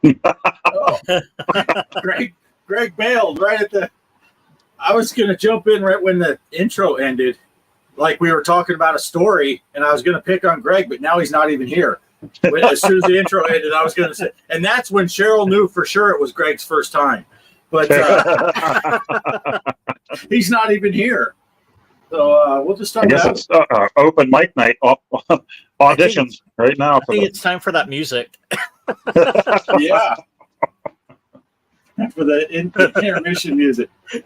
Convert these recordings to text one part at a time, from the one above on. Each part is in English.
Oh, Greg bailed right at the. I was going to jump in right when the intro ended, like we were talking about a story, and I was going to pick on Greg, but now he's not even here. As soon as the intro ended, I was going to say, and that's when Cheryl knew for sure it was Greg's first time. But he's not even here. So we'll just start. I guess it's open mic night auditions right now. I think it's time for that music. Yeah. For the intermission music. Hey,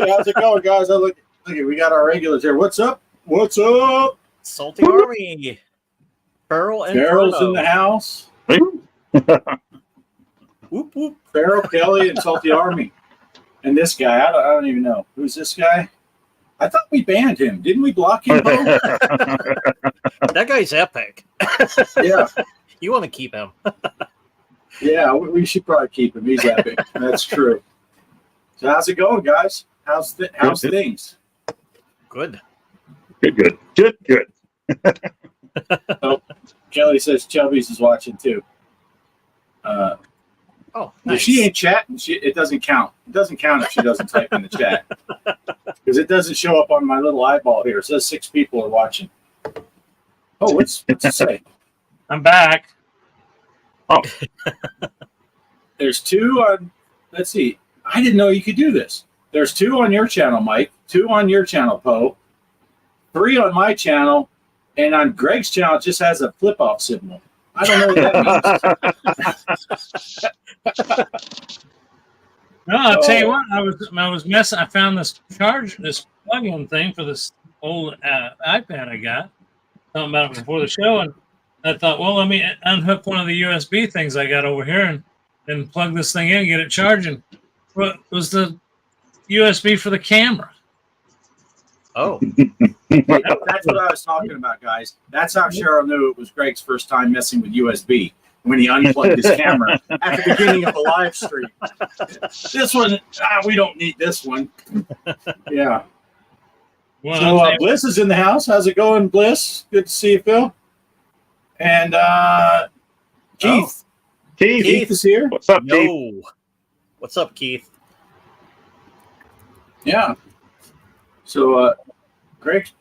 how's it going, guys? Look, we got our regulars here. What's up? What's up? Salty Army. Farrell and Farrell's Frodo. in the house. Whoop, whoop. Farrell, Kelly, and Salty Army. And this guy, I don't even know. Who's this guy? I thought we banned him. Didn't we block him, Bo? That guy's epic. Yeah. You want to keep him. Yeah, we should probably keep him. He's epic. That's true. So how's it going, guys? How's things? Good. Good. Oh, Kelly says Chubby's is watching too. Oh, If nice. she ain't chatting, it doesn't count. It doesn't count if she doesn't type in the chat. Because it doesn't show up on my little eyeball here. It says 6 people are watching. Oh, what's it say? I'm back. Oh. There's 2 on, let's see. I didn't know you could do this. There's 2 on your channel, Mike. 2 on your channel, Poe. 3 on my channel. And on Greg's channel, it just has a flip-off symbol. I don't know what that means. No, I'll tell you what. I was messing. I found this plug-in thing for this old iPad I got. Talking about it before the show, and I thought, well, let me unhook one of the USB things I got over here and plug this thing in and get it charging. Well, it was the USB for the camera. Oh, That's what I was talking about, guys. That's how Cheryl knew it was Greg's first time messing with USB, when he unplugged his camera at the beginning of the live stream. This one, we don't need this one. Yeah. Well, So Bliss is in the house. How's it going, Bliss? Good to see you, Phil. And Keith. Keith is here. What's up, Keith? no. What's up, Keith? Yeah. So Greg's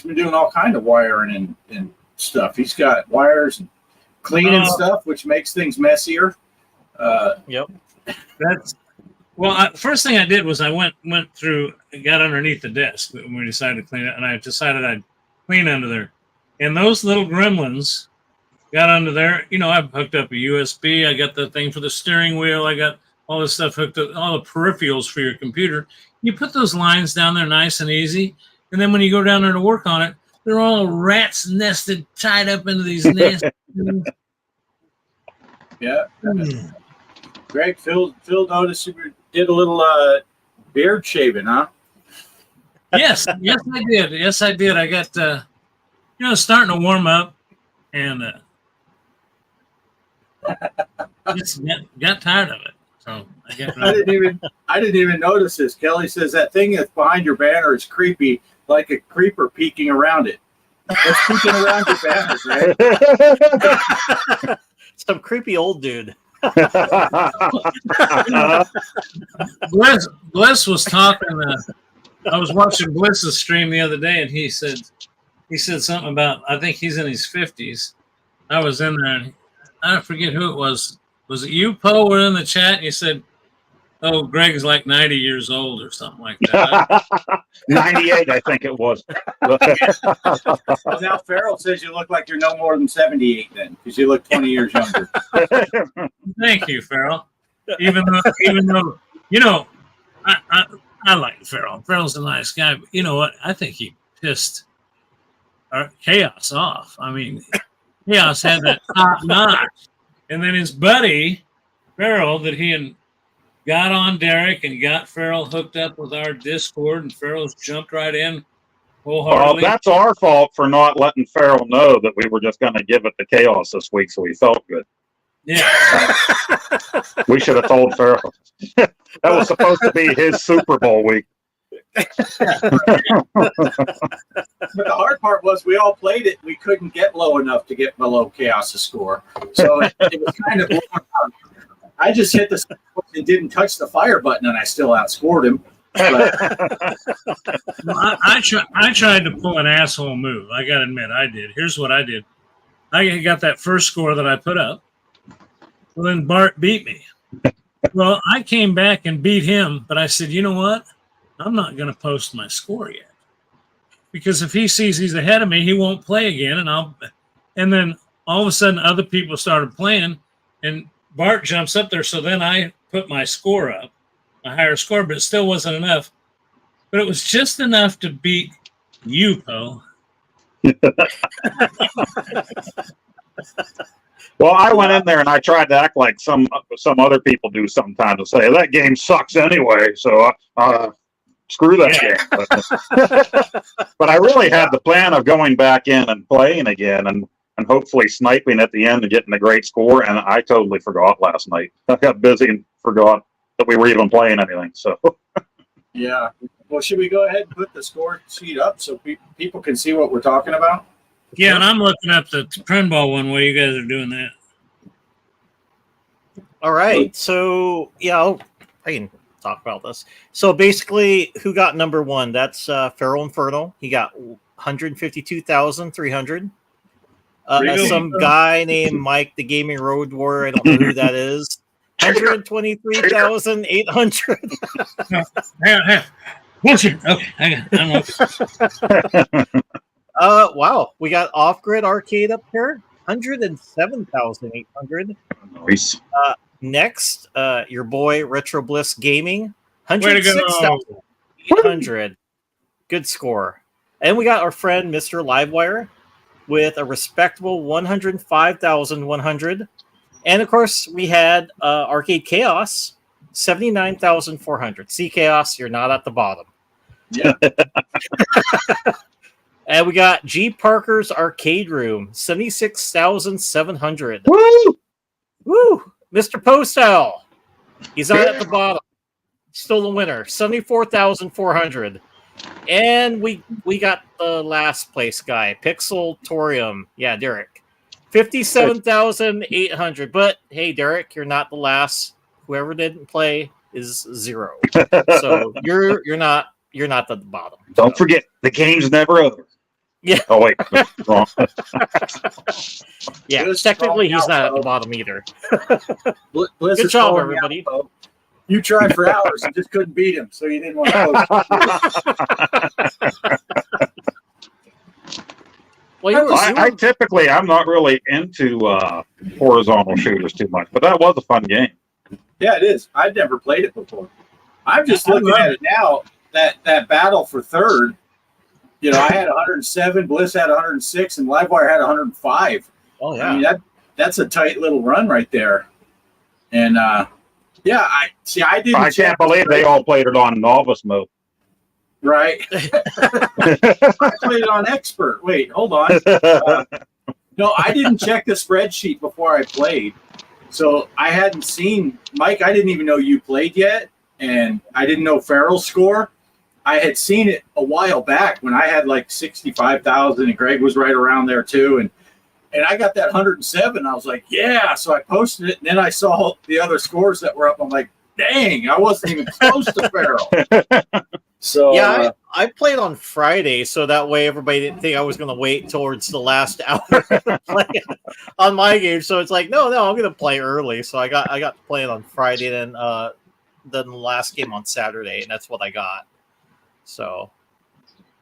been doing all kind of wiring and stuff. He's got wires and cleaning stuff, which makes things messier. Yep. That's first thing I did was I went through, got underneath the desk when we decided to clean it, and I decided I'd clean under there. And those little gremlins got under there. You know, I've hooked up a USB. I got the thing for the steering wheel. I got all this stuff hooked up, all the peripherals for your computer. You put those lines down there nice and easy, and then when you go down there to work on it, they're all rats nested, tied up into these nests. Yeah. Greg, Phil noticed you did a little beard shaving, huh? Yes, I did. Yes, I did. I got, starting to warm up, and just got tired of it. So I guess I didn't even notice this. Kelly says that thing that's behind your banner is creepy, like a creeper peeking around it. What's peeking around your banner, Greg? Some creepy old dude. Bliss was talking. I was watching Bliss's stream the other day, and he said something about, I think he's in his 50s. I was in there, and I forget who it was. Was it you, Poe, were in the chat? And you said, "Oh, Greg's like 90 years old or something like that." 98, I think it was. Well, now Farrell says you look like you're no more than 78 then, because you look 20 years younger. Thank you, Farrell. Even though, I like Farrell. Farrell's a nice guy, but you know what? I think he pissed Chaos off. I mean, Chaos had that top notch, and then his buddy Farrell, that he and got on Derek and got Farrell hooked up with our Discord, and Farrell's jumped right in wholeheartedly. Well, that's our fault for not letting Farrell know that we were just going to give it to Chaos this week, so he felt good. Yeah. We should have told Farrell. That was supposed to be his Super Bowl week. But the hard part was we all played it. We couldn't get low enough to get below Chaos's score. So it was kind of blowing out. I just hit the and didn't touch the fire button, and I still outscored him. But, Well, I tried to pull an asshole move. I got to admit, I did. Here's what I did. I got that first score that I put up. Well, then Bart beat me. Well, I came back and beat him, but I said, you know what? I'm not going to post my score yet. Because if he sees he's ahead of me, he won't play again. And then all of a sudden, other people started playing, and Bart jumps up there. So then I put my score up, a higher score, but it still wasn't enough. But it was just enough to beat you, Poe. Well, I went in there and I tried to act like some other people do sometimes and say that game sucks anyway, so screw that game. But I really had the plan of going back in and playing again and hopefully sniping at the end and getting a great score. And I totally forgot last night. I got busy and forgot that we were even playing anything. So yeah. Well, should we go ahead and put the score sheet up so people can see what we're talking about? Yeah, and I'm looking up the Prendball one while you guys are doing that. All right. So, yeah, I can talk about this. So, basically, who got number one? That's Feral Inferno. He got 152,300. Some guy named Mike, the Gaming Road Warrior. I don't know who that is. 123,800. Okay, I got. Wow. We got Off Grid Arcade up here. 107,800. nice. Next, your boy Retro Bliss Gaming. Way to go. 106,800. Good score. And we got our friend Mr. Livewire with a respectable 105,100. And of course, we had Arcade Chaos, 79,400. See, Chaos, you're not at the bottom. Yeah. And we got G Parker's Arcade Room, 76,700. Woo! Woo! Mr. Postal, he's not at the bottom. Still the winner, 74,400. And we got the last place guy, Pixel Torium. Yeah, Derek. 57,800. But hey, Derek, you're not the last. Whoever didn't play is 0. So you're not at the bottom. Don't forget, the game's never over. Yeah. Oh wait, wrong. Yeah, Just technically he's strong not out, at the bottom either. Blizzard's Good job, calling me out, everybody. Bo. You tried for hours and just couldn't beat him, so you didn't want to post. Well, I typically, I'm not really into horizontal shooters too much, but that was a fun game. Yeah, it is. I'd never played it before. I'm just looking at it now. That battle for third, I had 107, Bliss had 106, and Livewire had 105. oh yeah. I mean, that's a tight little run right there. And I didn't. I can't believe they all played it on novice mode. Right. I played it on expert. Wait, hold on. No, I didn't check the spreadsheet before I played. So I hadn't seen Mike. I didn't even know you played yet. And I didn't know Farrell's score. I had seen it a while back when I had like 65,000 and Greg was right around there too. And I got that 107. I was like, yeah. So I posted it. And then I saw the other scores that were up. I'm like, dang, I wasn't even close to Farrell. So Yeah, I played on Friday, so that way everybody didn't think I was going to wait towards the last hour to play on my game. So it's like, no, I'm going to play early. So I got to play it on Friday, then the last game on Saturday, and that's what I got. So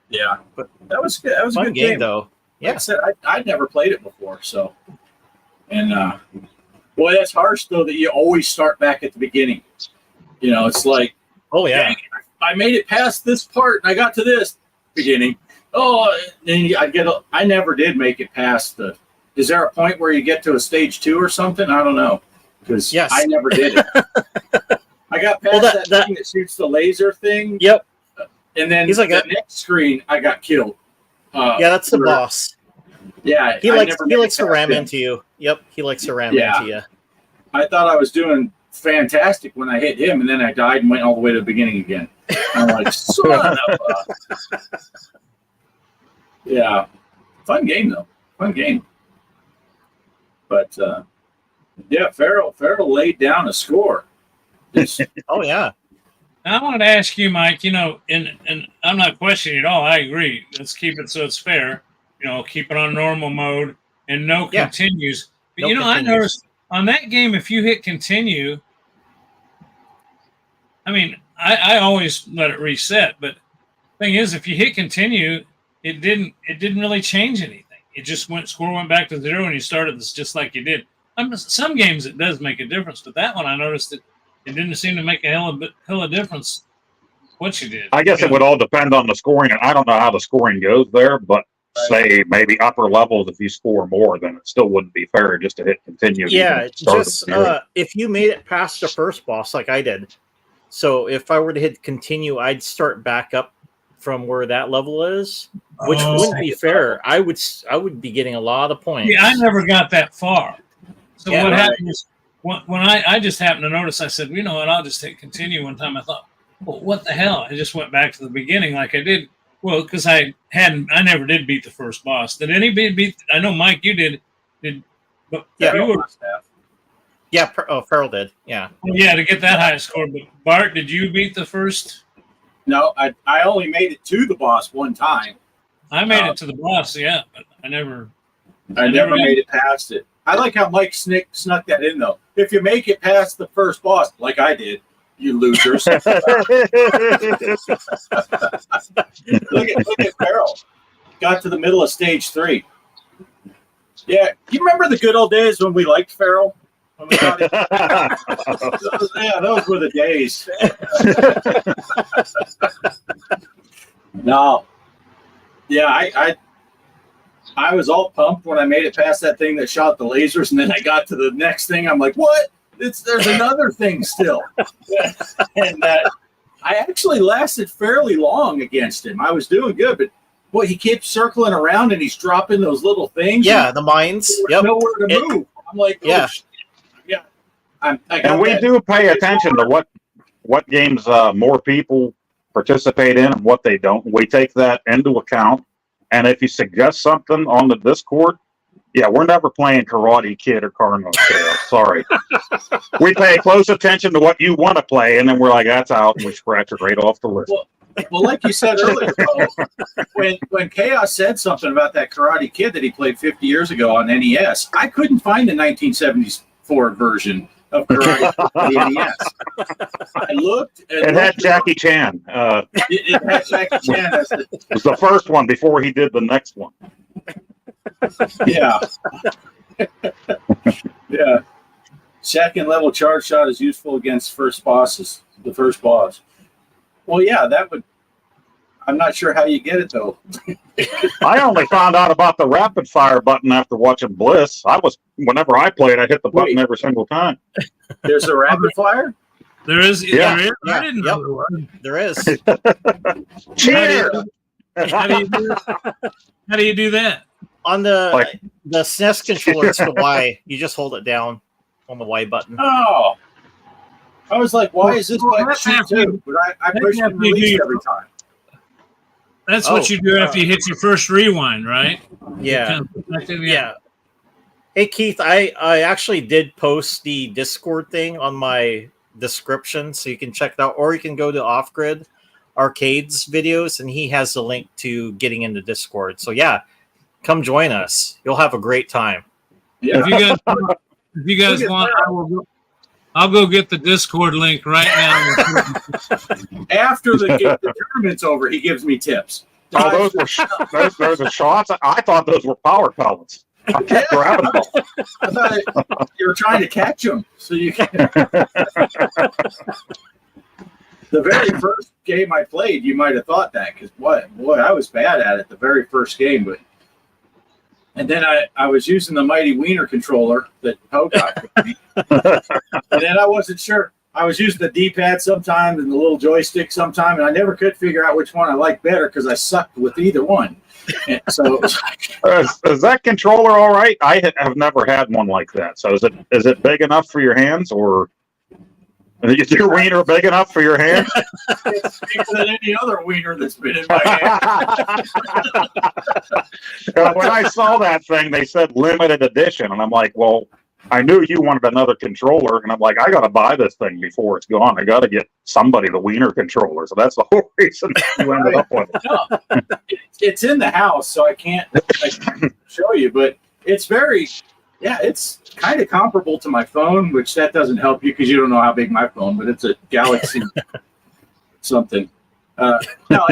yeah, but that was good. That was a fun good game, game. though. Like Yeah, I said, I'd never played it before. So, and boy, that's harsh though that you always start back at the beginning. It's like, oh yeah, dang, I made it past this part and I got to this beginning. Oh, then I never did make it past the. Is there a point where you get to a stage 2 or something? I don't know, because Yes. I never did it. I got past Well, that thing that shoots the laser thing. yep, And then He's like the next screen, I got killed. yeah, that's the where- boss. Yeah, He I likes never made it to past ram him. into you. Yep, he likes to ram Yeah. into you. I thought I was doing fantastic when I hit him, and then I died and went all the way to the beginning again. I'm like, son of a... Yeah. Fun game, though. Fun game. But, Yeah, Farrell laid down a score. Just- Oh yeah. Now, I wanted to ask you, Mike. And I'm not questioning at all. I agree. Let's keep it so it's fair. Keep it on normal mode and no Yeah. continues. But No I continues. noticed on that game, if you hit continue, I mean, I always let it reset. But the thing is, if you hit continue, it didn't really change anything. It just score went back to 0, and you started this just like you did. Some games it does make a difference, but that one I noticed it didn't seem to make a hell of difference what you did. I guess it would all depend on the scoring, and I don't know how the scoring goes there, but say maybe upper levels, if you score more, then it still wouldn't be fair just to hit continue. Yeah, even start just at 0. if you made it past the first boss like I did. So if I were to hit continue, I'd start back up from where that level is, which wouldn't be fair. I would be getting a lot of points. Yeah, I never got that far. So Yeah, what right. happened was when I just happened to notice, I said, you know what, I'll just hit continue one time. I thought, well, what the hell? I just went back to the beginning like I did. Well, because I never did beat the first boss. Did anybody beat? I know, Mike, you did. But Yeah. you were, Yeah, Farrell did. Yeah. yeah, to get that high score. But Bart, did you beat the first? no, I only made it to the boss one time. I made it to the boss, yeah, but I never. I never made it past it. I like how Mike snuck that in, though. If you make it past the first boss, like I did, you losers. Look at Farrell. Got to the middle of stage 3. Yeah, you remember the good old days when we liked Farrell? When we thought those were the days. No. Yeah, I was all pumped when I made it past that thing that shot the lasers, and then I got to the next thing. I'm like, what? There's another thing still. And I actually lasted fairly long against him. I was doing good, but boy, he kept circling around and he's dropping those little things. Yeah, the mines. There was Yep. nowhere to move. I'm like, Yeah. Yeah. I got And we that. do pay attention to what games more people participate in and what they don't. We take that into account. And if you suggest something on the Discord, yeah, we're never playing Karate Kid or Cardinal Tale. Sorry. We pay close attention to what you want to play, and then we're like, that's out, and we scratch it right off the list. Well, like you said earlier, though, when Chaos said something about that Karate Kid that he played 50 years ago on NES, I couldn't find the 1974 version of Karate Kid on the NES. I looked. It had Jackie Chan. It had Jackie Chan as the, It was the first one before he did the next one. yeah. Yeah. Second level charge shot is useful against the first boss. Well, yeah, that would. I'm not sure how you get it though. I only found out about the rapid fire button after watching Bliss. Whenever I played, I hit the button every single time. There's a rapid fire. There is. Yeah. There is. Yeah. I didn't know there was. There is. Cheer! How do you do that? On the Like- the SNES controller, it's the Y. You just hold it down on the Y button. Oh, I was like, why is this Well, button that's shoot after too? But I that's push and after you release do- every time. That's Oh, what you do after you hit your first rewind, right? Yeah. Kind of protective, Yeah. Hey Keith, I actually did post the Discord thing on my description, so you can check it out, or you can go to Off Grid Arcades videos, and he has the link to getting into Discord. So yeah, come join us. You'll have a great time. Yeah. If you guys Look at want, I'll go get the Discord link right now. After the tournament's over, he gives me tips. Oh, those were those are shots. I thought those were power pellets. I kept grabbing them. I thought you were trying to catch him, so you can. The very first game I played, you might have thought that because boy, I was bad at it the very first game, but. And then I was using the Mighty Wiener controller that Poe got for me. And then I wasn't sure. I was using the D-pad sometimes and the little joystick sometimes, and I never could figure out which one I liked better because I sucked with either one. And so it was like, Is that controller all right? I have never had one like that. So is it big enough for your hands, or is your wiener big enough for your hands? it's bigger than any other wiener that's been in my hand. When I saw that thing, they said limited edition, and I'm like, well, I knew you wanted another controller, and I'm like, I got to buy this thing before it's gone. I got to get somebody the Wiener controller. So that's the whole reason you ended up with it. No, it's in the house, so I can't show you, but it's it's kind of comparable to my phone, which that doesn't help you because you don't know how big my phone, but it's a Galaxy something. No,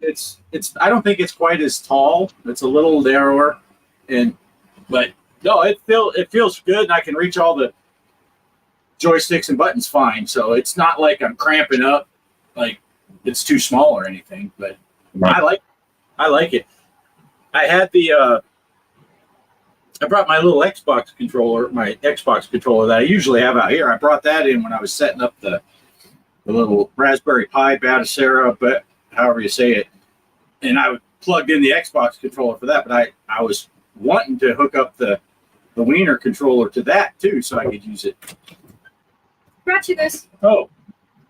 it's I don't think it's quite as tall. It's a little narrower, but no, it feels good, and I can reach all the joysticks and buttons fine. So it's not like I'm cramping up, like it's too small or anything. But I like it. I had I brought my little Xbox controller that I usually have out here. I brought that in when I was setting up the little Raspberry Pi Batacera, but however you say it, and I plugged in the Xbox controller for that. But I was wanting to hook up the Wiener controller to that too, so I could use it. Brought you this. Oh,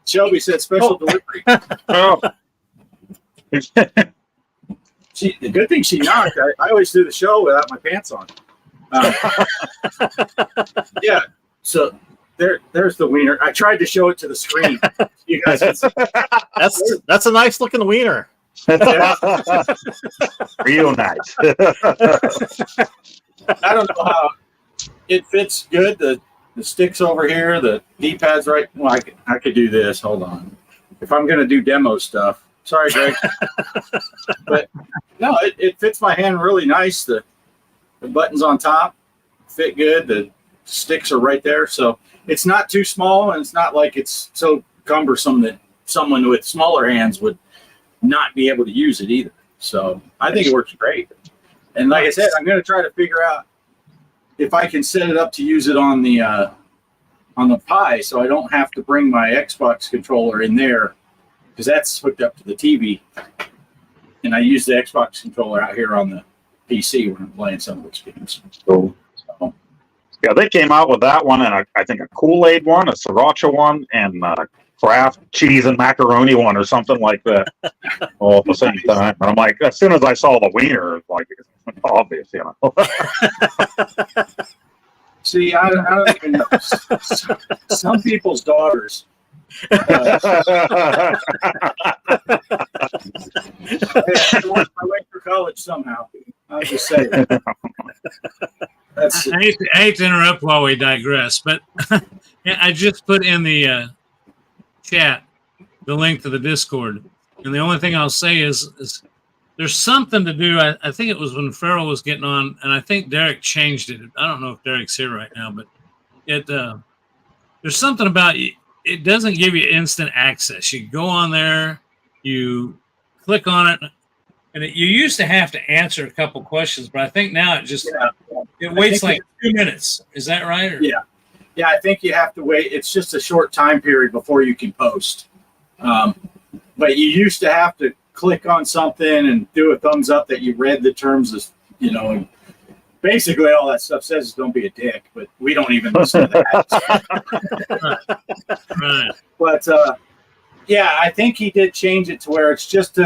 Shelby said special delivery. Oh. The good thing she knocked. I always do the show without my pants on. Yeah, so there's the Wiener. I tried to show it to the screen. You guys can see. That's a nice looking wiener. Real nice. I don't know how it fits good. The stick's over here. The D-pad's right. Well, I could do this. Hold on. If I'm going to do demo stuff. Sorry, Greg. But no, it fits my hand really nice. The buttons on top fit good. The sticks are right there. So it's not too small, and it's not like it's so cumbersome that someone with smaller hands would not be able to use it either. So I think it works great. And like I said, I'm going to try to figure out if I can set it up to use it on the Pi, so I don't have to bring my Xbox controller in there because that's hooked up to the TV. And I use the Xbox controller out here on the PC when I'm playing some of those games. Cool. So, Yeah, they came out with that one, and I think a Kool-Aid one, a Sriracha one, and Kraft cheese and macaroni one, or something like that, all at the same time. And I'm like, as soon as I saw the Wiener, it's like it's obvious, you know. see, I don't even know. Some people's daughters. I worked my way through college somehow. I'll just say it. I hate to interrupt while we digress, but I just put in the chat the link to the Discord, and the only thing I'll say is there's something to do. I think it was when Farrell was getting on, and I think Derek changed it. I don't know if Derek's here right now, but there's something about it doesn't give you instant access. You go on there, you click on it, and you used to have to answer a couple questions, but I think now it waits like 2 minutes. Is that right? Or? Yeah. Yeah, I think you have to wait. It's just a short time period before you can post. But you used to have to click on something and do a thumbs up that you read the terms of, and basically all that stuff says is don't be a dick, but we don't even listen to that. Right. But yeah, I think he did change it to where it's just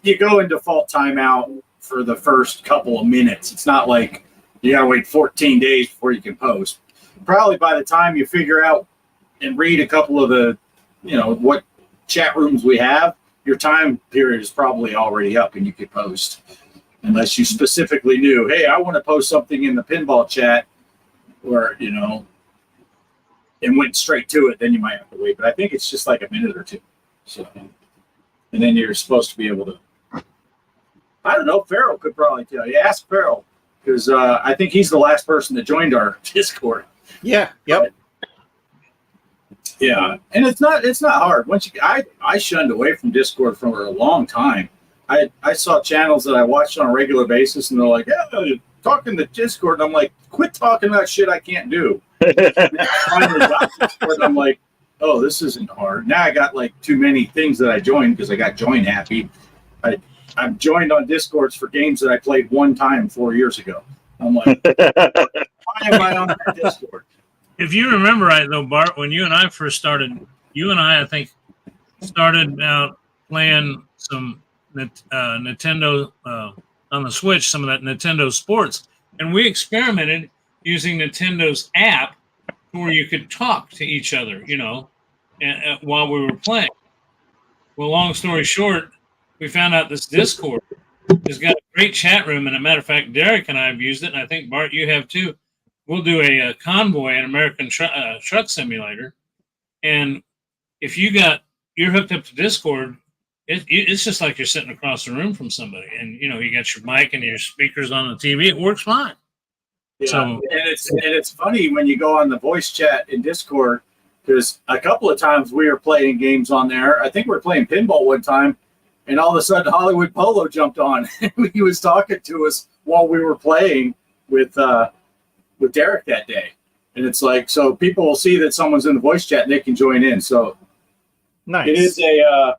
you go in default timeout for the first couple of minutes. It's not like you gotta wait 14 days before you can post. Probably by the time you figure out and read a couple of the, what chat rooms we have, your time period is probably already up and you could post. Unless you specifically knew, hey, I want to post something in the pinball chat or, and went straight to it, then you might have to wait. But I think it's just like a minute or two. So, and then you're supposed to be able to, I don't know, Farrell could probably tell you. Ask Farrell, because I think he's the last person that joined our Discord. Yeah. Yep. Yeah, and it's not hard. Once I shunned away from Discord for a long time. I saw channels that I watched on a regular basis, and they're like, "Yeah, you're talking to Discord." And I'm like, "Quit talking about shit I can't do." And I finally got Discord. I'm like, "Oh, this isn't hard." Now I got like too many things that I joined because I got join happy. I'm joined on Discords for games that I played one time 4 years ago. I'm like, why am I on that Discord? If you remember right, though, Bart, when you and I first started, I think, started out playing some Nintendo on the Switch, some of that Nintendo Sports, and we experimented, using Nintendo's app where you could talk to each other, while we were playing. Well, long story short, we found out this Discord has got a great chat room. And a matter of fact, Derek and I have used it, and I think, Bart, you have too. We'll do a convoy, an American truck simulator. And if you're hooked up to Discord, it's just like you're sitting across the room from somebody. And, you got your mic and your speakers on the TV. It works fine. Yeah, So, and it's funny when you go on the voice chat in Discord, because a couple of times we were playing games on there. I think we were playing pinball one time, and all of a sudden Hollywood Polo jumped on. He was talking to us while we were playing with Derek that day. And it's like, so people will see that someone's in the voice chat and they can join in. So Nice. it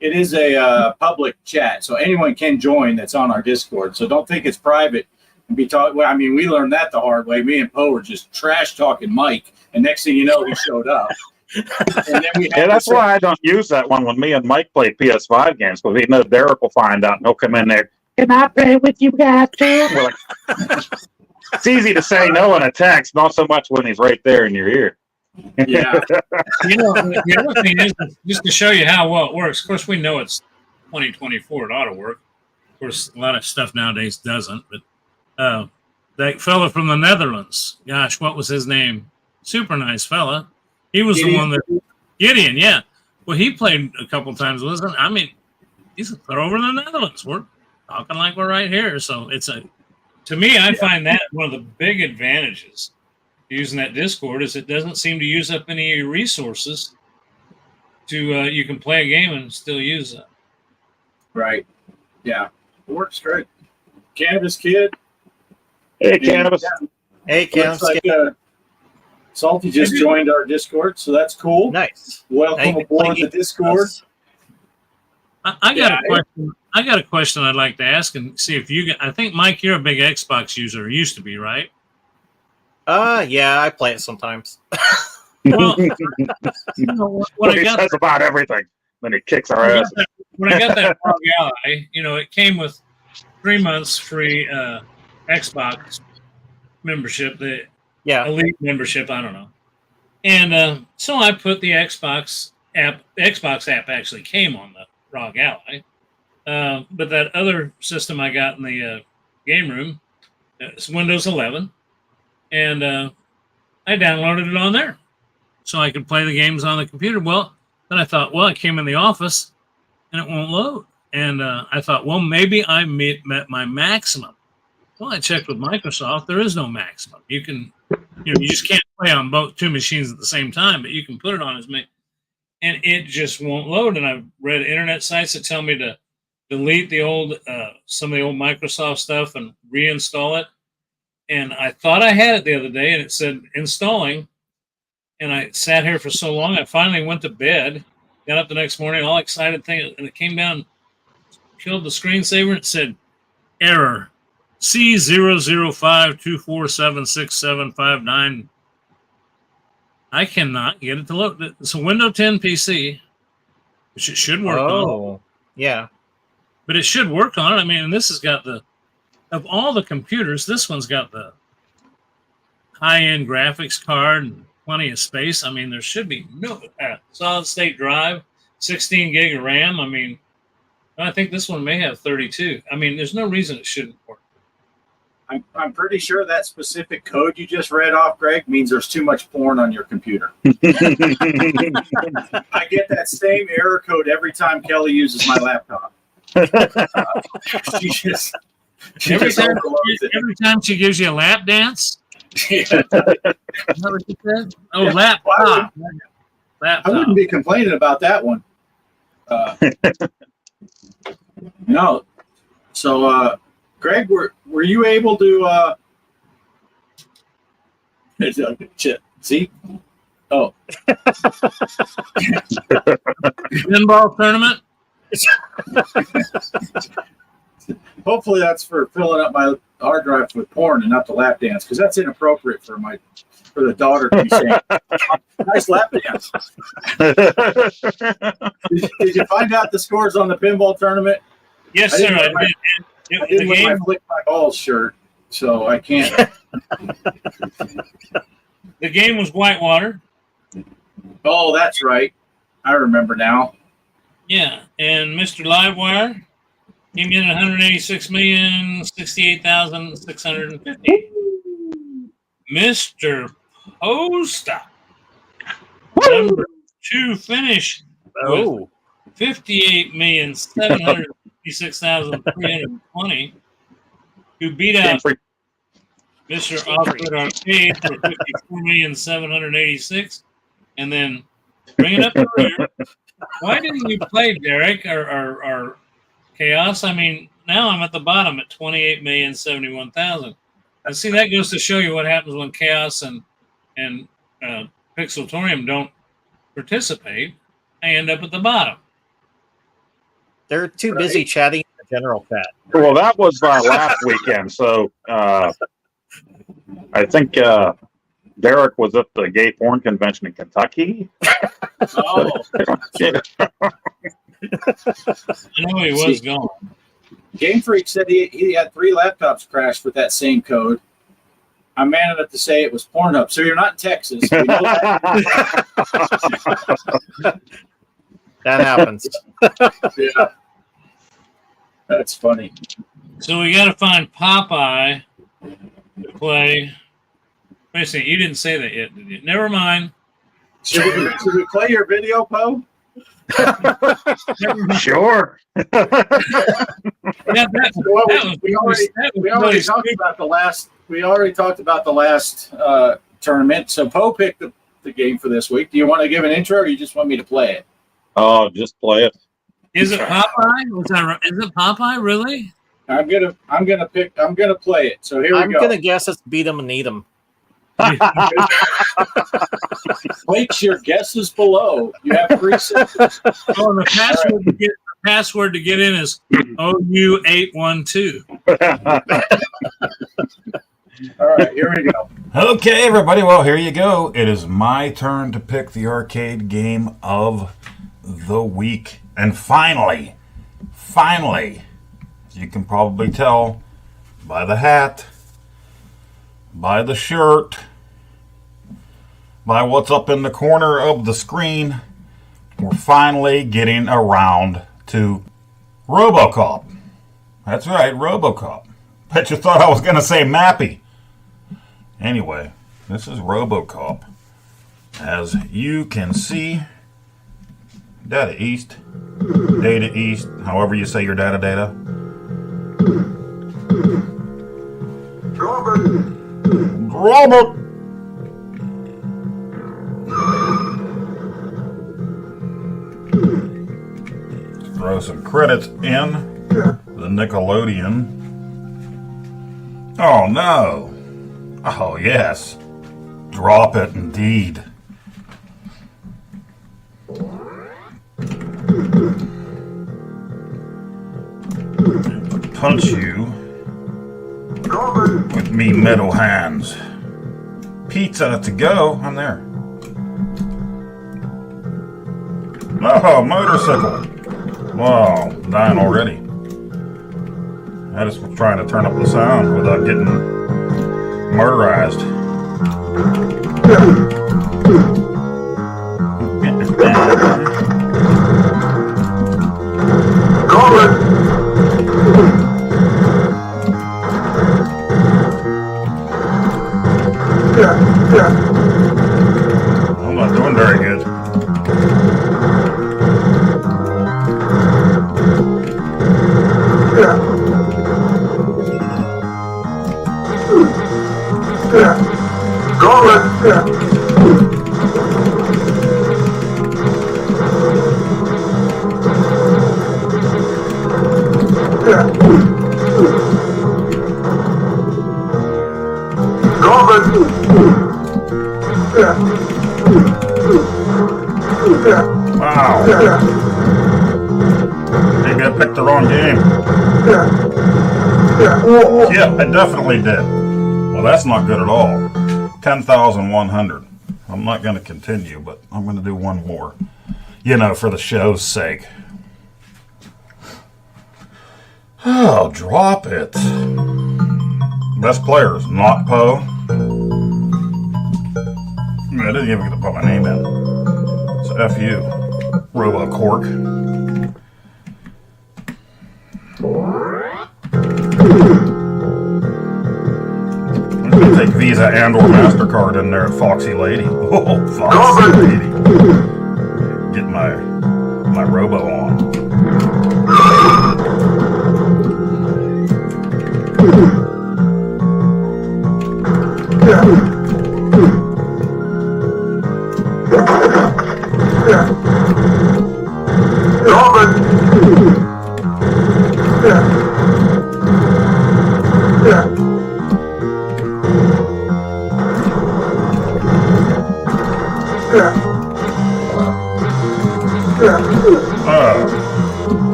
is a public chat, so anyone can join that's on our Discord. So don't think it's private and be talking. Well, I mean, we learned that the hard way. Me and Poe were just trash talking Mike, and next thing you know, he showed up. And then we had That's why I don't use that one when me and Mike play PS5 games, because we know Derek will find out and he'll come in there. Can I play with you guys too? We're like, it's easy to say no in a text, not so much when he's right there in your ear. Yeah. The other thing is, just to show you how well it works. Of course, we know it's 2024. It ought to work. Of course, a lot of stuff nowadays doesn't. But that fella from the Netherlands, gosh, what was his name? Super nice fella. He was the one that Gideon. Yeah. Well, he played a couple times with us. I mean, he's over in the Netherlands. We're talking like we're right here. So to me, I find that one of the big advantages using that Discord is it doesn't seem to use up any of your resources you can play a game and still use it. Right. Yeah. It works great. Cannabis Kid. Hey, Cannabis. Hey, Looks Cam. like Salty just joined our Discord, so that's cool. Nice. Welcome Hey, aboard the Discord. I got a question. I got a question I'd like to ask and see if I think, Mike, you're a big Xbox user. Used to be, right? Yeah, I play it sometimes. Well, when He says about everything. Then he kicks our ass. when I got that ROG Ally, it came with 3 months free Xbox membership, the Yeah. Elite membership, I don't know. And so I put the Xbox app. The Xbox app actually came on the ROG Ally, but that other system I got in the game room, it's Windows 11, and I downloaded it on there so I could play the games on the computer. Well, then I thought, well, I came in the office and it won't load. And I thought, well, maybe I met my maximum. Well, I checked with Microsoft. There is no maximum. You can, you just can't play on both two machines at the same time, but you can put it on as many. And it just won't load. And I've read internet sites that tell me to delete the old, some of the old Microsoft stuff and reinstall it. And I thought I had it the other day, and it said installing. And I sat here for so long, I finally went to bed, got up the next morning, all excited thing, and it came down, killed the screensaver, and it said, error, C00524766759. I cannot get it to load. It's a Windows 10 PC, which it should work on. Yeah. But it should work on it. I mean, and this has got of all the computers, this one's got the high-end graphics card and plenty of space. I mean, there should be no solid-state drive, 16 gig of RAM. I mean, I think this one may have 32. I mean, there's no reason it shouldn't work. I'm pretty sure that specific code you just read off, Greg, means there's too much porn on your computer. I get that same error code every time Kelly uses my laptop. Every time she gives you a lap dance. Yeah. Is that what you said? Oh, Yeah. laptop. I wouldn't be complaining about that one. No. So, Greg, were you able to? See? Oh. Pinball tournament. Hopefully that's for filling up my hard drive with porn and not the lap dance, because that's inappropriate for the daughter to be saying. Nice lap dance. Did you find out the scores on the pinball tournament? Yes, sir. I didn't wear my Flick My Balls shirt, so I can't. The game was Whitewater. Oh, that's right. I remember now. Yeah, and Mr. Livewire came in at 186,068,650. Mr. Posta, number 2 finish with Oh, 58,756,320, who beat out Mr. Alfred Arcade for 54,786,000, and then bring it up to rear. Why didn't you play, Derek, or Chaos? I mean, now I'm at the bottom at 28,071,000. And see, that goes to show you what happens when Chaos and Pixeltorium don't participate. I end up at the bottom. they're too busy chatting in the general chat. Well, that was last weekend. So I think Derek was at the gay porn convention in Kentucky. Oh, Yeah. I know he was gone. Game Freak said he had 3 laptops crash with that same code. I'm man enough to say it was Pornhub. So you're not in Texas. We know that. That happens. Yeah. That's funny. So we got to find Popeye to play. Wait a second, you didn't say that yet, did you? Never mind. Should we play your video, Poe? Sure. Yeah, that was We already really talked about the last. We already talked about the last tournament. So Poe picked the game for this week. Do you want to give an intro, or you just want me to play it? Oh, just play it. Is it Popeye? Was that right? Is it Popeye? Really? I'm gonna play it. So here I'm we go. gonna guess it's beat 'em and eat 'em. Place your guesses below. You have 3 seconds. Oh, and the password to get in is OU812. All right, here we go. Okay, everybody. Well, here you go. It is my turn to pick the arcade game of the week. And finally, you can probably tell by the hat, by the shirt, by what's up in the corner of the screen, we're finally getting around to RoboCop. That's right, RoboCop. Bet you thought I was going to say Mappy. Anyway, this is RoboCop. As you can see, Data East, however you say your data. Robert! Throw some credits in the Nickelodeon. Oh no! Oh yes. Drop it indeed. Punch you with me metal hands. Pizza to go. I'm there. Oh, motorcycle. Wow, dying already. I just was trying to turn up the sound without getting murderized. I'm not doing very good. Wow. Maybe I picked the wrong game. Yeah, I definitely did. Well, that's not good at all. 10,100. I'm not going to continue, but I'm going to do one more. You know, for the show's sake. Oh, drop it. Best players, not Poe. I didn't even get to put my name in. So F you, Robo Cork. I'm gonna take Visa and or MasterCard in there at Foxy Lady. Oh, Foxy Lady. Get my Robo on.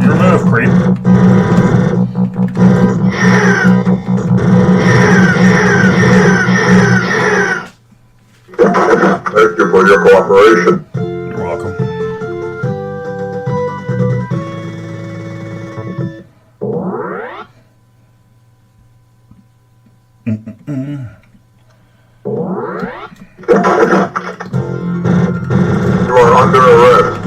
Your move, creep. Thank you for your cooperation. You're welcome. You are under arrest.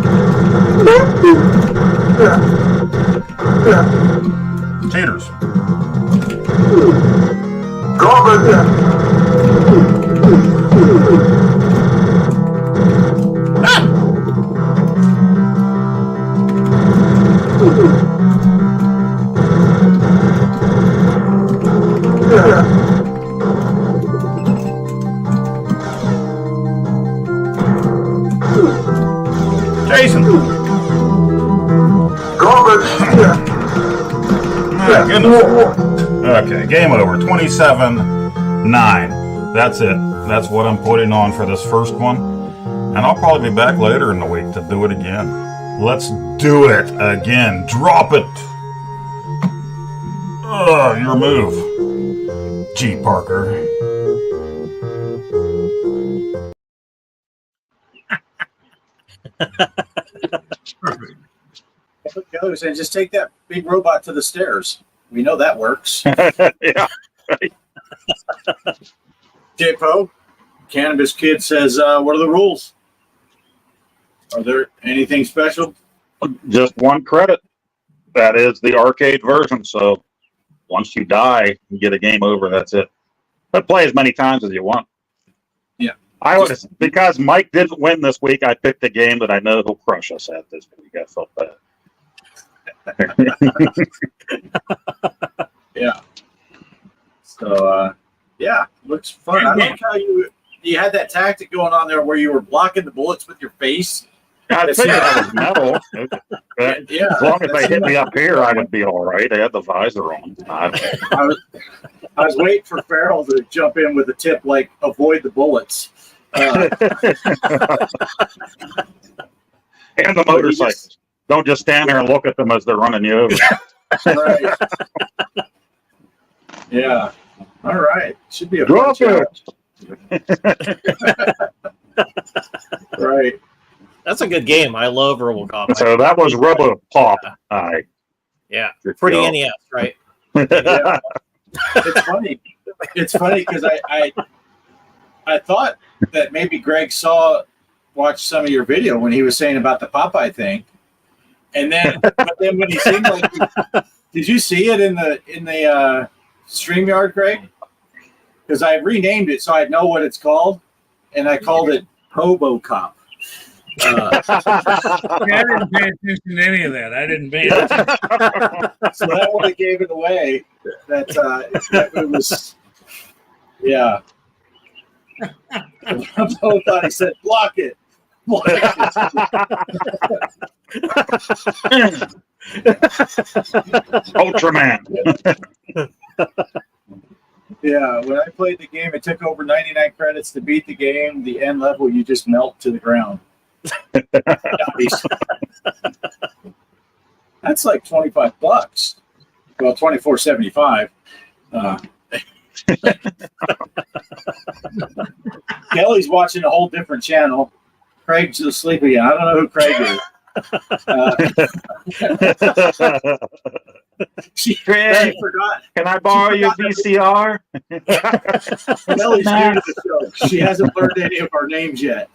Cheaters. Jason. My goodness. Okay, game over. 27-9. That's it. That's what I'm putting on for this first one. And I'll probably be back later in the week to do it again. Let's do it again. Drop it. Your move. G. Parker. Perfect. It goes and just take that big robot to the stairs. We know that works. Yeah. JPO, Cannabis Kid says, what are the rules? Are there anything special? Just one credit. That is the arcade version. So once you die, you get a game over. That's it. But play as many times as you want. Yeah. Because Mike didn't win this week, I picked a game that I know he'll crush us at this week. I felt bad. Yeah. So, yeah, looks fun. I like how you had that tactic going on there where you were blocking the bullets with your face. I figured I was metal. Yeah, As long as they hit me up here, I would be all right. I had the visor on. I was waiting for Farrell to jump in with a tip like avoid the bullets. And the motorcycles. Don't just stand there and look at them as they're running you over. Right. Yeah. All right. Should be a fun Drop it. challenge. Right. That's a good game. I love RoboCop. So that was RoboPop. Yeah, pretty go. NES, right? Yeah. It's funny. It's funny because I thought that maybe Greg watched some of your video when he was saying about the Popeye thing, and then but then when he seemed like, did you see it in the StreamYard, Greg? Because I renamed it so I know what it's called, and I called it Robocop. I didn't pay attention to any of that. I didn't pay attention. So that one gave it away. that it was, yeah. Rambo thought he said, block it. Block it. Ultraman. Yeah, when I played the game, it took over 99 credits to beat the game. The end level, you just melt to the ground. That's like $25. Well, $24.75. Kelly's watching a whole different channel. Craig's asleep again. I don't know who Craig is. She forgot. Can I borrow your VCR? Kelly's new to the show. She hasn't learned any of our names yet.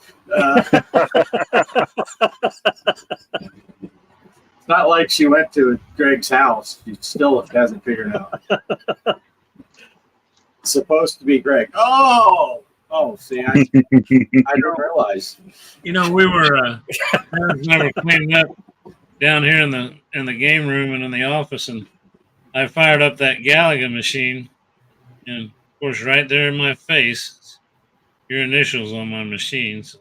It's not like she went to Greg's house. She still hasn't figured out. It's supposed to be Greg. Oh, see, I don't realize. You know, we were cleaning up down here in the game room and in the office, and I fired up that Galaga machine, and of course, right there in my face, your initials on my machines.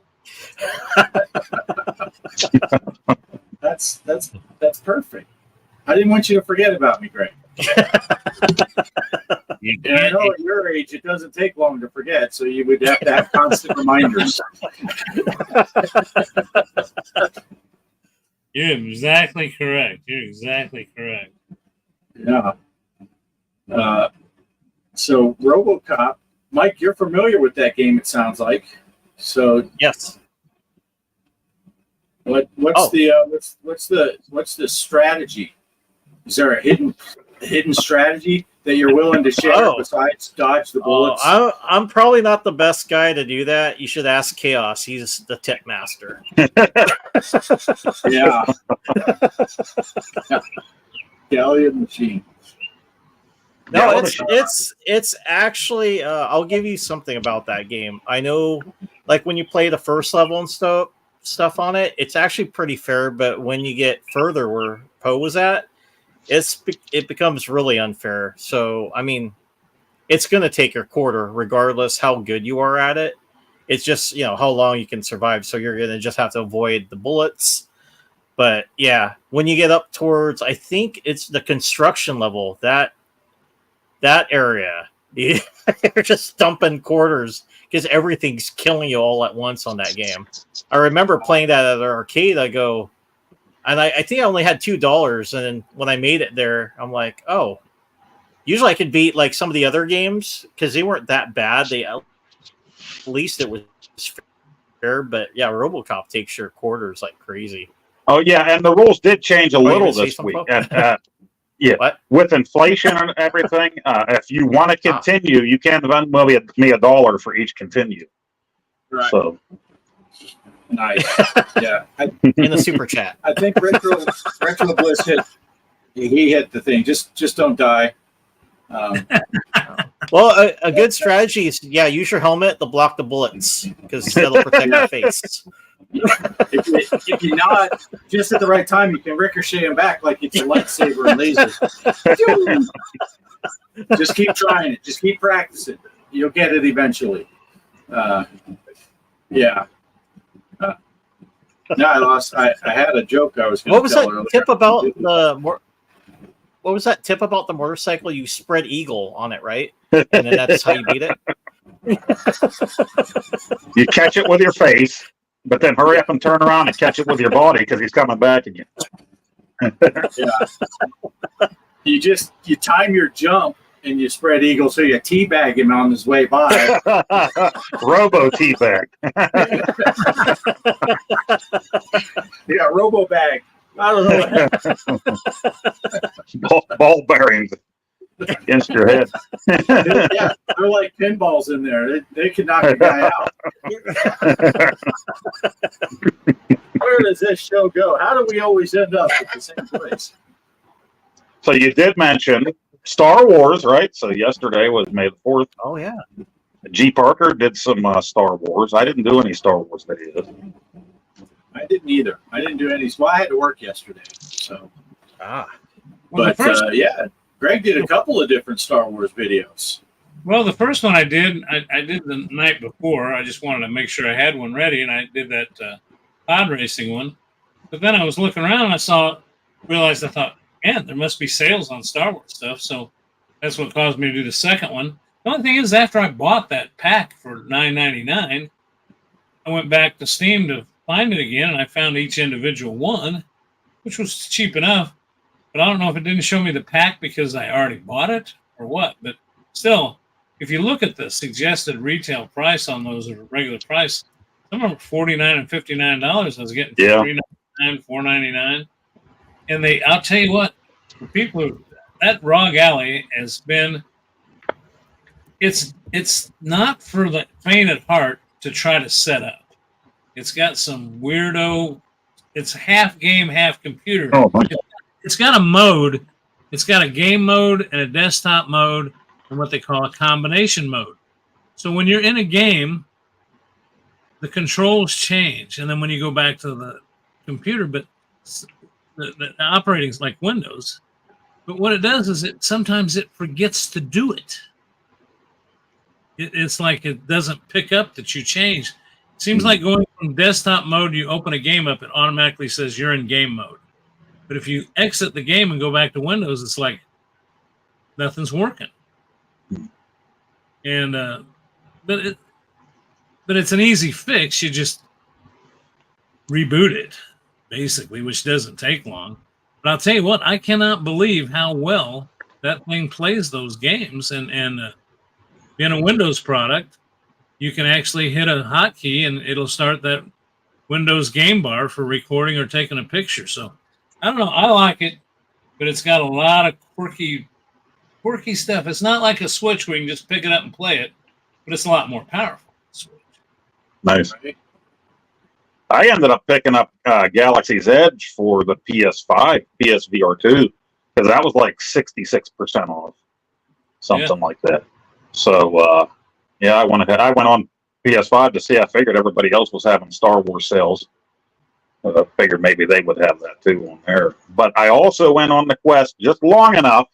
That's perfect. I didn't want you to forget about me, Greg. And I know at your age, it doesn't take long to forget, so you would have to have constant reminders. You're exactly correct. Yeah. So RoboCop, Mike, you're familiar with that game, it sounds like. So Yes. what's the strategy? Is there a hidden strategy that you're willing to share besides dodge the bullets? I'm probably not the best guy to do that. You should ask Chaos. He's the tip master. Yeah. Gallium machine. No, it's actually. I'll give you something about that game. I know, like when you play the first level and stuff on it, it's actually pretty fair. But when you get further where Poe was at, it becomes really unfair. So I mean, it's going to take your quarter regardless how good you are at it. It's just how long you can survive. So you're going to just have to avoid the bullets. But yeah, when you get up towards, I think it's the construction level, that area, you're just dumping quarters because everything's killing you all at once on that game. I remember playing that at an arcade. I think I only had $2, and then when I made it there, I'm like, oh, usually I could beat like some of the other games because they weren't that bad. At least it was fair, but yeah, RoboCop takes your quarters like crazy. Oh yeah, and the rules did change a little this week. Yeah, what? With inflation and everything, if you want to continue, you can lend me $1 for each continue. Right. So nice. Yeah. In the super chat. I think Retro Bliss hit the thing. Just don't die. Well, a good strategy is use your helmet to block the bullets because that'll protect your face. If you nod just at the right time, you can ricochet them back like it's a lightsaber and laser. Just keep trying it. Just keep practicing. You'll get it eventually. Yeah. No, I lost. I had a joke I was going to What was that tip about What was that tip about the motorcycle? You spread eagle on it, right? And then that's how you beat it. You catch it with your face, but then hurry up and turn around and catch it with your body because he's coming back again. Yeah. You time your jump and you spread eagle, so you teabag him on his way by. Robo teabag. Yeah, robo bag. I don't know. Ball bearings against your head. Yeah, they're like pinballs in there. They can knock a guy out. Where does this show go? How do we always end up at the same place? So you did mention Star Wars, right? So yesterday was May the 4th. Oh, yeah. G. Parker did some Star Wars. I didn't do any Star Wars videos. I didn't either. I didn't do any. Well, I had to work yesterday. So. Well, But, yeah. Greg did a couple of different Star Wars videos. Well, the first one I did the night before. I just wanted to make sure I had one ready, and I did that pod racing one. But then I was looking around, and I realized I thought, man, there must be sales on Star Wars stuff. So that's what caused me to do the second one. The only thing is, after I bought that pack for $9.99, I went back to Steam to find it again, and I found each individual one, which was cheap enough. But I don't know if it didn't show me the pack because I already bought it or what. But still, if you look at the suggested retail price on those or regular price, some of them are $49 and $59. I was getting $3.99, $4.99. And I'll tell you what, for people that Rogue Alley has been, it's not for the faint at heart to try to set up. It's got some weirdo, it's half game, half computer. Oh, It's got a mode. It's got a game mode and a desktop mode and what they call a combination mode. So when you're in a game, the controls change. And then when you go back to the computer, but the operating's like Windows. But what it does is sometimes it forgets to do it. It's like it doesn't pick up that you change. It seems like going from desktop mode, you open a game up, it automatically says you're in game mode. But if you exit the game and go back to Windows, it's like nothing's working. And but it's an easy fix. You just reboot it, basically, which doesn't take long. But I'll tell you what, I cannot believe how well that thing plays those games. And being a Windows product, you can actually hit a hotkey and it'll start that Windows game bar for recording or taking a picture. So I don't know. I like it, but it's got a lot of quirky stuff. It's not like a Switch where you can just pick it up and play it, but it's a lot more powerful. nice. I ended up picking up Galaxy's Edge for the PS5, PSVR 2, because that was like 66% off, something like that. So, I went on PS5 to see. I figured everybody else was having Star Wars sales. I figured maybe they would have that too on there. But I also went on the Quest just long enough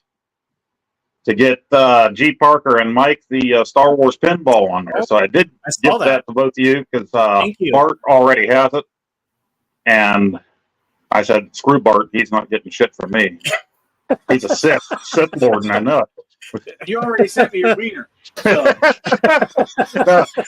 to get G. Parker and Mike the Star Wars pinball on there. So I did get that to both of you because Bart already has it. And I said, screw Bart, he's not getting shit from me. He's a Sith Lord, and I know it. You already sent me your wiener. So.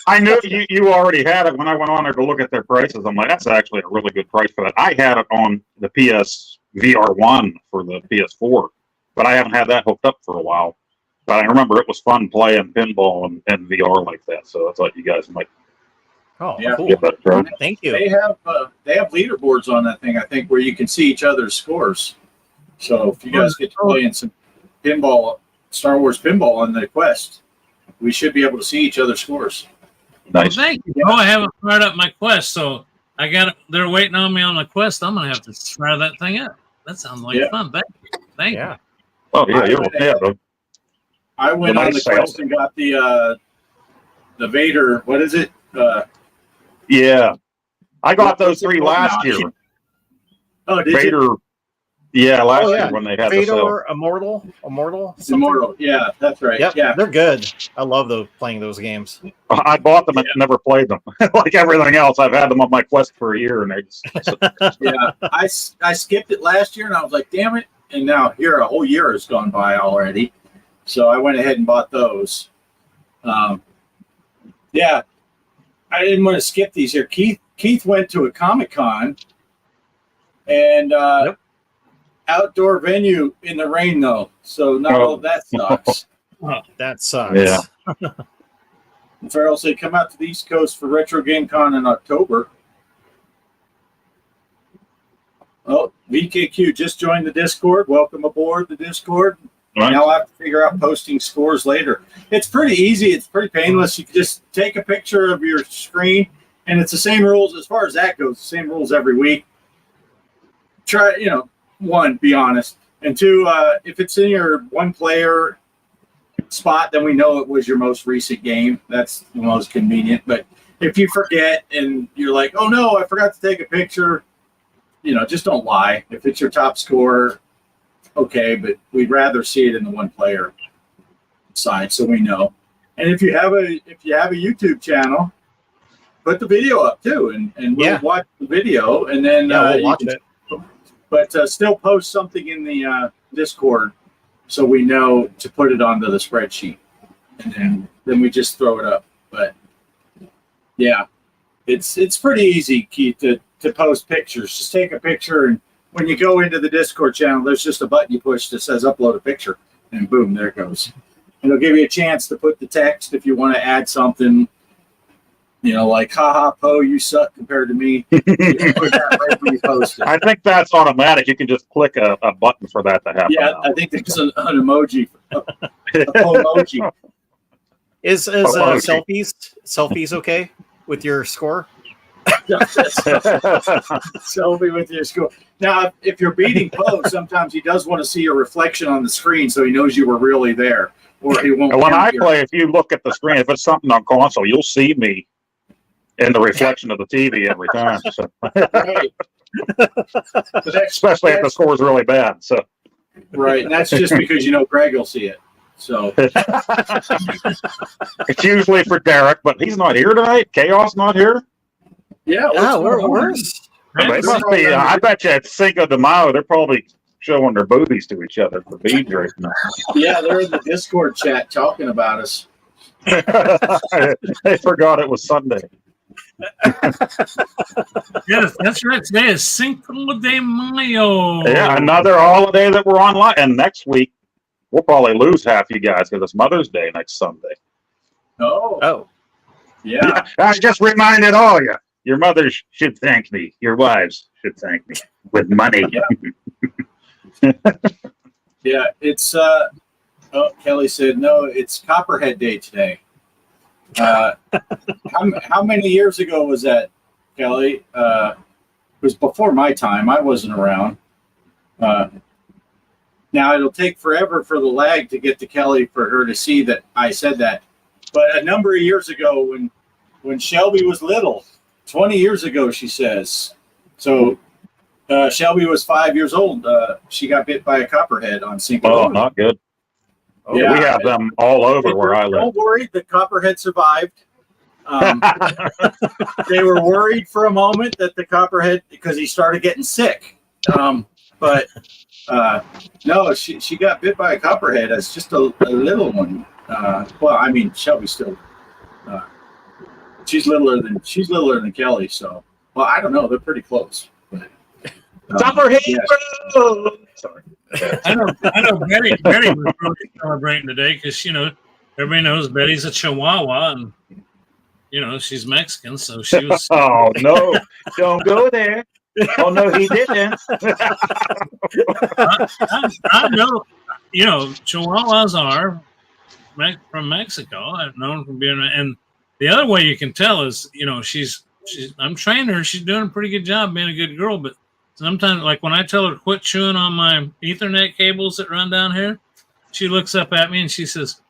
I knew you already had it when I went on there to look at their prices. I'm like, that's actually a really good price for that. I had it on the PS VR1 for the PS4, but I haven't had that hooked up for a while. But I remember it was fun playing pinball and VR like that. So I thought you guys might cool. give that a try. Thank you. They have leaderboards on that thing, I think, where you can see each other's scores. So if you guys get to play in some pinball, Star Wars pinball on the Quest, we should be able to see each other's scores. Nice. Well, thank you. Oh, I haven't fired up my Quest, so I got it. They're waiting on me on the Quest. I'm gonna have to fire that thing up. That sounds like fun. Thank you. Oh yeah, I went on the Quest and got the Vader. What is it? Yeah, I got those 3 last year. Oh, did Vader. you? Yeah, last year when they had the sale. Vader, Immortal. Immortal. Yeah, that's right. Yep. Yeah, They're good. I love playing those games. I bought them and never played them. Like everything else, I've had them on my Quest for a year, and they just yeah. I skipped it last year, and I was like, damn it! And now here a whole year has gone by already, so I went ahead and bought those. Yeah, I didn't want to skip these here. Keith went to a Comic-Con, and outdoor venue in the rain though, so not all of that sucks. That sucks. Yeah. Farrell said, come out to the East Coast for Retro Game Con in October. Oh, VKQ just joined the Discord. Welcome aboard the Discord. Right. Now I have to figure out posting scores later. It's pretty easy. It's pretty painless. You can just take a picture of your screen, and it's the same rules as far as that goes. The same rules every week. Try, one, be honest, and two, if it's in your one player spot, then we know it was your most recent game. That's the most convenient. But if you forget and you're like, oh no, I forgot to take a picture, just don't lie. If it's your top score, okay, but we'd rather see it in the one player side so we know. And if you have a YouTube channel, put the video up too, and we'll watch the video, and then we'll watch it. But still post something in the Discord so we know to put it onto the spreadsheet, and then we just throw it up. But yeah, it's pretty easy, Keith, to post pictures. Just take a picture, and when you go into the Discord channel, there's just a button you push that says upload a picture, and boom, there it goes. It'll give you a chance to put the text if you want to add something, like haha Poe, you suck compared to me. You can put that right when you post it. I think that's automatic. You can just click a button for that to happen. Yeah, I think there's an emoji, a Poe-moji. Is selfies okay with your score? Selfie with your score. Now, if you're beating Poe, sometimes he does want to see your reflection on the screen so he knows you were really there. Or he won't. When I play, if you look at the screen, if it's something on console, you'll see me in the reflection of the TV every time. So. Right. Especially if the score is really bad. So. Right, and that's just because Greg will see it. So it's usually for Derek, but he's not here tonight. Chaos not here. Yeah, where's? They must be. I bet you at Cinco de Mayo, they're probably showing their boobies to each other for beads right now. Yeah, they're in the Discord chat talking about us. They forgot it was Sunday. Yes, that's right. Today is Cinco de Mayo. Yeah, another holiday that we're online. And next week, we'll probably lose half you guys because it's Mother's Day next Sunday. Oh. Yeah. I just reminded all of you. Your mothers should thank me. Your wives should thank me with money. Yeah, it's Kelly said no, it's Copperhead Day today. How many years ago was that, Kelly? It was before my time. I wasn't around. Now it'll take forever for the lag to get to Kelly for her to see that I said that. But a number of years ago, when Shelby was little, 20 years ago, she says. So Shelby was 5 years old. She got bit by a copperhead on Cinco. Oh, not good. Yeah. We have them all over where I live. Don't worry, the copperhead survived. They were worried for a moment that the copperhead, because he started getting sick. But no, she got bit by a copperhead as just a little one. Well, I mean, Shelby's still. She's littler than Kelly, so I don't know. They're pretty close. But, Copperhead, yeah. Sorry. I know Betty was really celebrating today because everybody knows Betty's a Chihuahua and she's Mexican, so she was. Oh no! Don't go there. Oh no, he didn't. I know, Chihuahuas are from Mexico. I've known from being, and the other way you can tell is, I'm training her. She's doing a pretty good job being a good girl, but sometimes, like when I tell her to quit chewing on my Ethernet cables that run down here, she looks up at me and she says,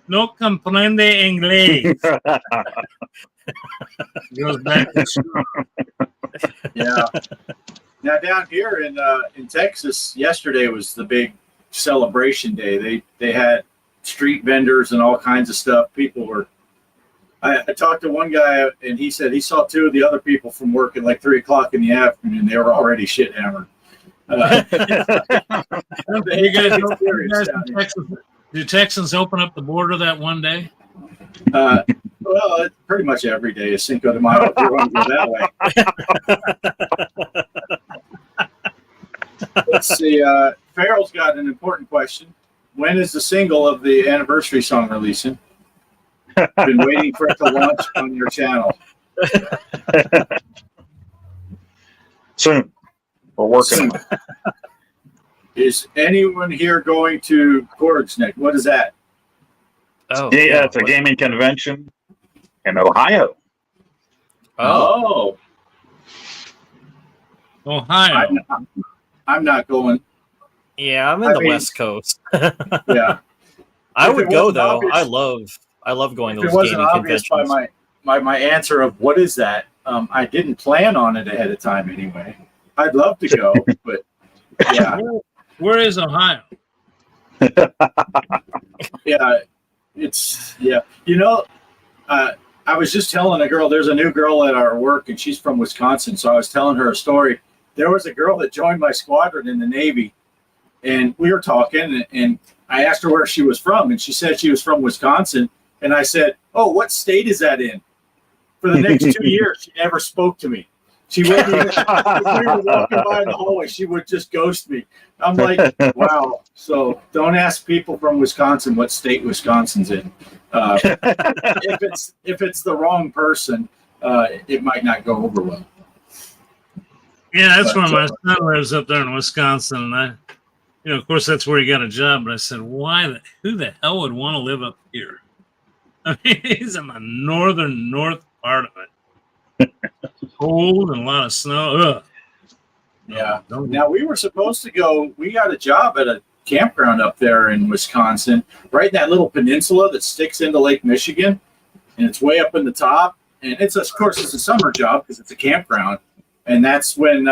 "No comprende inglés." Goes back to school. Yeah. Now down here in Texas, yesterday was the big celebration day. They had street vendors and all kinds of stuff. People were. I talked to one guy and he said he saw two of the other people from work at like 3:00 in the afternoon. They were already shit hammered. Do Texans open up the border that one day? Well, it's pretty much every day is Cinco de Mayo if you want to go that way. Let's see. Farrell's got an important question. When is the single of the anniversary song releasing? Been waiting for it to launch on your channel. Soon. We're working. Is anyone here going to Korg's next? What is that? Oh, Yeah, it's a gaming convention in Ohio. Oh, Ohio. I'm not going. Yeah, I'm in the West Coast. Yeah, I If would it go wasn't though. obvious- I love going to if it those wasn't gaming obvious conventions. by my answer of what is that, I didn't plan on it ahead of time anyway. I'd love to go, but yeah. Where is Ohio? Yeah, yeah. I was just telling a girl. There's a new girl at our work, and she's from Wisconsin. So I was telling her a story. There was a girl that joined my squadron in the Navy, and we were talking, and I asked her where she was from, and she said she was from Wisconsin. And I said, "Oh, what state is that in?" For the next 2 years, she never spoke to me. She wouldn't even, if we were walking by in the hallway, she would just ghost me. I'm like, wow. So don't ask people from Wisconsin what state Wisconsin's in. If it's the wrong person, it might not go over well. Yeah, that's where my son lives up there in Wisconsin, and of course, that's where he got a job. But I said, who the hell would want to live up here? I mean, he's in the north part of it. Cold and a lot of snow. Ugh. Yeah. Now we were supposed to go. We got a job at a campground up there in Wisconsin, right in that little peninsula that sticks into Lake Michigan, and it's way up in the top. And of course, it's a summer job because it's a campground. And that's when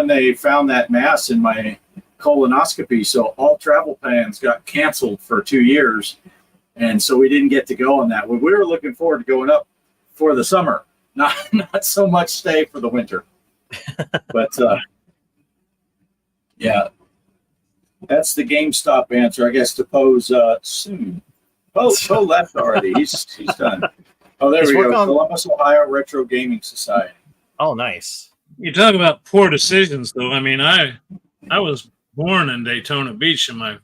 they found that mass in my colonoscopy. So all travel plans got canceled for 2 years, and so we didn't get to go on that. We were looking forward to going up for the summer, not so much stay for the winter. But yeah, that's the GameStop answer, I guess, to Poe's soon. Poe left already. He's done. Oh, there we go. Columbus, Ohio Retro Gaming Society. Oh, nice. You talk about poor decisions, though. I mean, I was born in Daytona Beach, and my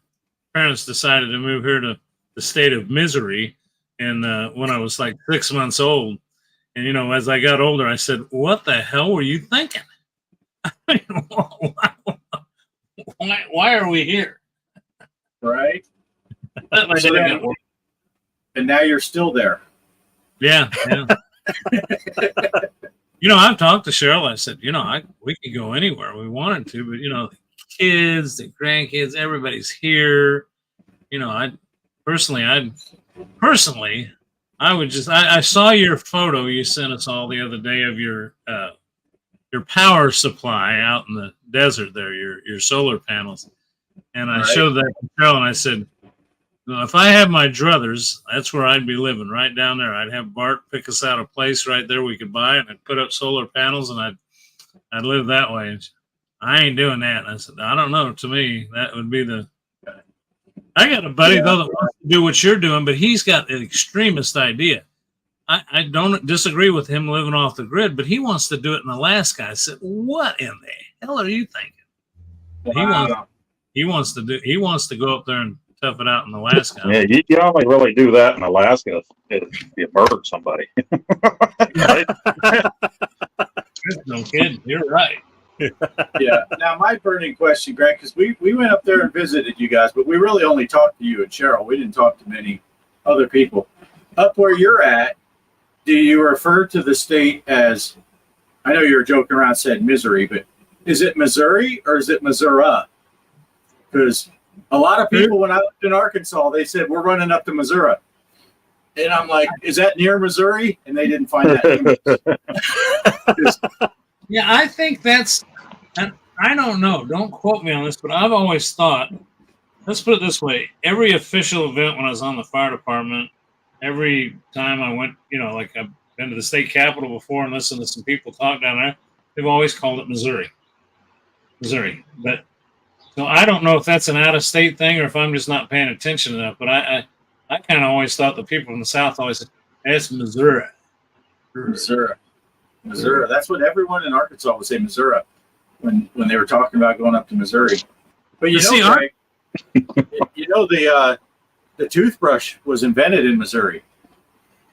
parents decided to move here to the state of Missouri, and when I was like 6 months old. And, as I got older, I said, what the hell were you thinking? I mean, why are we here? Right. So and now you're still there. Yeah. I've talked to Cheryl. I said, we could go anywhere we wanted to, but, the kids, the grandkids, everybody's here. I would just, I saw your photo you sent us all the other day of your power supply out in the desert there, your solar panels. And I showed that to Cheryl, and I said, if I had my druthers, that's where I'd be living, right down there. I'd have Bart pick us out a place right there we could buy, and I'd put up solar panels, and I'd live that way. And I ain't doing that. And I said, I don't know. To me, that would be I got a buddy, though, that wants to do what you're doing, but he's got an extremist idea. I don't disagree with him living off the grid, but he wants to do it in Alaska. I said, what in the hell are you thinking? Wow. He wants to go up there and tough it out in Alaska. Yeah, you only really do that in Alaska if you murder somebody. No kidding. You're right. Yeah. Now, my burning question, Greg, because we went up there and visited you guys, but we really only talked to you and Cheryl. We didn't talk to many other people. Up where you're at, do you refer to the state as, I know you were joking around said Missouri, but is it Missouri or is it Missouri? Because a lot of people, when I lived in Arkansas, they said, we're running up to Missouri. And I'm like, is that near Missouri? And they didn't find that. Yeah, I think that's, and I don't know, don't quote me on this, but I've always thought, let's put it this way, every official event when I was on the fire department, every time I went, like I've been to the state capitol before and listened to some people talk down there, they've always called it Missouri. But so I don't know if that's an out-of-state thing or if I'm just not paying attention enough, but I kind of always thought the people from the South always said, it's Missouri. Missouri. That's what everyone in Arkansas would say, Missouri, when they were talking about going up to Missouri. But Greg, the toothbrush was invented in Missouri.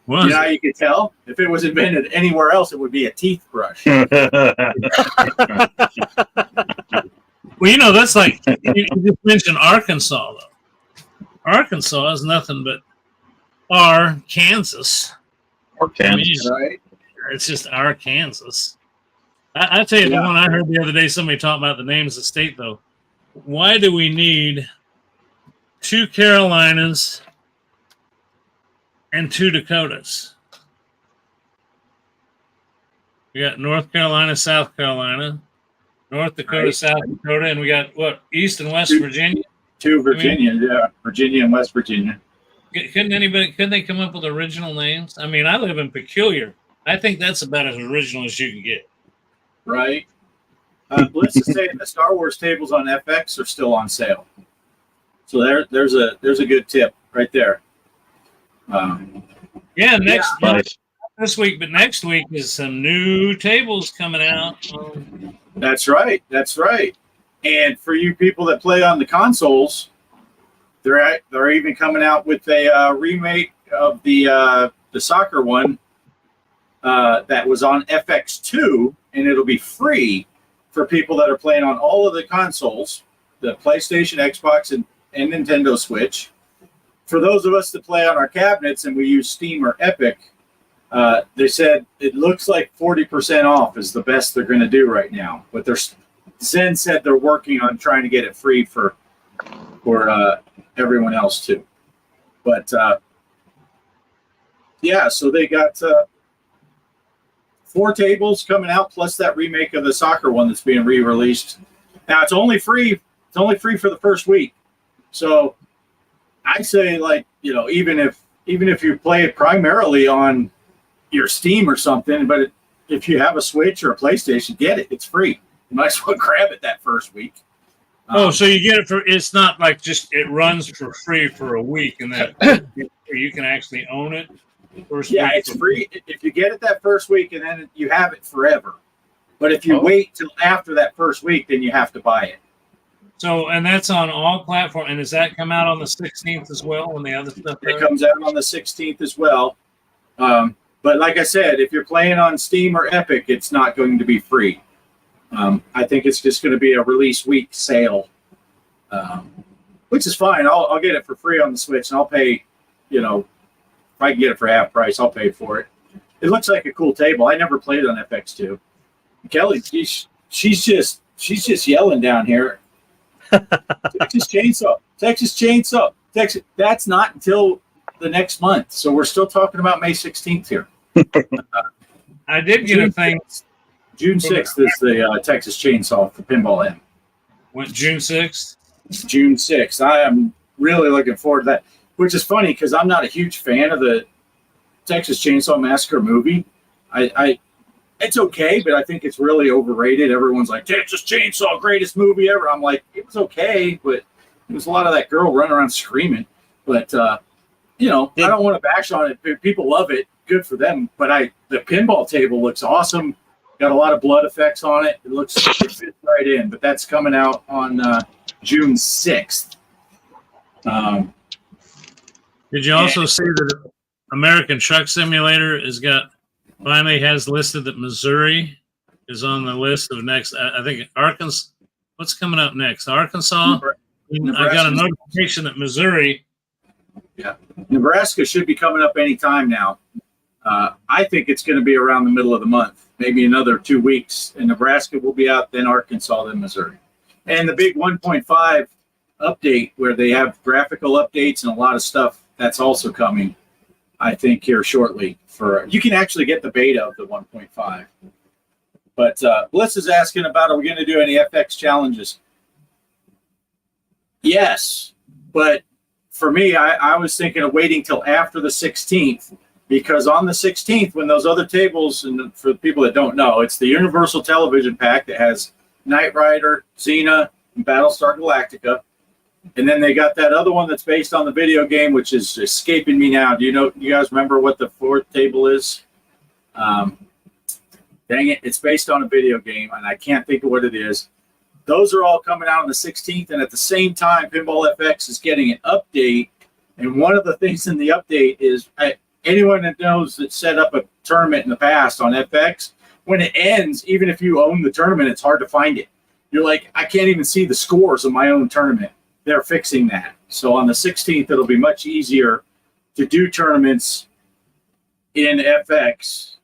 You know how you could tell? If it was invented anywhere else, it would be a teeth brush. Well, that's like, you just mentioned Arkansas, though. Arkansas is nothing but Kansas. Kansas. Right? It's just Kansas. I tell you, the one I heard the other day, somebody talking about the names of the state, though. Why do we need 2 Carolinas and 2 Dakotas? We got North Carolina, South Carolina. North Dakota, Right. South Dakota, and we got what, East and West Two- Virginia. 2 Virginia, yeah, Virginia and West Virginia. Couldn't they come up with original names? I mean, I live in Peculiar. I think that's about as original as you can get. Right. Bliss is saying the Star Wars tables on FX are still on sale. So there's a good tip right there. Yeah, next Nice. this week, but next week is some new tables coming out. That's right. That's right. And for you people that play on the consoles, they're even coming out with a remake of the soccer one that was on FX2, and it'll be free for people that are playing on all of the consoles, the PlayStation, Xbox, and Nintendo Switch. For those of us that play on our cabinets and we use Steam or Epic, they said it looks like 40% off is the best they're going to do right now. But Zen said they're working on trying to get it free for everyone else too. But yeah, so they got 4 tables coming out plus that remake of the soccer one that's being re-released. Now it's only free. It's only free for the first week. So I say, like, even if you play it primarily on your Steam or something, but if you have a Switch or a PlayStation, get it. It's free. You might as well grab it that first week. So you get it for, it's not like just it runs for free for a week and then you can actually own it. Yeah, it's free if you get it that first week, and then you have it forever. But if you wait till after that first week, then you have to buy it. So, and that's on all platforms. And does that come out on the 16th as well when the other stuff It comes out on the 16th as well. But like I said, if you're playing on Steam or Epic, it's not going to be free. I think it's just going to be a release week sale, which is fine. I'll get it for free on the Switch, and I'll pay, if I can get it for half price, I'll pay for it. It looks like a cool table. I never played it on FX2. Kelly, she's just yelling down here. Texas Chainsaw. That's not until the next month. So we're still talking about May 16th here. I did get a thing. June 6th is the Texas Chainsaw for Pinball M. Went June 6th? June 6th. I am really looking forward to that, which is funny because I'm not a huge fan of the Texas Chainsaw Massacre movie. It's okay, but I think it's really overrated. Everyone's like, Texas Chainsaw, greatest movie ever. I'm like, it was okay, but it was a lot of that girl running around screaming. But, I don't want to bash on it. People love it. Good for them. But the pinball table looks awesome. Got a lot of blood effects on it. It fits right in. But that's coming out on June 6th. Did you also see that American Truck Simulator finally has listed that Missouri is on the list of next? I think Arkansas. What's coming up next? Arkansas. I got a notification that Missouri. Yeah, Nebraska should be coming up anytime now. I think it's going to be around the middle of the month, maybe another 2 weeks, and Nebraska will be out, then Arkansas, then Missouri. And the big 1.5 update where they have graphical updates and a lot of stuff, that's also coming, I think, here shortly. You can actually get the beta of the 1.5. But Bliss is asking about, are we going to do any FX challenges? Yes, but for me, I was thinking of waiting till after the 16th, because on the 16th, when those other tables, and for the people that don't know, it's the Universal Television Pack that has Knight Rider, Xena, and Battlestar Galactica. And then they got that other one that's based on the video game, which is escaping me now. Do you guys remember what the 4th table is? Dang it, it's based on a video game, and I can't think of what it is. Those are all coming out on the 16th, and at the same time, Pinball FX is getting an update. And one of the things in the update is anyone that knows that set up a tournament in the past on FX, when it ends, even if you own the tournament, it's hard to find it. You're like, I can't even see the scores of my own tournament. They're fixing that. So on the 16th, it'll be much easier to do tournaments in FX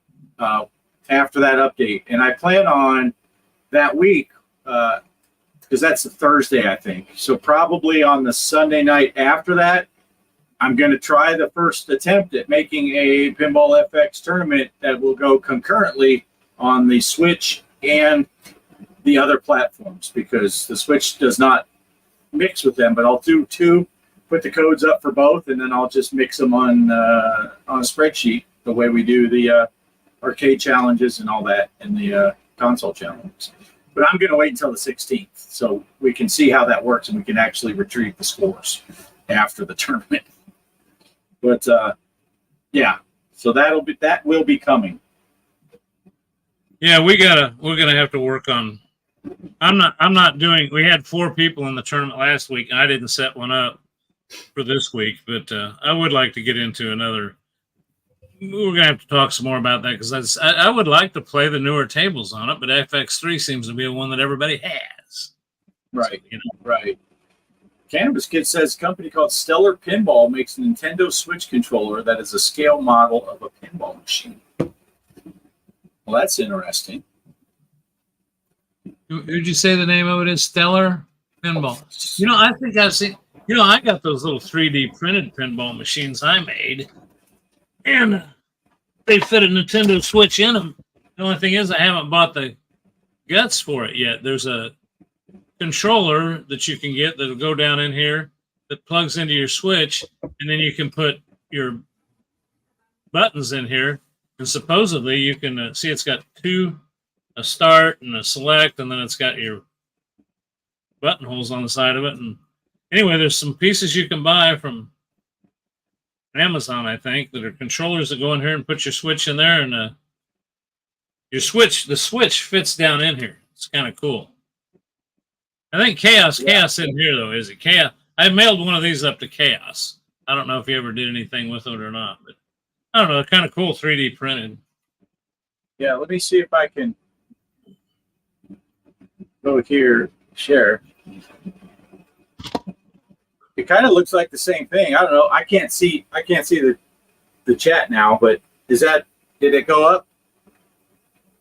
after that update. And I plan on that week, because that's a Thursday, I think. So probably on the Sunday night after that, I'm going to try the first attempt at making a Pinball FX tournament that will go concurrently on the Switch and the other platforms because the Switch does not mix with them. But I'll do two, put the codes up for both, and then I'll just mix them on a spreadsheet the way we do the arcade challenges and all that, and the console challenges. But I'm going to wait until the 16th so we can see how that works and we can actually retrieve the scores after the tournament. But yeah, so that will be coming. Yeah, we're gonna have to work on. I'm not doing. We had 4 people in the tournament last week, and I didn't set one up for this week. But I would like to get into another. We're gonna have to talk some more about that because I would like to play the newer tables on it, but FX3 seems to be the one that everybody has. Right. So, Right. Cannabis Kid says a company called Stellar Pinball makes a Nintendo Switch controller that is a scale model of a pinball machine. Well, that's interesting. Who'd you say the name of it is? Stellar Pinball. I think I've seen. I got those little 3D printed pinball machines I made, and they fit a Nintendo Switch in them. The only thing is, I haven't bought the guts for it yet. There's a controller that you can get that'll go down in here that plugs into your Switch, and then you can put your buttons in here. And supposedly you can see it's got 2, a start and a select, and then it's got your buttonholes on the side of it. And anyway, there's some pieces you can buy from Amazon, I think, that are controllers that go in here and put your Switch in there, and the Switch fits down in here. It's kind of cool. I think Chaos in here though, is it? Chaos. I mailed one of these up to Chaos. I don't know if he ever did anything with it or not, but I don't know. They're kind of cool, 3D printed. Yeah, let me see if I can go here, share. It kind of looks like the same thing. I don't know. I can't see the chat now, but did it go up?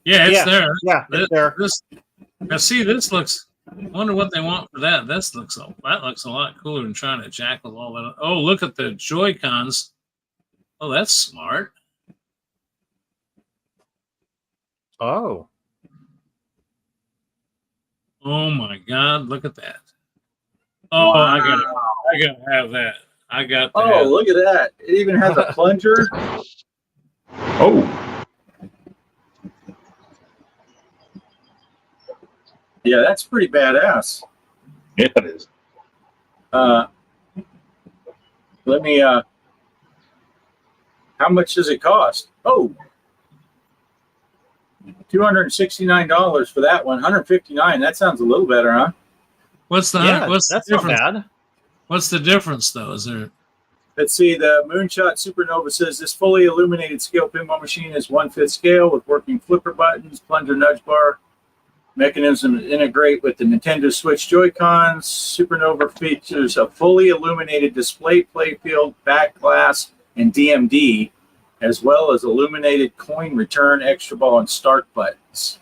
Yeah, it's there. Yeah, it's there. Now see, this looks. I wonder what they want for that. That looks a lot cooler than trying to jackal all that. Oh, look at the Joy-Cons. Oh, that's smart. Oh. Oh my God! Look at that. Oh, Wow. I gotta have that. I got. Oh, look at that! It even has a plunger. Oh, Yeah, that's pretty badass. yeah, it is. Let me. How much does it cost? Oh, $269 for that one. $159. That sounds a little better, huh? What's the That's not difference? bad. What's the difference though? Is there? Let's see. The Moonshot Supernova says this fully illuminated scale pinball machine is 1/5 scale with working flipper buttons, plunger nudge bar mechanism to integrate with the Nintendo Switch Joy-Cons. Supernova features a fully illuminated display playfield, back glass, and DMD, as well as illuminated coin return, extra ball, and start buttons.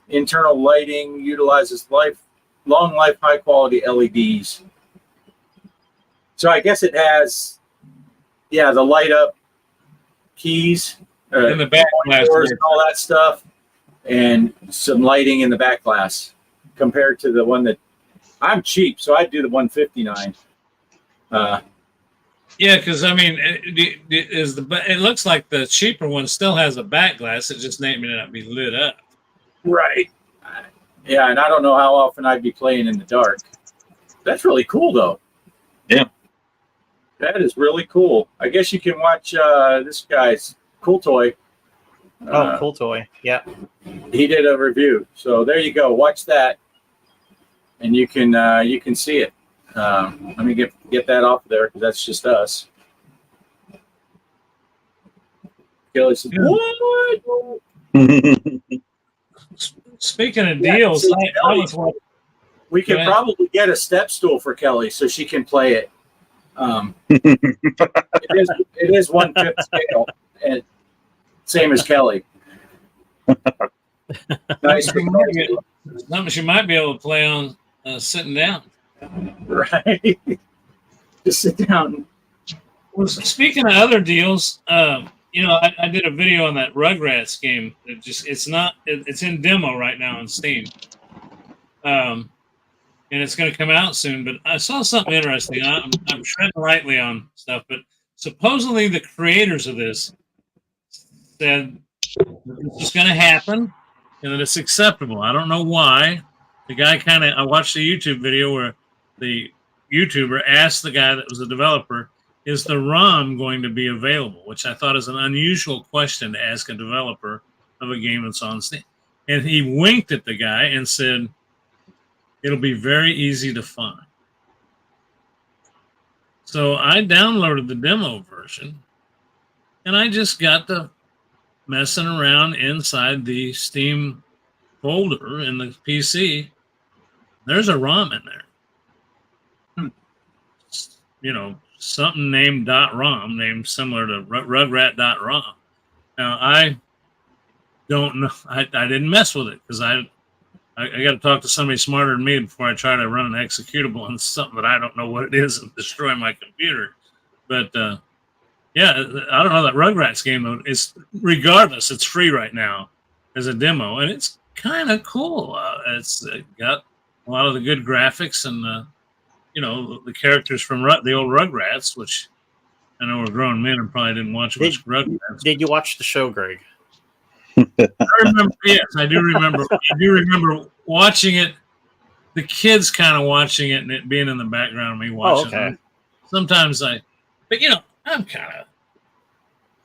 Internal lighting utilizes long life, high quality LEDs. So I guess it has, the light up keys, In the back glass. doors and all that stuff, and some lighting in the back glass compared to the one that I'm cheap, so I'd do the $159. Yeah, because I mean, it looks like the cheaper one still has a back glass. It just may not be lit up. Right. Yeah, and I don't know how often I'd be playing in the dark. That's really cool, though. Yeah. That is really cool. I guess you can watch this guy's Cool Toy. Cool toy. Yeah. He did a review, so there you go. Watch that, and you can see it. Let me get that off there because that's just us. Kelly says, "What?" Speaking of Yeah, deals, see, I was watching. We could Go ahead. probably get a step stool for Kelly so she can play it. It is 1/5 scale, and same as Kelly. Nice. Something she might be able to play on sitting down. Right. Just sit down. Well, speaking of other deals, I did a video on that Rugrats game. It's in demo right now on Steam. and it's going to come out soon. But I saw something interesting. I'm treading lightly on stuff, but supposedly the creators of this said this is going to happen and that it's acceptable. I don't know why. The guy I watched a YouTube video where the YouTuber asked the guy that was the developer, is the ROM going to be available? Which I thought is an unusual question to ask a developer of a game that's on Steam. And he winked at the guy and said, it'll be very easy to find. So I downloaded the demo version and I just got to messing around inside the Steam folder in the PC. There's a ROM in there. You know, something named .rom, named similar to Rugrat.rom. Now, I don't know. I didn't mess with it because I got to talk to somebody smarter than me before I try to run an executable on something that I don't know what it is and destroy my computer. But, yeah, I don't know. That Rugrats game, though, is regardless, it's free right now as a demo, and it's kind of cool. It's got a lot of the good graphics and, you know, the characters from the old Rugrats, which I know we're grown men and probably didn't watch much Rugrats. Did you watch the show, Greg? I remember, yes, I do remember. I do remember watching it. The kids kind of watching it and it being in the background of me watching it. Sometimes but you know, I'm kind of.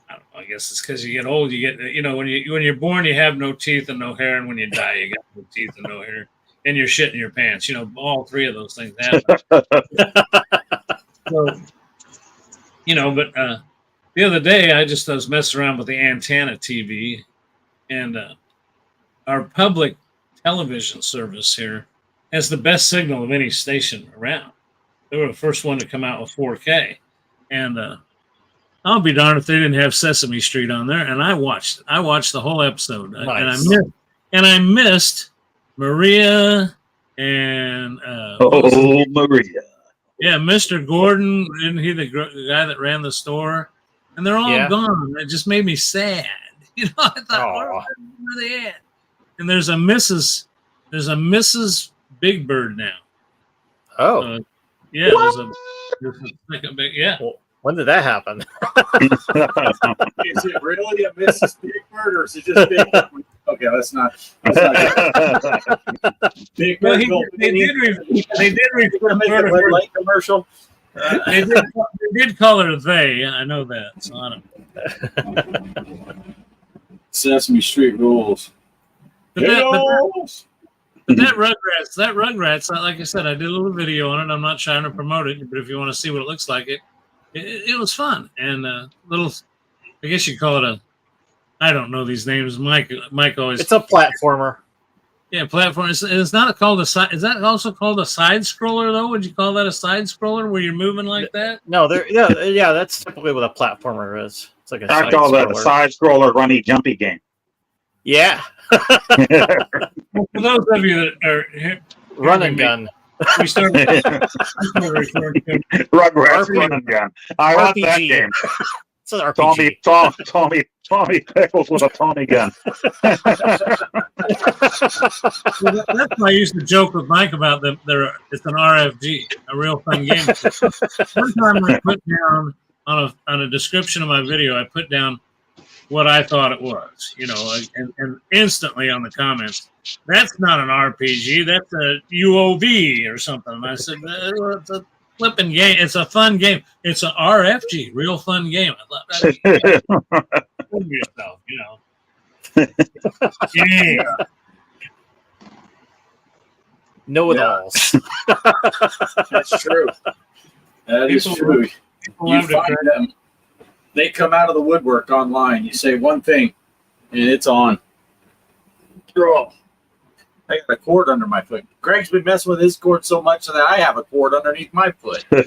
I don't know. I guess it's because you get old. You get, you know, when you're born, you have no teeth and no hair, and when you die, you got no teeth and no hair, and you're shitting your pants. You know, all three of those things happen. So, you know, but the other day I was messing around with the antenna TV. And our public television service here has the best signal of any station around. They were the first one to come out with 4K. And I'll be darned if they didn't have Sesame Street on there. And I watched the whole episode. Nice. And I missed Maria and Maria. Yeah, Mr. Gordon, isn't he the guy that ran the store? And they're all gone. It just made me sad. You know, I thought, where are they at? And there's a Mrs. Big Bird now. Oh, yeah, there's a second big. Yeah. Well, when did that happen? Is it really a Mrs. Big Bird or is it just Big Bird? Okay, let's not Big Well, Bird. they did refer make to a Red her. Light commercial. They did call her they. I know that. So I don't. Sesame Street rules. But that Rugrats, like I said, I did a little video on it. I'm not trying to promote it, but if you want to see what it looks like, it was fun. And little, I guess you call it I don't know these names. Mike always. It's a platformer. Yeah, platform. It's not called a side. Is that also called a side scroller though? Would you call that a side scroller where you're moving like that? No, yeah, that's typically what a platformer is. It's like I call that a side scroller runny jumpy game. Yeah. For those of you that are Run and gun. we started. Rugrats run and gun. I want that RPG. game. It's an RPG. Tommy Pickles with a Tommy gun. That's why I used to joke with Mike about them. It's an RFG, a real fun game. One time I put down on a description of my video, I put down what I thought it was, you know, and instantly on the comments, that's not an RPG, that's a UOV or something. And I said, it's a flipping game. It's a fun game. It's an RFG, real fun game. I thought yourself, you know. Yeah. Know-it-alls. That's true. That is true. You find them. They come out of the woodwork online. You say one thing, and it's on. Oh, I got a cord under my foot. Greg's been messing with his cord so much that I have a cord underneath my foot. I'll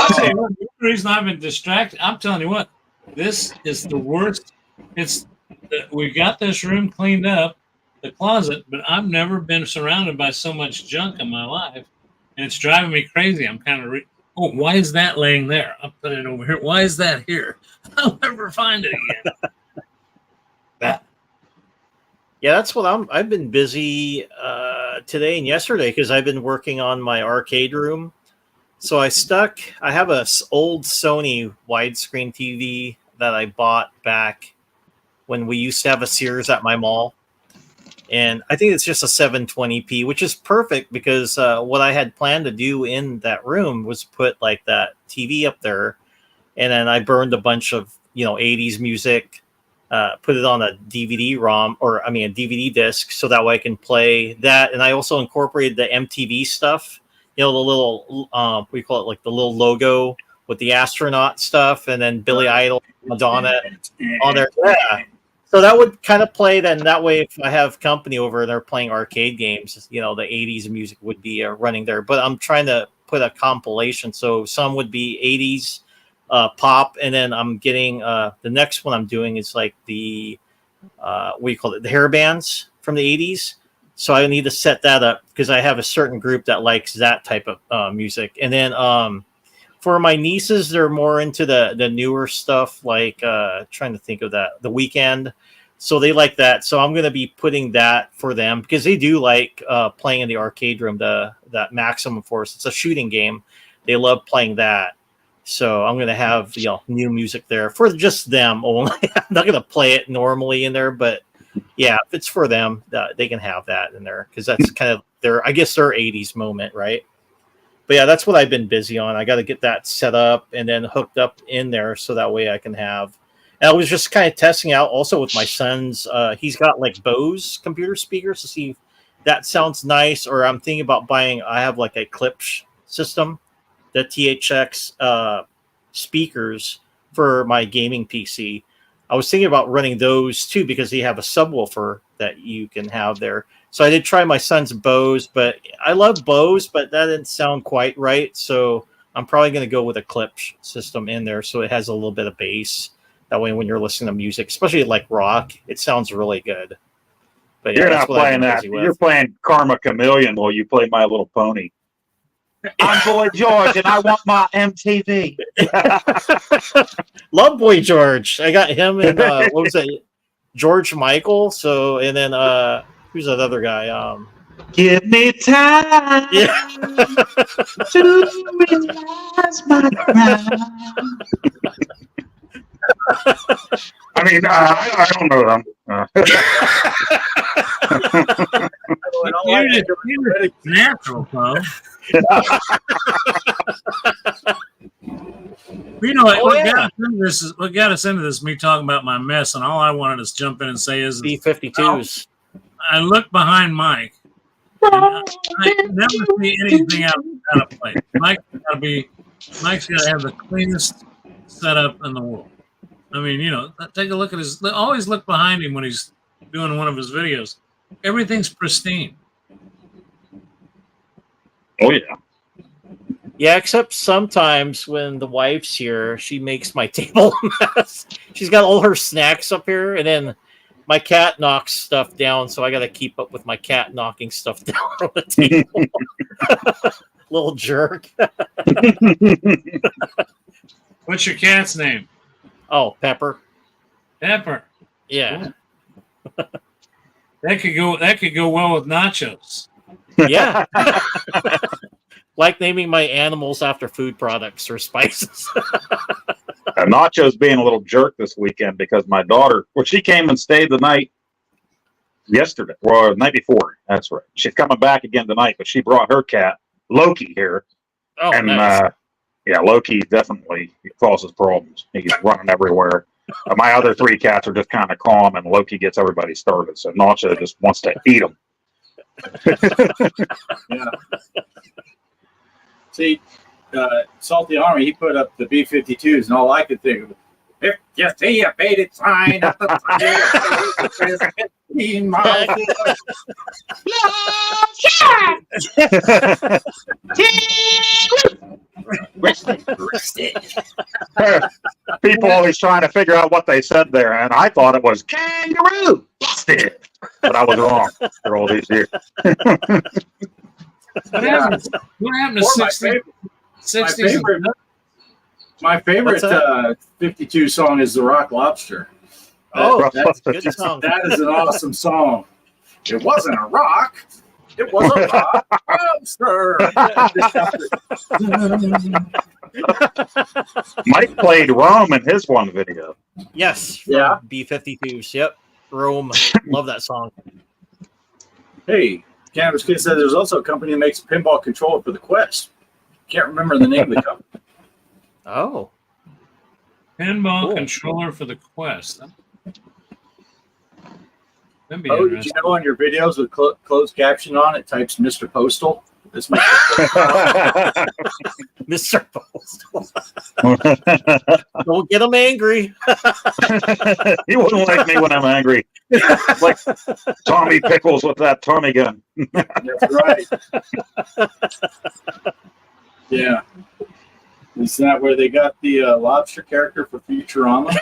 tell you what, the reason I've been distracted, I'm telling you what, this is the worst. We got this room cleaned up, the closet, but I've never been surrounded by so much junk in my life, and it's driving me crazy. I'm kind of why is that laying there? I'll put it over here. Why is that here? I'll never find it again. That. Yeah, that's what I've been busy today and yesterday because I've been working on my arcade room. So I have a old Sony widescreen TV that I bought back when we used to have a Sears at my mall. And I think it's just a 720p, which is perfect because what I had planned to do in that room was put like that TV up there. And then I burned a bunch of, 80s music, put it on a DVD-ROM, a DVD disc, so that way I can play that. And I also incorporated the MTV stuff, the little, we call it like the little logo with the astronaut stuff, and then Billy Idol, Madonna on there. Yeah. So that would kind of play then. That way, if I have company over and they're playing arcade games, the 80s music would be running there. But I'm trying to put a compilation. So some would be 80s pop, and then I'm getting the next one I'm doing is like the what do you call it? The hair bands from the 80s. So I need to set that up because I have a certain group that likes that type of music. And then for my nieces, they're more into the newer stuff, like trying to think of that, The Weeknd. So they like that. So I'm going to be putting that for them because they do like playing in the arcade room, that Maximum Force. It's a shooting game. They love playing that. So I'm going to have new music there for just them only. I'm not going to play it normally in there, but yeah, if it's for them, they can have that in there because that's kind of their 80s moment, right? But yeah, that's what I've been busy on. I got to get that set up and then hooked up in there so that way I can have. And I was just kind of testing out also with my son's. He's got like Bose computer speakers to see if that sounds nice. Or I'm thinking about buying. I have like a Klipsch system, the THX speakers for my gaming PC. I was thinking about running those too because they have a subwoofer that you can have there. So I did try my son's Bose, but I love Bose, but that didn't sound quite right. So I'm probably going to go with a Klipsch system in there so it has a little bit of bass. That way when you're listening to music, especially like rock, it sounds really good. But You're not playing that. You're playing Karma Chameleon while you play My Little Pony. I'm Boy George, and I want my MTV. Love Boy George. I got him and what was that? George Michael. So and then who's that other guy? Give me time to realize my crime. I mean, I don't know them. You're natural, bro. What got us into this? Me talking about my mess, and all I wanted to jump in and say is B-52s. I look behind Mike. I never see anything out of place. Mike's got to have the cleanest setup in the world. I mean, take a look at always look behind him when he's doing one of his videos. Everything's pristine. Oh, yeah. Yeah, except sometimes when the wife's here, she makes my table a mess. She's got all her snacks up here, and then my cat knocks stuff down, so I got to keep up with my cat knocking stuff down on the table. Little jerk. What's your cat's name? Oh, Pepper. Pepper. Yeah. That could go well with nachos. Yeah. Like naming my animals after food products or spices. Nacho's being a little jerk this weekend because my daughter, she came and stayed the night yesterday, or the night before. That's right. She's coming back again tonight, but she brought her cat, Loki, here. Oh, and nice. Yeah, Loki definitely causes problems. He's running everywhere. My other three cats are just kind of calm, and Loki gets everybody started. So Nacho just wants to eat them. Yeah. See, Salty Army, he put up the B-52s, and all I could think of, if you see a faded sign at the side, 15 miles. People always trying to figure out what they said there, and I thought it was kangaroo. Busted. But I was wrong for all these years. What happened to 60s? My favorite 52 song is The Rock Lobster. Oh, that's a That good song. is an awesome song. It wasn't a rock. It was a rock monster. Mike played Rome in his one video. Yes. From Yeah. B-52s. Yep. Rome. Love that song. Hey, Cannabis Kid said there's also a company that makes a pinball controller for the Quest. Can't remember the name of the company. Oh. Pinball Cool. controller for the Quest. That'd be Oh, did you interesting. know on your videos with closed caption on it types Mr. Postal? This Mr. Mr. Postal. Don't get him angry. He wouldn't like me when I'm angry. Like Tommy Pickles with that Tommy gun. That's right. Yeah. Is that where they got the lobster character for Futurama?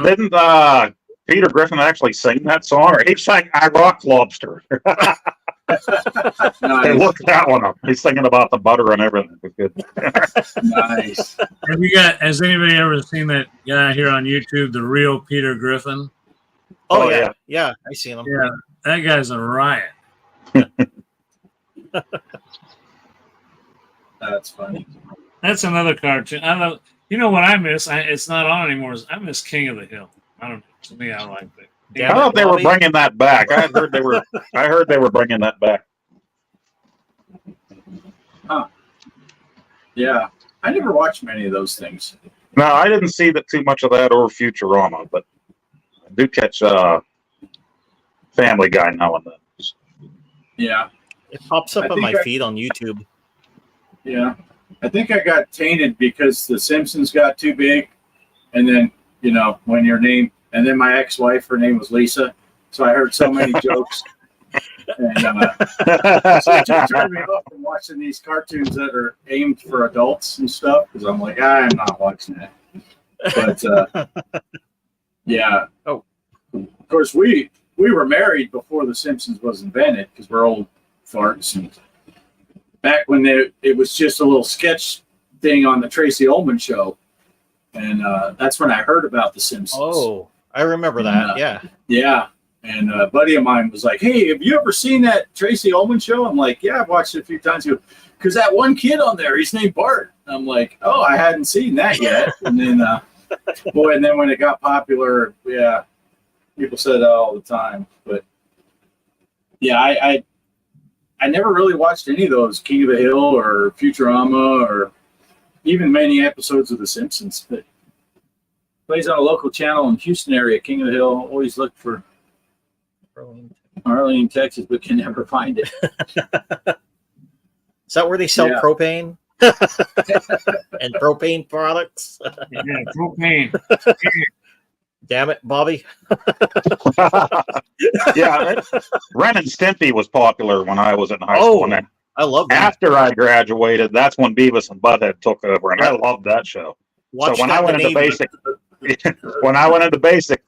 Didn't Peter Griffin actually sing that song? Or he sang I Rock Lobster. Hey, Nice. look that one up. He's singing about the butter and everything. It was good. Nice. Has anybody ever seen that guy here on YouTube, the real Peter Griffin? Oh, Oh, yeah. yeah. Yeah, I seen him. Yeah, that guy's a riot. That's funny. That's another cartoon. I love. You know what I miss? It's not on anymore. I miss King of the Hill. I don't know. To me, I like that. Damn I it, thought they were Bobby. bringing that back. I heard they were bringing that back. Yeah. I never watched many of those things. No, I didn't see that too much of that or Futurama, but I do catch Family Guy now and then. Yeah. It pops up I on think my I- feed on YouTube. Yeah. I think I got tainted because The Simpsons got too big. And then, when your name, and then my ex-wife, her name was Lisa. So I heard so many jokes. And so it just turned me off from watching these cartoons that are aimed for adults and stuff. Because I'm like, I'm not watching that. But, yeah. Oh. Of course, we were married before The Simpsons was invented because we're old farts. And back when it was just a little sketch thing on the Tracy Ullman show. And that's when I heard about The Simpsons. Oh, I remember that. Yeah. Yeah. And a buddy of mine was like, hey, have you ever seen that Tracy Ullman show? I'm like, yeah, I've watched it a few times. Because that one kid on there, he's named Bart. I'm like, oh, I hadn't seen that yet. And then, and then when it got popular, yeah, people said that all the time. But yeah, I never really watched any of those, King of the Hill or Futurama or even many episodes of The Simpsons. But plays on a local channel in Houston area, King of the Hill. Always look for Arlene, Texas, but can never find it. Is that where they sell Yeah. propane? And propane products? Yeah, propane. Damn it, Bobby. Yeah, Ren and Stimpy was popular when I was in high school. And then I love that. after I graduated, that's when Beavis and Butthead took over, and I loved that show. Watch so when that I went in the into Navy. basic,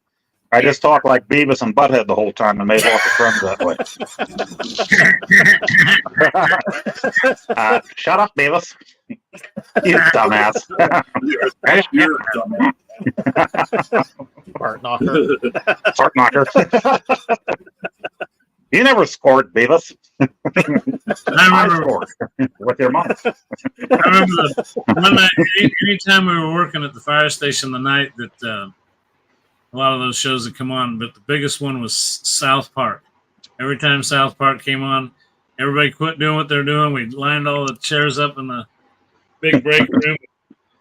I just talked like Beavis and Butthead the whole time and made lots of friends that way. Shut up, Beavis. You dumbass. You're a dumbass. Part knocker. Fart knocker. You never scored, Beavis. I I remember, scored with your mom. I remember one night, anytime we were working at the fire station the night that a lot of those shows would come on, but the biggest one was South Park. Every time South Park came on, everybody quit doing what they're doing. We lined all the chairs up in the big break room.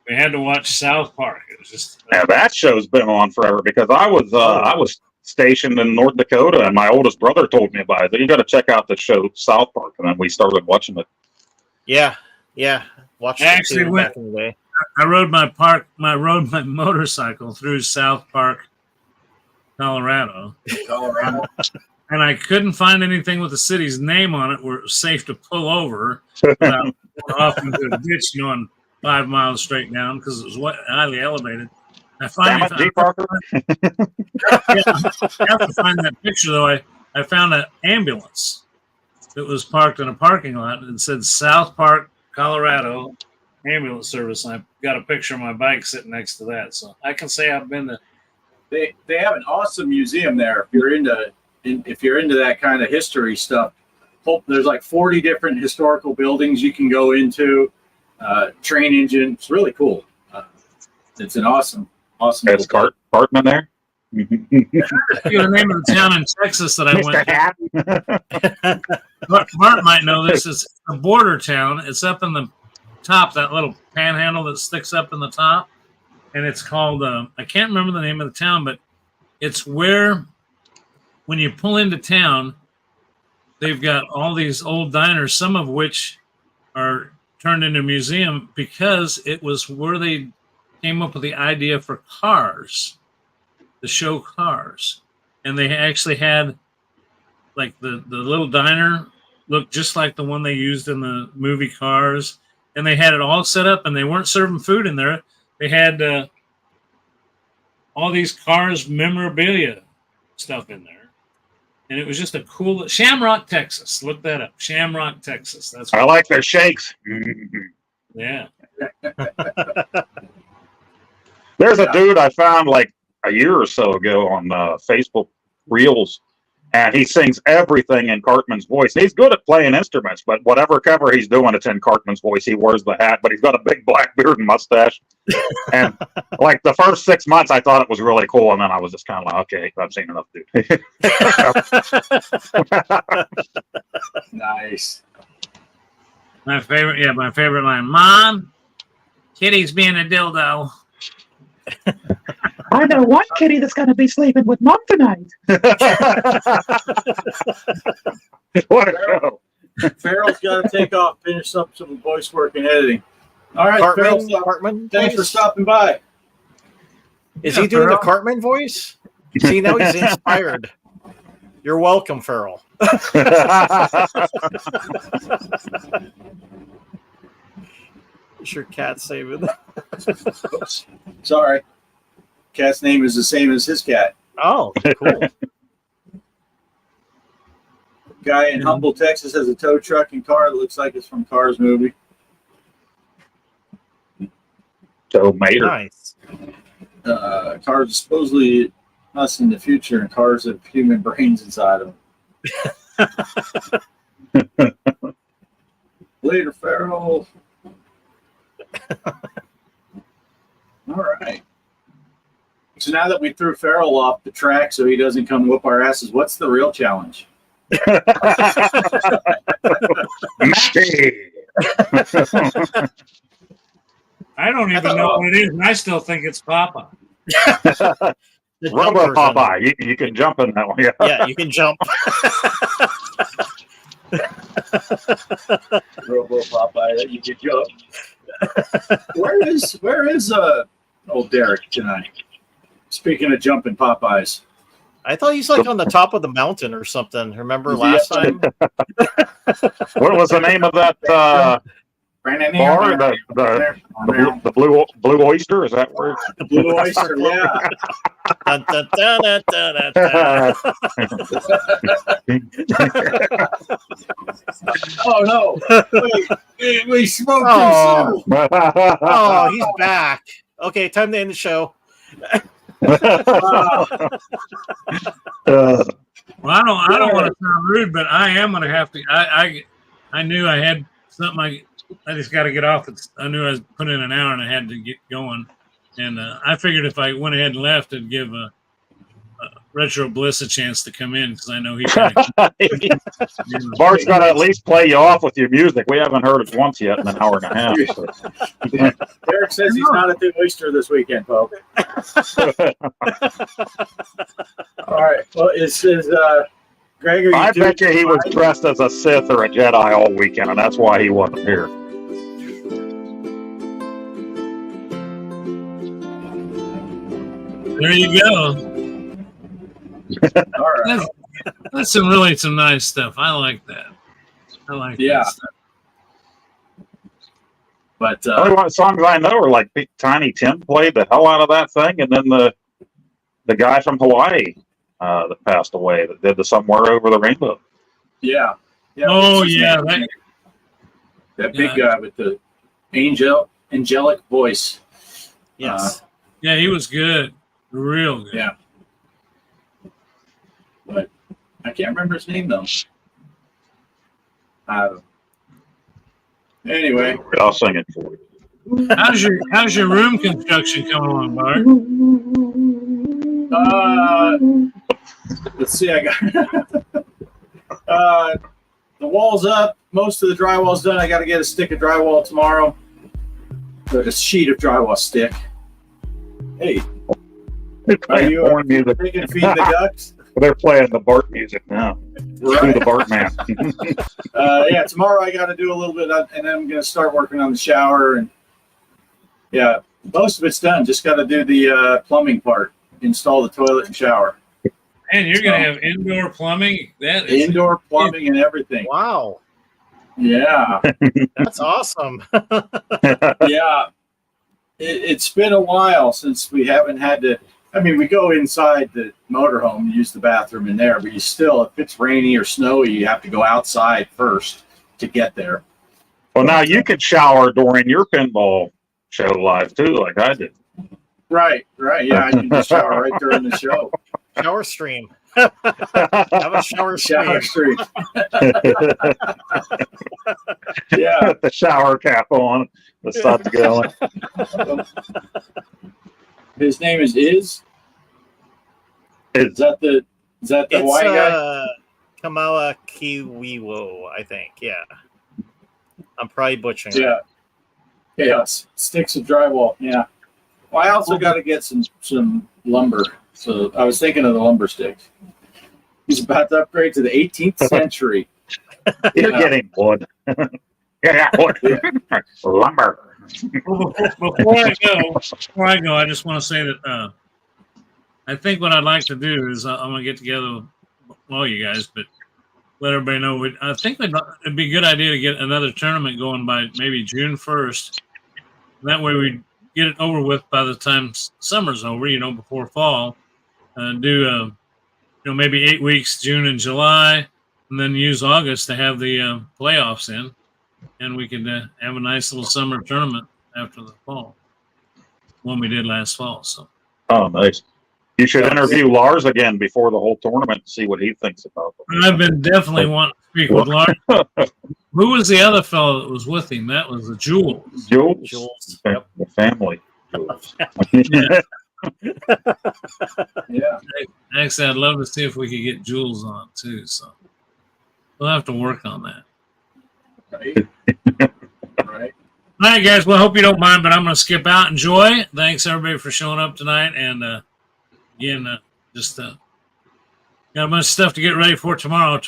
We had to watch South Park. It was just Yeah, that show's been on forever because I was stationed in North Dakota, and my oldest brother told me about it. You got to check out the show South Park, and then we started watching it. Yeah. Watched it Actually too went- back in the day. I rode my motorcycle through South Park, Colorado, Colorado. and I couldn't find anything with the city's name on it where it was safe to pull over without going off into a ditch going 5 miles straight down because it was highly elevated. I Damn finally it, G. Parker. after finding that picture though, I found an ambulance that was parked in a parking lot and it said South Park, Colorado ambulance service. And I got a picture of my bike sitting next to that, so I can say I've been to They have an awesome museum there. If you're into that kind of history stuff, there's like 40 different historical buildings you can go into. Train engine. It's really cool. It's an awesome. There's Cartman there. The name of the town in Texas that I went to. Mark might know this. It's a border town. It's up in the top, that little panhandle that sticks up in the top. And it's called, I can't remember the name of the town, but it's where, when you pull into town, they've got all these old diners, some of which are turned into a museum because it was where they came up with the idea for Cars, the show Cars. And they actually had, like, the little diner looked just like the one they used in the movie Cars. And they had it all set up, and they weren't serving food in there. They had all these Cars memorabilia stuff in there. And it was just a cool... Shamrock, Texas. Look that up. Shamrock, Texas. That's I like their shakes. Yeah. There's a dude I found like a year or so ago on Facebook Reels, and he sings everything in Cartman's voice. He's good at playing instruments, but whatever cover he's doing, it's in Cartman's voice. He wears the hat, but he's got a big black beard and mustache. And like the first 6 months, I thought it was really cool, and then I was just kind of like, okay, I've seen enough, dude. Nice. My favorite line. Mom, Kitty's being a dildo. I know one kitty that's going to be sleeping with Mom tonight. What a show. Farrell's got to take off, finish up some voice work and editing. All right, Cartman, thanks for stopping by. Is he doing the Cartman voice? See, now he's inspired. You're welcome, Farrell. Is your cat saving? Sorry. Cat's name is the same as his cat. Oh, cool. Guy in Humble, Texas has a tow truck and car that looks like it's from Cars movie. So Mater. Nice. Cars are supposedly us in the future, and cars have human brains inside them. Later, Farrell. All right. So now that we threw Farrell off the track so he doesn't come whoop our asses, what's the real challenge? Matty. I don't even know what it is, and I still think it's Papa. Rubber Popeye. You can jump in that one. Yeah, yeah, you can jump. Robo Popeye that you can jump. Where is old Derek tonight? Speaking of jumping Popeyes. I thought he's like on the top of the mountain or something. Remember last time? What was the name of that bar? The Blue Oyster? Is that where? The Blue Oyster, yeah. Dun, dun, dun, dun, dun, dun, dun. Oh no! Wait, we smoked him. Oh, he's back. Okay, time to end the show. Well, I don't want to sound rude, but I am going to have to. I knew I had something. I just got to get off. I knew I was putting in an hour and I had to get going. And I figured if I went ahead and left, it'd give Retro Bliss a chance to come in because I know he's going to. Bart's got to at least play you off with your music. We haven't heard it once yet in an hour and a half. So. Derek says he's not at the Oyster this weekend, folks. All right. Well, it's Greg. I bet you he was dressed as a Sith or a Jedi all weekend, and that's why he wasn't here. There you go. All right. That's some nice stuff. I like that. I like that stuff. But the only one songs I know are like Tiny Tim played the hell out of that thing, and then the guy from Hawaii that passed away that did the Somewhere Over the Rainbow. Yeah. Oh yeah, that big guy with the angelic voice. Yes. Yeah, he was good. Real good. Yeah. But I can't remember his name though. Anyway, I'll sing it for you. How's your room construction coming along, Bart? let's see. I got the wall's up. Most of the drywall's done. I got to get a stick of drywall tomorrow. Or a sheet of drywall stick. Hey, They're are playing you porn music. taking feed the ducks? They're playing the Bart music now. Do Right. the Bart man. Yeah, tomorrow I got to do a little bit, and then I'm going to start working on the shower. And yeah, most of it's done. Just got to do the plumbing part, install the toilet and shower. Man, you're gonna have indoor plumbing. That is Indoor plumbing and everything. Wow, Yeah, that's awesome. yeah. It's been a while since we haven't had to. I mean, we go inside the motorhome and use the bathroom in there, but you still, if it's rainy or snowy, you have to go outside first to get there. Well, now you could shower during your pinball show live too, like I did. Right. Yeah, I can just shower right during the show. Shower stream. Have a shower Shower stream. street. Yeah. Put the shower cap on. The sun's going. His name is Is It's that the It's white guy? Kamala Kiwiwo, I think. Yeah. I'm probably butchering it. Yeah. Yes. Sticks of drywall. Yeah. Well, I also got to get some lumber. So I was thinking of the lumber sticks. He's about to upgrade to the 18th century. You're getting wood. Yeah, wood. Lumber. Well, before I go, I just want to say that I think what I'd like to do is I'm gonna get together with all you guys, but let everybody know. I think it'd be a good idea to get another tournament going by maybe June 1st. That way we get it over with by the time summer's over. Before fall. Do maybe 8 weeks, June and July, and then use August to have the playoffs in. And we could have a nice little summer tournament after the fall, one we did last fall. So, Oh, nice. You should interview Lars again before the whole tournament and see what he thinks about it. I've been definitely wanting to speak with Lars. Who was the other fellow that was with him? That was the Jewel. Jules. Yep. The family. Jules. Yeah. Actually, I'd love to see if we could get Jules on too. So we'll have to work on that. Right. Right. All right, guys. Well, I hope you don't mind, but I'm going to skip out. Enjoy. Thanks, everybody, for showing up tonight. And again, just got a bunch of stuff to get ready for tomorrow.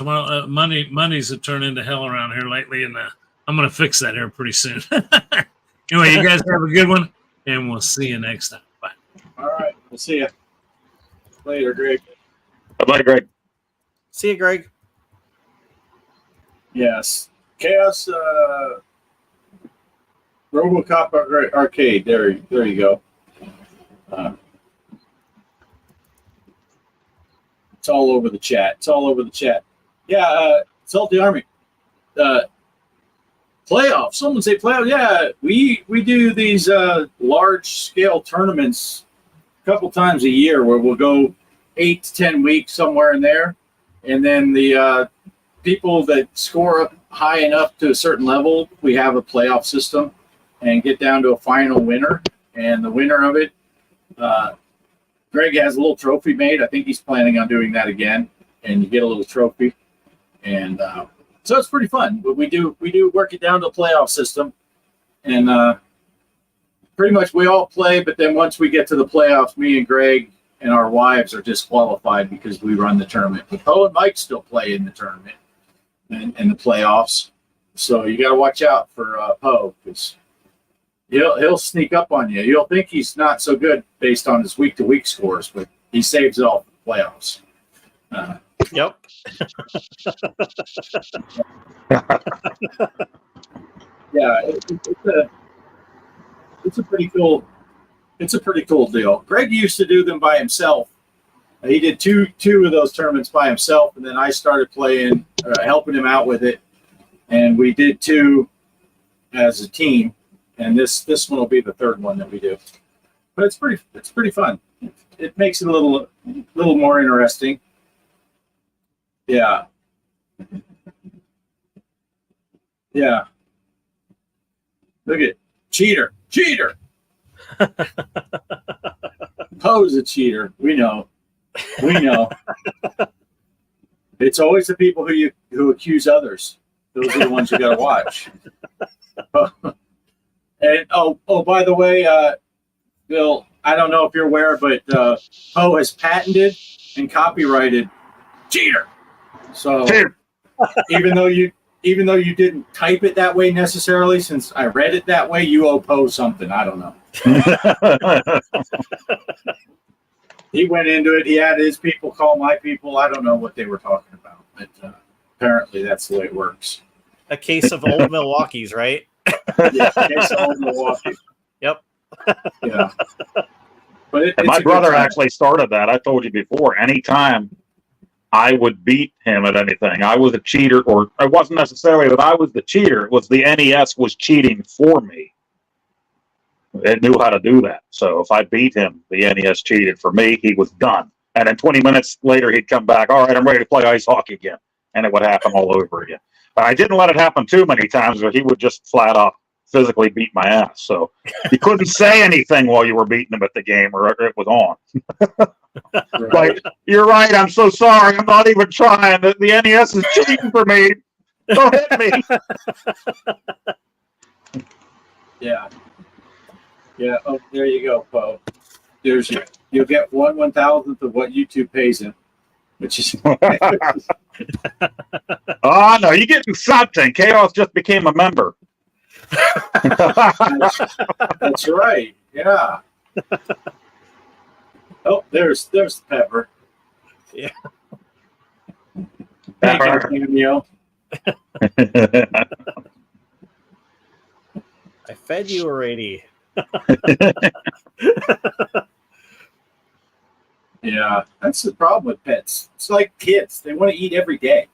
Mondays have turned into hell around here lately, and I'm going to fix that here pretty soon. Anyway, you guys have a good one, and we'll see you next time. Bye. All right. We'll see you later, Greg. Bye, Greg. See you, Greg. Yes. Chaos RoboCop Arcade. There you go. It's all over the chat. Yeah, Salty Army. Playoffs. Someone say playoffs. Yeah, we do these large scale tournaments a couple times a year where we'll go 8 to 10 weeks somewhere in there, and then the people that score up high enough to a certain level, we have a playoff system and get down to a final winner. And the winner of it, Greg has a little trophy made. I think he's planning on doing that again. And you get a little trophy. And so it's pretty fun. But we do work it down to a playoff system. And pretty much we all play. But then once we get to the playoffs, me and Greg and our wives are disqualified because we run the tournament. But Poe and Mike still play in the tournament. And the playoffs, so you got to watch out for Poe because he'll sneak up on you. You'll think he's not so good based on his week-to-week scores, but he saves it all for the playoffs. Yep. Yeah, it's a pretty cool. It's a pretty cool deal. Greg used to do them by himself. He did two of those tournaments by himself, and then I started playing, helping him out with it, and we did 2 as a team. And this one will be the third one that we do. but it's pretty fun. It makes it a little more interesting. Yeah. Yeah. Look at cheater. Poe's a cheater. We know. It's always the people who accuse others. Those are the ones you got to watch. And by the way, Bill, I don't know if you're aware, but Poe has patented and copyrighted cheater. So even though you didn't type it that way necessarily, since I read it that way, you owe Poe something. I don't know. He went into it. He had his people call my people. I don't know what they were talking about, but apparently that's the way it works. A case of old Milwaukee's, right? Yeah, case of old Milwaukee. Yep. Yeah. But And my brother actually started that. I told you before. Anytime I would beat him at anything, I was a cheater, or it wasn't necessarily that I was the cheater. It was the NES was cheating for me. It knew how to do that. So if I beat him, the NES cheated for me. He was done. And then 20 minutes later, he'd come back. All right, I'm ready to play ice hockey again. And it would happen all over again. But I didn't let it happen too many times, or he would just flat out physically beat my ass. So you couldn't say anything while you were beating him at the game, or it was on. Like, you're right. I'm so sorry. I'm not even trying. The NES is cheating for me. Don't hit me. Yeah. Yeah. Oh, there you go, Poe. You'll get 1/1000th of what YouTube pays him, which is. Oh, no, you're getting something. Chaos just became a member. That's right. Yeah. Oh, there's Pepper. Yeah. Pepper. Cameo. I fed you already. Yeah, that's the problem with pets. It's like kids; they want to eat every day.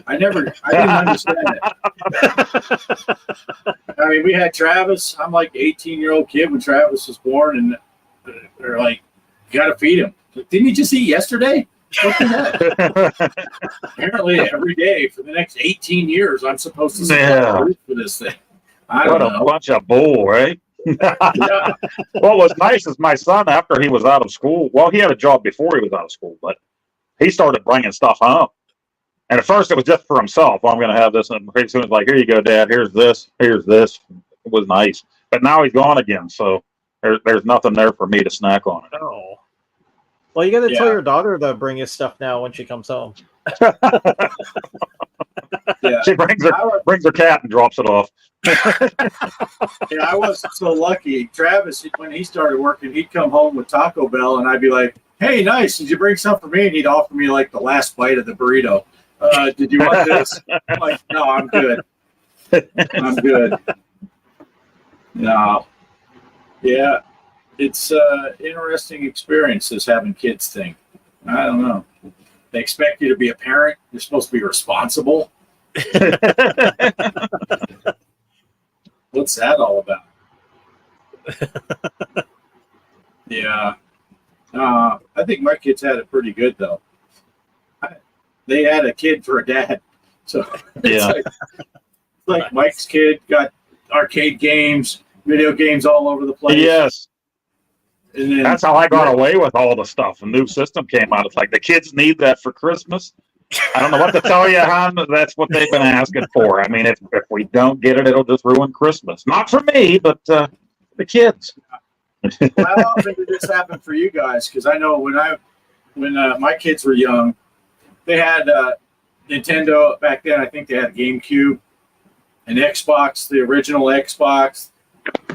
I didn't understand it. I mean, we had Travis. I'm like 18-year-old kid when Travis was born, and they're like, "You got to feed him." Didn't he just eat yesterday? What the heck? Apparently, every day for the next 18 years, I'm supposed to supply food for this thing. I don't know. What a bunch of bull, right? Yeah. What was nice is my son, after he was out of school, well, he had a job before he was out of school, but he started bringing stuff home. And at first it was just for himself. I'm going to have this. And pretty soon it's like, here you go, Dad. Here's this. Here's this. It was nice. But now he's gone again. So there's nothing there for me to snack on it. Oh. Well, you got to tell your daughter to bring his stuff now when she comes home. Yeah. She brings her cat and drops it off. Yeah, I wasn't so lucky. Travis, when he started working, he'd come home with Taco Bell, and I'd be like, "Hey, nice. Did you bring something for me?" And he'd offer me like the last bite of the burrito. Did you want this? I'm like, "No, I'm good. I'm good." No. Yeah, it's interesting experiences having kids thing. I don't know. They expect you to be a parent. You're supposed to be responsible. What's that all about? Yeah. I think my kids had it pretty good, though. They had a kid for a dad. So it's like Mike's kid got arcade games, video games all over the place. Yes. And then, that's how I got away with all the stuff. A new system came out. It's like the kids need that for Christmas. I don't know what to tell you, hon. That's what they've been asking for. I mean, if we don't get it, it'll just ruin Christmas. Not for me, but the kids. how often did this happen for you guys? Because I know when my kids were young, they had Nintendo back then. I think they had a GameCube, an Xbox, the original Xbox.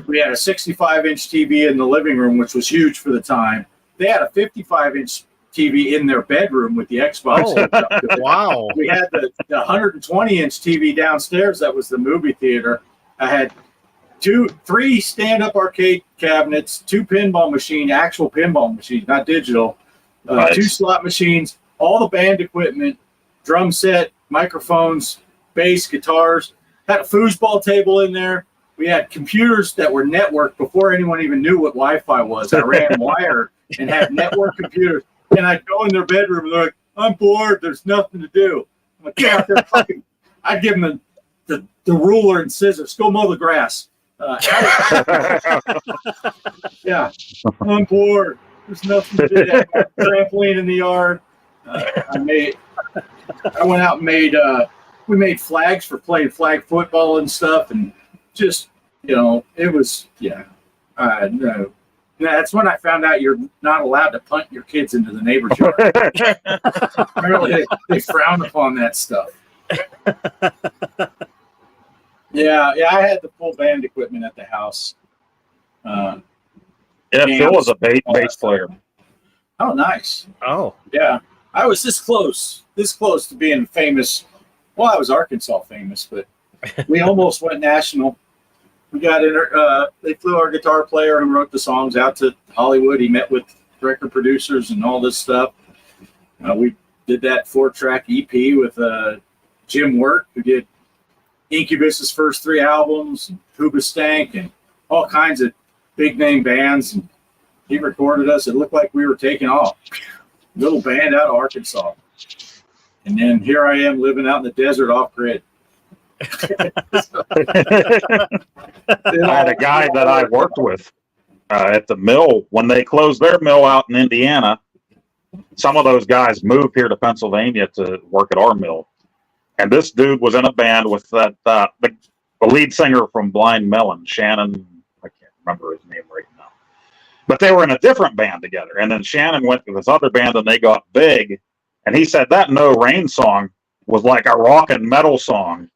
We had a 65-inch TV in the living room, which was huge for the time. They had a 55-inch TV in their bedroom with the Xbox. Oh, wow. We had the 120-inch TV downstairs. That was the movie theater. I had 3 stand-up arcade cabinets, 2 pinball machines, actual pinball machines, not digital, 2 slot machines, all the band equipment, drum set, microphones, bass, guitars. Had a foosball table in there. we had computers that were networked before anyone even knew what Wi-Fi was. I ran wire and had network computers, and I'd go in their bedroom and they're like, "I'm bored. There's nothing to do." I'm like, "Get out there, fucking!" I'd give them the ruler and scissors. Go mow the grass. Yeah, I'm bored. There's nothing to do. Trampoline in the yard. I went out and made. We made flags for playing flag football and stuff, and just it was no. That's when I found out you're not allowed to punt your kids into the neighbor's yard. Apparently, they frown upon that stuff. Yeah, I had the full band equipment at the house. Yeah, Phil was a bass player. Oh, nice. Oh, Yeah, I was this close to being famous. Well, I was Arkansas famous, but we almost went national. We got in. They flew our guitar player who wrote the songs out to Hollywood. He met with record producers and all this stuff. We did that 4-track EP with Jim Wirt, who did Incubus's first 3 albums, and Hoobastank, and all kinds of big name bands. And he recorded us. It looked like we were taking off. Little band out of Arkansas. And then here I am living out in the desert off grid. I had a guy that I worked with at the mill when they closed their mill out in Indiana. Some of those guys moved here to Pennsylvania to work at our mill, and this dude was in a band with that the lead singer from Blind Melon, Shannon. I can't remember his name right now, but they were in a different band together. And then Shannon went to this other band, and they got big. And he said that No Rain song was like a rock and metal song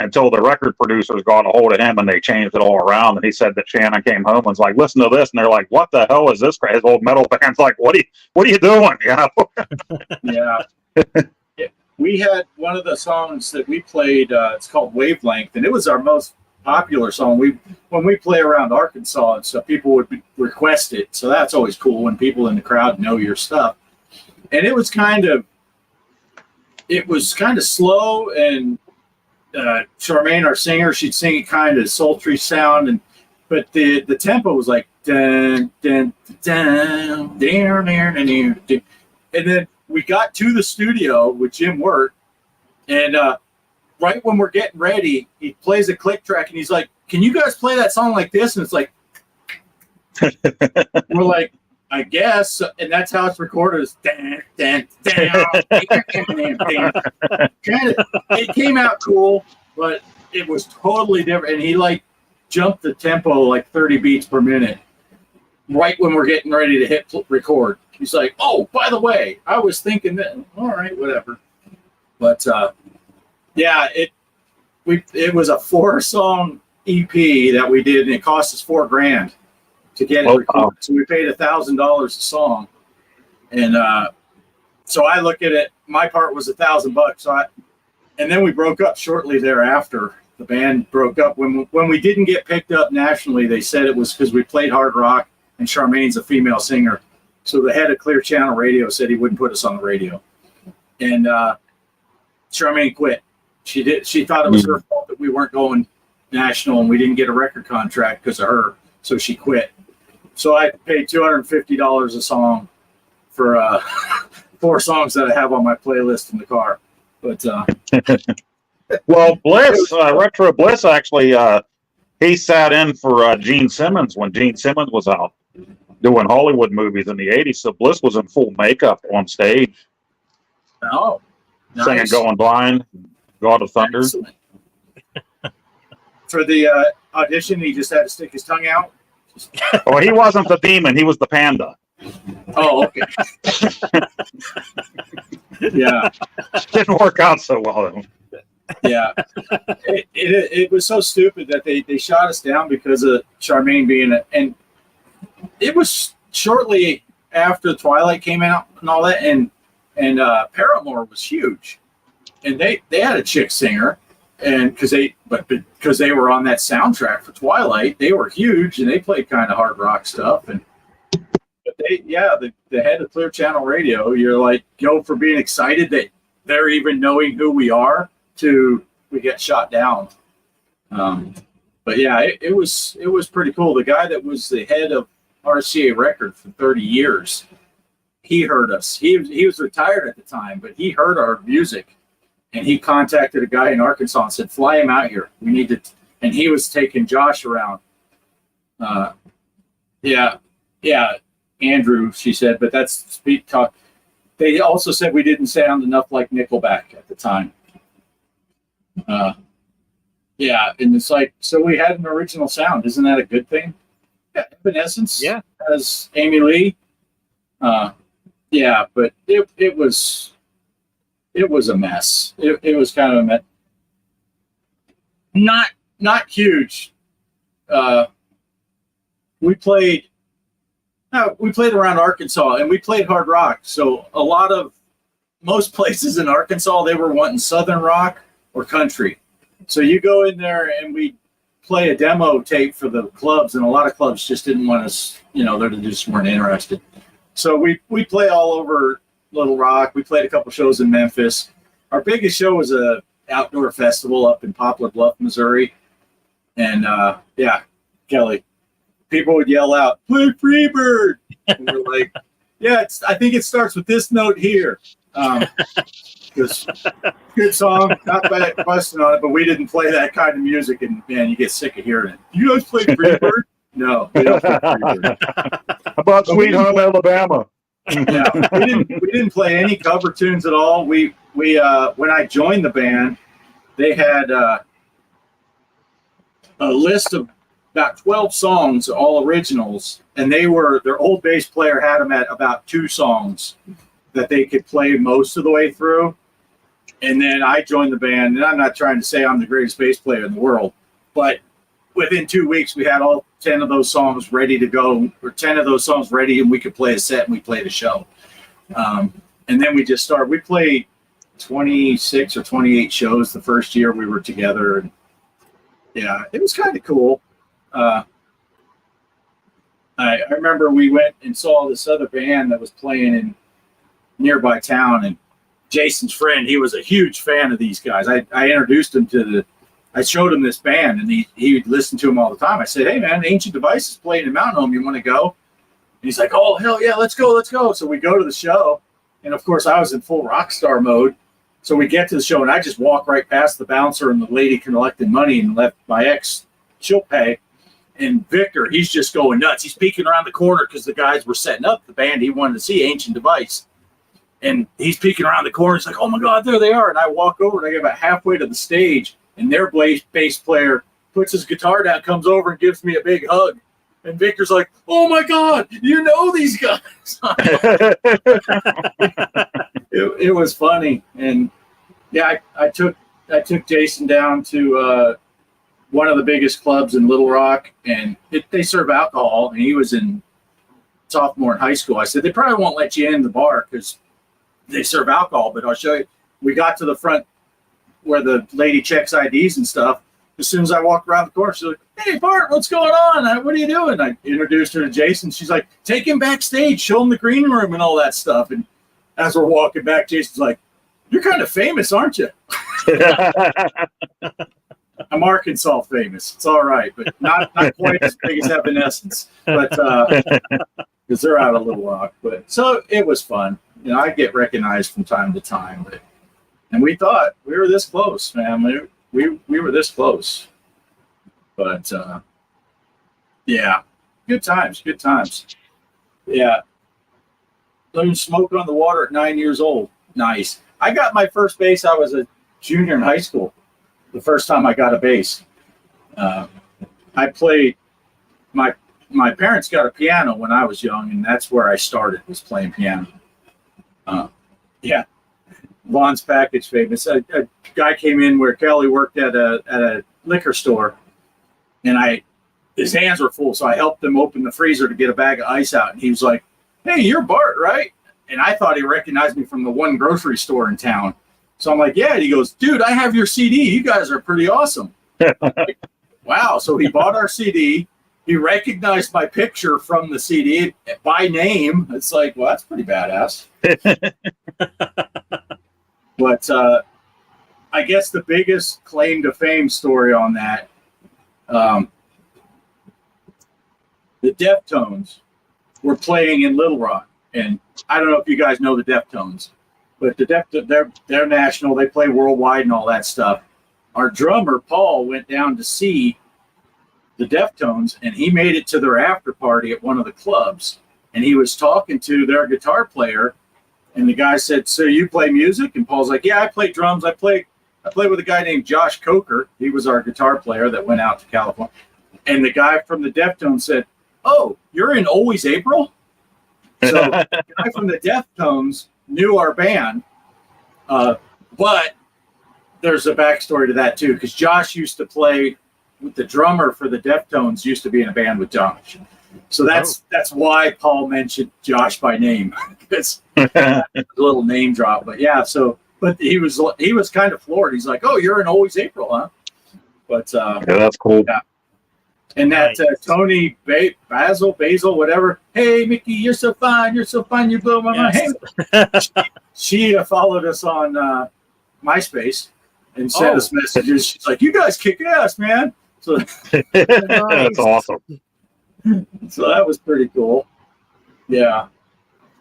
until the record producers got a hold of him and they changed it all around. And he said that Shannon came home and was like, "Listen to this," and they're like, "What the hell is this?" His old metal band's like, "What are you doing?" You know? Yeah. We had one of the songs that we played. It's called Wavelength, and it was our most popular song. When we play around Arkansas and stuff, people would request it. So that's always cool when people in the crowd know your stuff. And it was kind of slow, and Charmaine, our singer, she'd sing it kind of sultry sound, but the tempo was like dun dun dun dun dun, and then we got to the studio with Jim Wirt, and right when we're getting ready, he plays a click track, and he's like, "Can you guys play that song like this?" And it's like, we're like, "I guess," and that's how it's recorded. Is it came out cool, but it was totally different. And he like jumped the tempo like 30 beats per minute right when we're getting ready to hit record. He's like, "Oh, by the way, I was thinking that." All right, whatever. But yeah, it was a 4-song EP that we did, and it cost us $4,000 to get it recorded. So we paid $1,000 a song, and so I look at it. My part was $1,000. And then we broke up shortly thereafter. The band broke up when we didn't get picked up nationally. They said it was because we played hard rock, and Charmaine's a female singer. So the head of Clear Channel Radio said he wouldn't put us on the radio, and Charmaine quit. She thought it was her fault that we weren't going national and we didn't get a record contract because of her. So she quit. So I paid $250 a song for 4 songs that I have on my playlist in the car. But well, Bliss, Retro Bliss, actually, he sat in for Gene Simmons when Gene Simmons was out doing Hollywood movies in the 80s. So Bliss was in full makeup on stage. Oh, nice. Singing "Going Blind," "God of Thunder." Excellent. For the audition, he just had to stick his tongue out. Oh, he wasn't the demon; he was the panda. Oh, okay. Yeah, Didn't work out so well. Though. yeah. It was so stupid that they shot us down because of Charmaine being and it was shortly after Twilight came out and all that, and Paramore was huge, and they had a chick singer. And because they were on that soundtrack for Twilight, they were huge and they played kind of hard rock stuff. But the head of Clear Channel Radio, you're like, go from being excited that they're even knowing who we are to we get shot down. But yeah, it was pretty cool. The guy that was the head of RCA Record for 30 years, he heard us. He was retired at the time, but he heard our music, and he contacted a guy in Arkansas and said, "Fly him out here. We need to." And he was taking Josh around. Yeah, Andrew, she said, but that's speak talk. They also said we didn't sound enough like Nickelback at the time. Yeah, and it's like, so we had an original sound. Isn't that a good thing? Yeah, Evanescence has Amy Lee. Yeah, but it was a mess. It was kind of a mess. Not huge. We played around Arkansas, and we played hard rock. So most places in Arkansas, they were wanting Southern rock or country. So you go in there and we play a demo tape for the clubs, and a lot of clubs just didn't want us, they just weren't interested. So we play all over Little Rock. We played a couple shows in Memphis. Our biggest show was a outdoor festival up in Poplar Bluff, Missouri. And Kelly, people would yell out, "Play Freebird!" And we're like, "Yeah, I think it starts with this note here." Because good song, not bad question on it, but we didn't play that kind of music, and man, you get sick of hearing it. You guys play Freebird? No, we don't play Freebird. How about Sweet Home Alabama? Yeah, we didn't play any cover tunes at all. We when I joined the band, they had a list of about 12 songs, all originals, and their old bass player had them at about 2 songs that they could play most of the way through. And then I joined the band, and I'm not trying to say I'm the greatest bass player in the world, but within 2 weeks we had all 10 of those songs ready to go, or 10 of those songs ready, and we could play a set, and we played a show. And then we just started. We played 26 or 28 shows the first year we were together, and yeah, it was kind of cool. I remember we went and saw this other band that was playing in nearby town, and Jason's friend, he was a huge fan of these guys. I introduced him I showed him this band, and he would listen to them all the time. I said, "Hey man, Ancient Devices playing in Mountain Home. You want to go?" And he's like, "Oh hell yeah, let's go." So we go to the show, and of course I was in full rock star mode. So we get to the show, and I just walk right past the bouncer and the lady collecting money, and left my ex, she'll pay. And Victor, he's just going nuts. He's peeking around the corner because the guys were setting up the band he wanted to see, Ancient Device. And he's peeking around the corner. He's like, "Oh my God, there they are." And I walk over, and I get about halfway to the stage, and their bass player puts his guitar down, comes over and gives me a big hug. And Victor's like, "Oh my God, you know these guys." It was funny. And yeah, I took Jason down to one of the biggest clubs in Little Rock, and they serve alcohol, and he was in sophomore in high school. I said, "They probably won't let you in the bar because they serve alcohol, but I'll show you." We got to the front where the lady checks IDs and stuff. As soon as I walked around the corner, she's like, "Hey Bart, what's going on? What are you doing?" I introduced her to Jason. She's like, "Take him backstage, show him the green room and all that stuff." And as we're walking back, Jason's like, "You're kind of famous, aren't you?" I'm Arkansas famous. It's all right, but not quite as big as Evanescence. But because they're out of Little Rock. But so it was fun. I get recognized from time to time. And we thought we were this close, man. We were this close. But yeah, good times. Yeah. Learned Smoke on the Water at 9 years old. Nice. I got my first bass. I was a junior in high school. The first time I got a bass. I played, my parents got a piano when I was young, and that's where I started, was playing piano. Yeah. Vaughn's Package famous. A guy came in where Kelly worked at a liquor store, and his hands were full, so I helped him open the freezer to get a bag of ice out, and he was like, "Hey, you're Bart, right?" And I thought he recognized me from the one grocery store in town. So I'm like, "Yeah." And he goes, "Dude, I have your CD. You guys are pretty awesome." Like, wow. So he bought our CD. He recognized my picture from the CD by name. It's like, well, that's pretty badass. But I guess the biggest claim to fame story on that um, the Deftones were playing in Little Rock, and I don't know if you guys know the Deftones, but they're national. They play worldwide and all that stuff. Our drummer Paul went down to see the Deftones, and he made it to their after party at one of the clubs, and he was talking to their guitar player, and the guy said, "So you play music?" And Paul's like, "Yeah, I play drums. I play with a guy named Josh Coker. He was our guitar player that went out to California." And the guy from the Deftones said, "Oh, you're in Always April?" So the guy from the Deftones knew our band, but there's a backstory to that too, because Josh used to play with the drummer for the Deftones, used to be in a band with Josh. So that's why Paul mentioned Josh by name, because a little name drop. But yeah, but he was kind of floored. He's like, "Oh, you're in Always April, huh?" But Yeah, that's cool. yeah. And that Tony Basil, whatever. "Hey, Mickey, you're so fine. You're so fine. You blow my mind." Yes. Hey, she followed us on MySpace and sent us messages. She's like, "You guys kick ass, man." So That's awesome. so that was pretty cool. Yeah.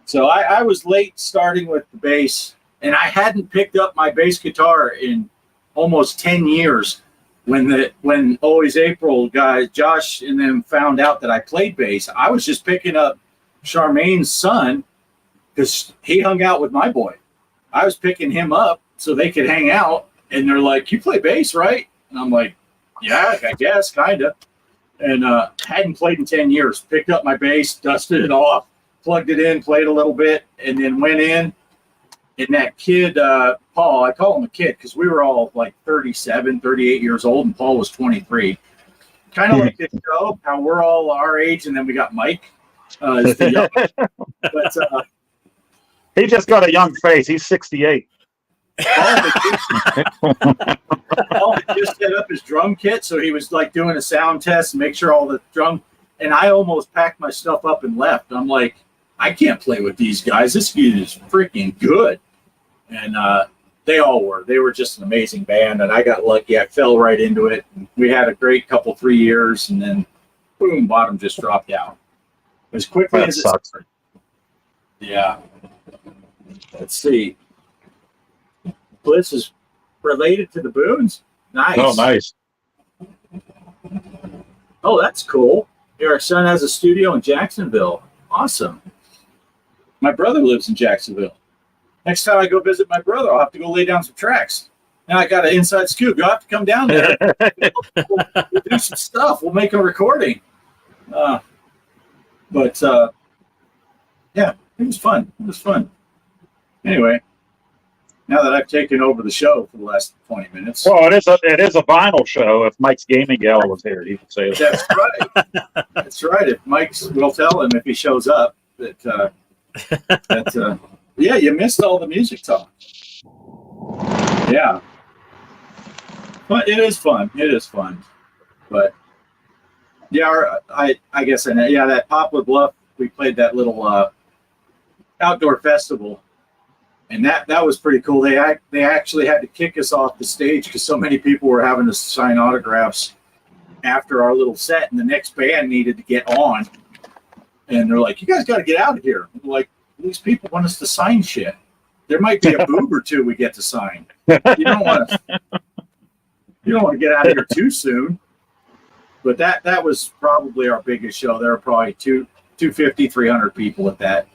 So I was late starting with the bass, and I hadn't picked up my bass guitar in almost 10 years. When Always April guys, Josh and them found out that I played bass, I was just picking up Charmaine's son because he hung out with my boy. I was picking him up so they could hang out, and they're like, "You play bass, right?" And I'm like, "Yeah, I guess, kind of." And hadn't played in 10 years. Picked up my bass, dusted it off, plugged it in, played a little bit, and then went in. And that kid, Paul, I call him a kid because we were all like 37, 38 years old, and Paul was 23. Kind of like this show, how we're all our age, and then we got Mike. Is the young, but He just got a young face. He's 68. Paul had just set up his drum kit, so he was like doing a sound test and make sure all the drum. And I almost packed my stuff up and left. I'm like, I can't play with these guys. This kid is freaking good. And they all were. They were just an amazing band, and I got lucky. I fell right into it. We had a great 3 years, and then boom, bottom just dropped out as quickly That as it sucks. started. Yeah. Let's see. Bliss is related to the Boones. Nice. Oh, nice. Oh, that's cool. Our son has a studio in Jacksonville. Awesome. My brother lives in Jacksonville. Next time I go visit my brother, I'll have to go lay down some tracks. Now I got an inside scoop. You'll have to come down there. We'll do some stuff. We'll make a recording. Yeah, it was fun. It was fun. Anyway, now that I've taken over the show for the last 20 minutes. Well, it is a vinyl show. If Mike's Gaming Gal was here, he would say that. That's right. That's right. If Mike's, we'll tell him if he shows up that yeah, you missed all the music talk. Yeah. But it is fun. It is fun. But yeah, I guess that Poplar Bluff, we played that little outdoor festival. And that was pretty cool. They actually had to kick us off the stage because so many people were having to sign autographs after our little set, and the next band needed to get on. And they're like, "You guys got to get out of here." We're like, "These people want us to sign shit. There might be a boob or two we get to sign. You don't want to get out of here too soon." But that was probably our biggest show. There were probably 250, 300 people at that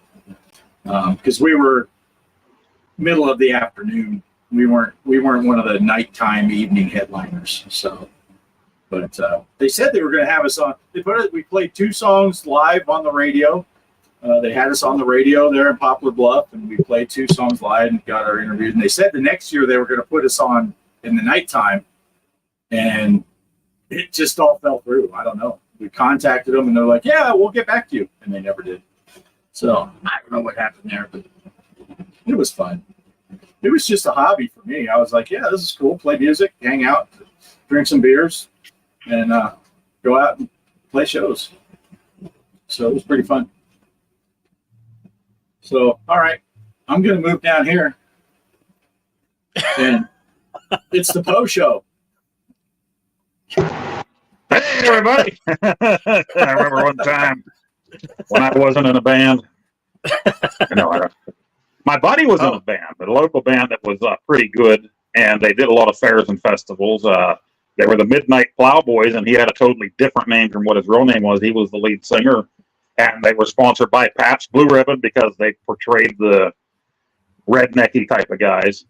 because we were middle of the afternoon. We weren't one of the nighttime evening headliners. So, but they said they were going to have us on. We played 2 songs live on the radio. They had us on the radio there in Poplar Bluff, and we played 2 songs live and got our interviews. And they said the next year they were going to put us on in the nighttime, and it just all fell through. I don't know. We contacted them, and they're like, "Yeah, we'll get back to you," and they never did. So I don't know what happened there, but it was fun. It was just a hobby for me. I was like, "Yeah, this is cool. Play music, hang out, drink some beers, and go out and play shows." So it was pretty fun. So, all right, I'm going to move down here. And it's the Poe Show. Hey, everybody! I remember one time when I wasn't in a band. My buddy was in a band, a local band that was pretty good, and they did a lot of fairs and festivals. They were the Midnight Plowboys, and he had a totally different name from what his real name was. He was the lead singer, and they were sponsored by Pabst Blue Ribbon because they portrayed the rednecky type of guys.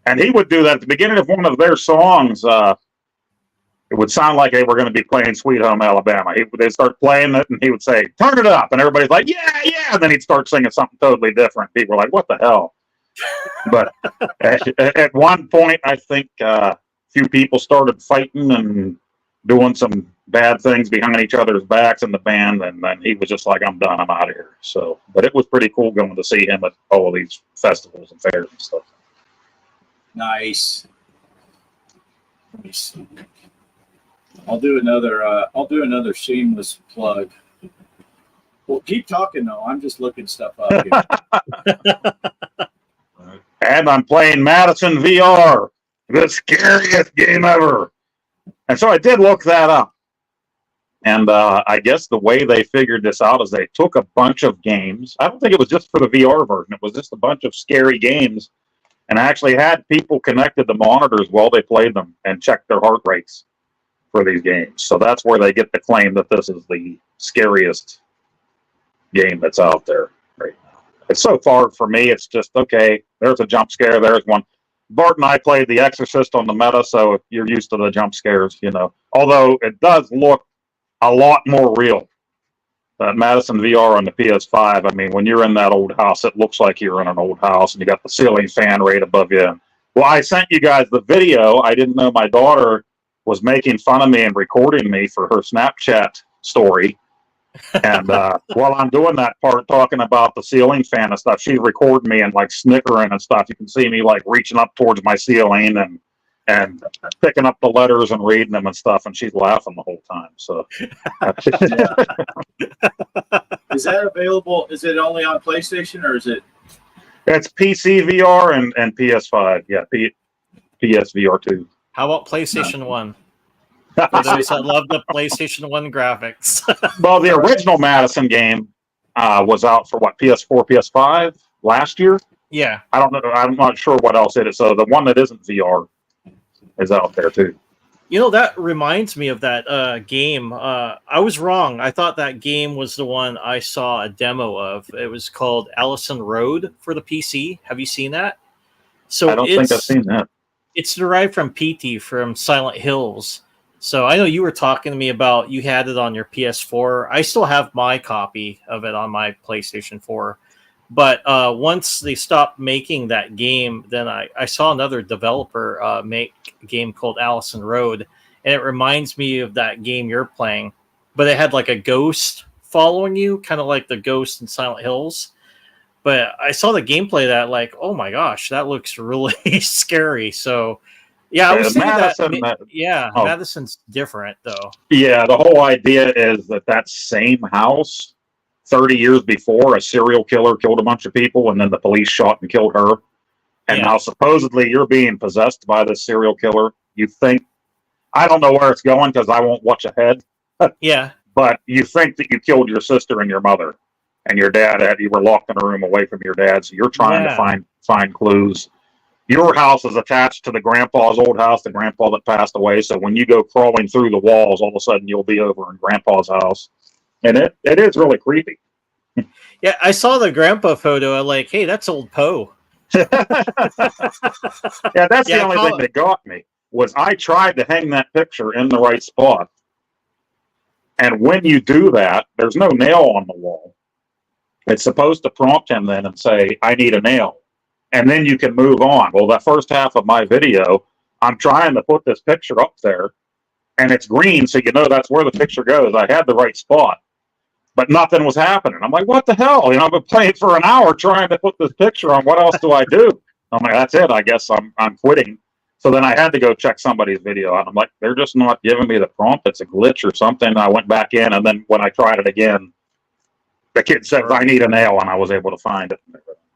And he would do that at the beginning of one of their songs. It would sound like they were going to be playing Sweet Home Alabama. They'd start playing it, and he would say, "Turn it up," and everybody's like, "Yeah, yeah," and then he'd start singing something totally different. People were like, "What the hell?" But at one point, I think a few people started fighting and doing some bad things behind each other's backs in the band, and then he was just like, "I'm done. I'm out of here." So, but it was pretty cool going to see him at all of these festivals and fairs and stuff. Nice. Let me see. I'll do another shameless plug. Well, keep talking though. I'm just looking stuff up here. And I'm playing Madison VR, the scariest game ever. And so I did look that up. And I guess the way they figured this out is they took a bunch of games. I don't think it was just for the VR version. It was just a bunch of scary games, and actually had people connected to monitors while they played them and checked their heart rates for these games. So that's where they get the claim that this is the scariest game that's out there right now. And so far for me, it's just, okay, there's a jump scare, there's one. Bart and I played The Exorcist on the Meta, so you're used to the jump scares, you know. Although it does look a lot more real. Madison VR on the PS5, I mean, when you're in that old house, it looks like you're in an old house, and you got the ceiling fan right above you. Well, I sent you guys the video. I didn't know my daughter was making fun of me and recording me for her Snapchat story. And while I'm doing that part, talking about the ceiling fan and stuff, she's recording me and like snickering and stuff. You can see me like reaching up towards my ceiling and picking up the letters and reading them and stuff, and she's laughing the whole time. So, Is that available? Is it only on PlayStation or is it? It's PC VR and PS5. Yeah, PSVR 2. How about PlayStation 1? For those that love the PlayStation 1 graphics. Well, the original Madison game was out for what, PS4, PS5 last year? Yeah. I don't know. I'm not sure what else it is. So the one that isn't VR is out there too. You know, that reminds me of that game. I was wrong. I thought that game was the one I saw a demo of. It was called Allison Road for the PC. Have you seen that? So I don't think I've seen that. It's derived from PT, from Silent Hills. So I know you were talking to me about you had it on your PS4. I still have my copy of it on my PlayStation 4. But once they stopped making that game, then I saw another developer make a game called Allison Road. And it reminds me of that game you're playing. But it had like a ghost following you, kind of like the ghost in Silent Hills. But I saw the gameplay of that, like, oh my gosh, that looks really scary. So, yeah, I was thinking Madison's different, though. Yeah, the whole idea is that same house, 30 years before, a serial killer killed a bunch of people, and then the police shot and killed her. And now supposedly you're being possessed by this serial killer. You think, I don't know where it's going because I won't watch ahead. Yeah. But you think that you killed your sister and your mother, and your dad you were locked in a room away from your dad, so you're trying to find clues. Your house is attached to the grandpa's old house, the grandpa that passed away. So when you go crawling through the walls, all of a sudden you'll be over in grandpa's house. And it is really creepy. Yeah, I saw the grandpa photo. I'm like, hey, that's old Poe. Yeah, that's the only thing that got me, was I tried to hang that picture in the right spot. And when you do that, there's no nail on the wall. It's supposed to prompt him then and say, I need a nail. And then you can move on. Well, the first half of my video, I'm trying to put this picture up there, and it's green, so you know that's where the picture goes. I had the right spot, but nothing was happening. I'm like, what the hell? You know, I've been playing for an hour trying to put this picture on. What else do I do? I'm like, that's it. I guess I'm quitting. So then I had to go check somebody's video out. I'm like, they're just not giving me the prompt. It's a glitch or something. I went back in, and then when I tried it again, the kid said, I need a nail, and I was able to find it.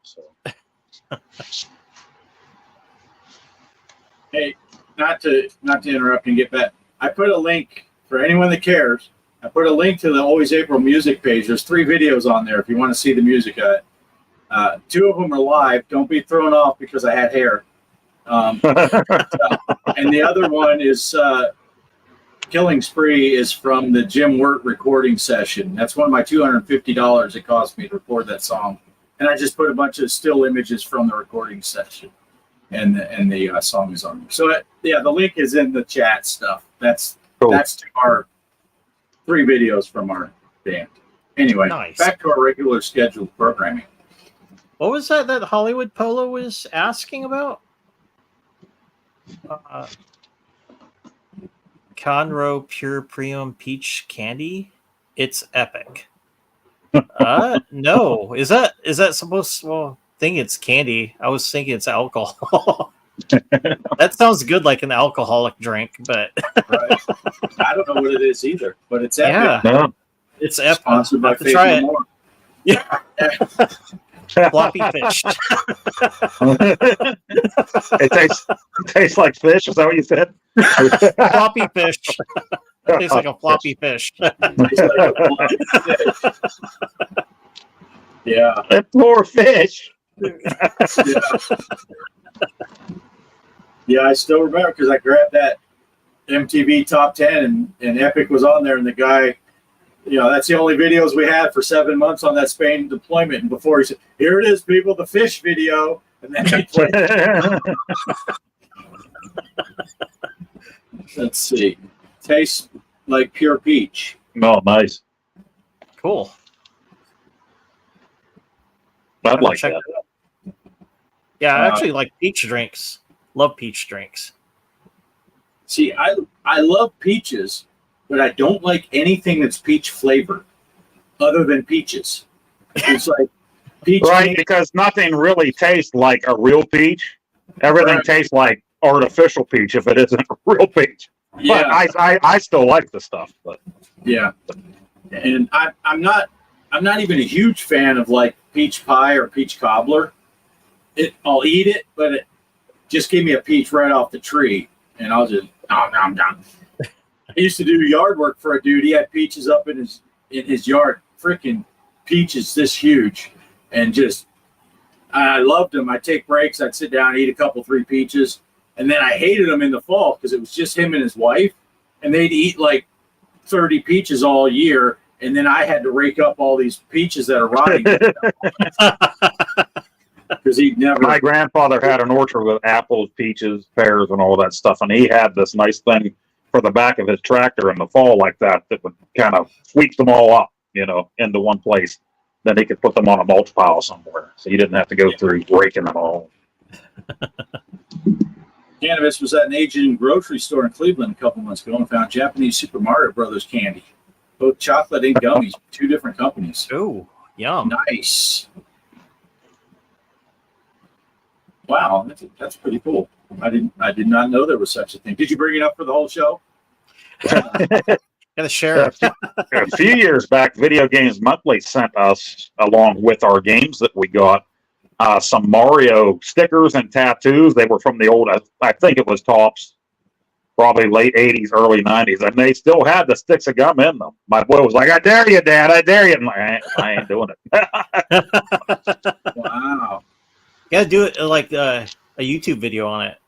So. Hey, not to interrupt and get back. I put a link for anyone that cares, I put a link to the Always April music page. There's 3 videos on there if you want to see the music of it. 2 of them are live. Don't be thrown off because I had hair. And the other one is Killing Spree is from the Jim Wirt recording session. That's one of my $250 it cost me to record that song. And I just put a bunch of still images from the recording session. And the song is on there. So, the link is in the chat stuff. That's Cool. That's to our 3 videos from our band. Anyway, Nice. back to our regular scheduled programming. What was that Hollywood Polo was asking about? Conroe Pure Premium Peach Candy. It's epic. No, is that supposed to? Well, I think it's candy. I was thinking it's alcohol. That sounds good, like an alcoholic drink, but Right. I don't know what it is either, but it's epic. yeah, No. it's epic. Sponsored I by have to try Faith it. No More. Yeah, floppy fish. It tastes like fish. Is that what you said? Floppy fish. Tastes like a floppy fish. It's like a blind fish. Yeah. That poor fish. Yeah, I still remember because I grabbed that MTV Top 10 and Epic was on there, and the guy, that's the only videos we had for 7 months on that Spain deployment. And before he said, "Here it is, people, the fish video," and then he played. Let's see. Tastes like pure peach. No, nice. Cool. I'd like Check that. it out. Yeah, I actually like peach drinks. Love peach drinks. See, I love peaches, but I don't like anything that's peach flavored other than peaches. It's like peach. Right, candy. because nothing really tastes like a real peach. Everything Right. tastes like artificial peach if it isn't a real peach. Yeah, But I still like the stuff. But yeah. And I'm not even a huge fan of like peach pie or peach cobbler. I'll eat it, but just give me a peach right off the tree, and I'll just nom. I used to do yard work for a dude. He had peaches up in his yard, freaking peaches this huge, and just I loved them. I'd take breaks, I'd sit down, eat a couple, 3 peaches, and then I hated them in the fall because it was just him and his wife, and they'd eat like 30 peaches all year, and then I had to rake up all these peaches that are rotting because he'd never. my grandfather had an orchard with apples, peaches, pears, and all that stuff, and he had this nice thing for the back of his tractor in the fall like that would kind of sweep them all up, into one place. Then he could put them on a mulch pile somewhere, so you didn't have to go through raking them all. Cannabis was at an Asian grocery store in Cleveland a couple months ago and found Japanese Super Mario Brothers candy, both chocolate and gummies, 2 different companies. Ooh, yum. Nice. Wow, that's pretty cool. I did not know there was such a thing. Did you bring it up for the whole show? Gotta share it. A few years back, Video Games Monthly sent us, along with our games that we got, some Mario stickers and tattoos. They were from the old, I think it was Tops, probably late 80s, early 90s, and they still had the sticks of gum in them. My boy was like, "I dare you, Dad, I dare you." I'm like, I ain't doing it. Wow. Gotta do it like a YouTube video on it.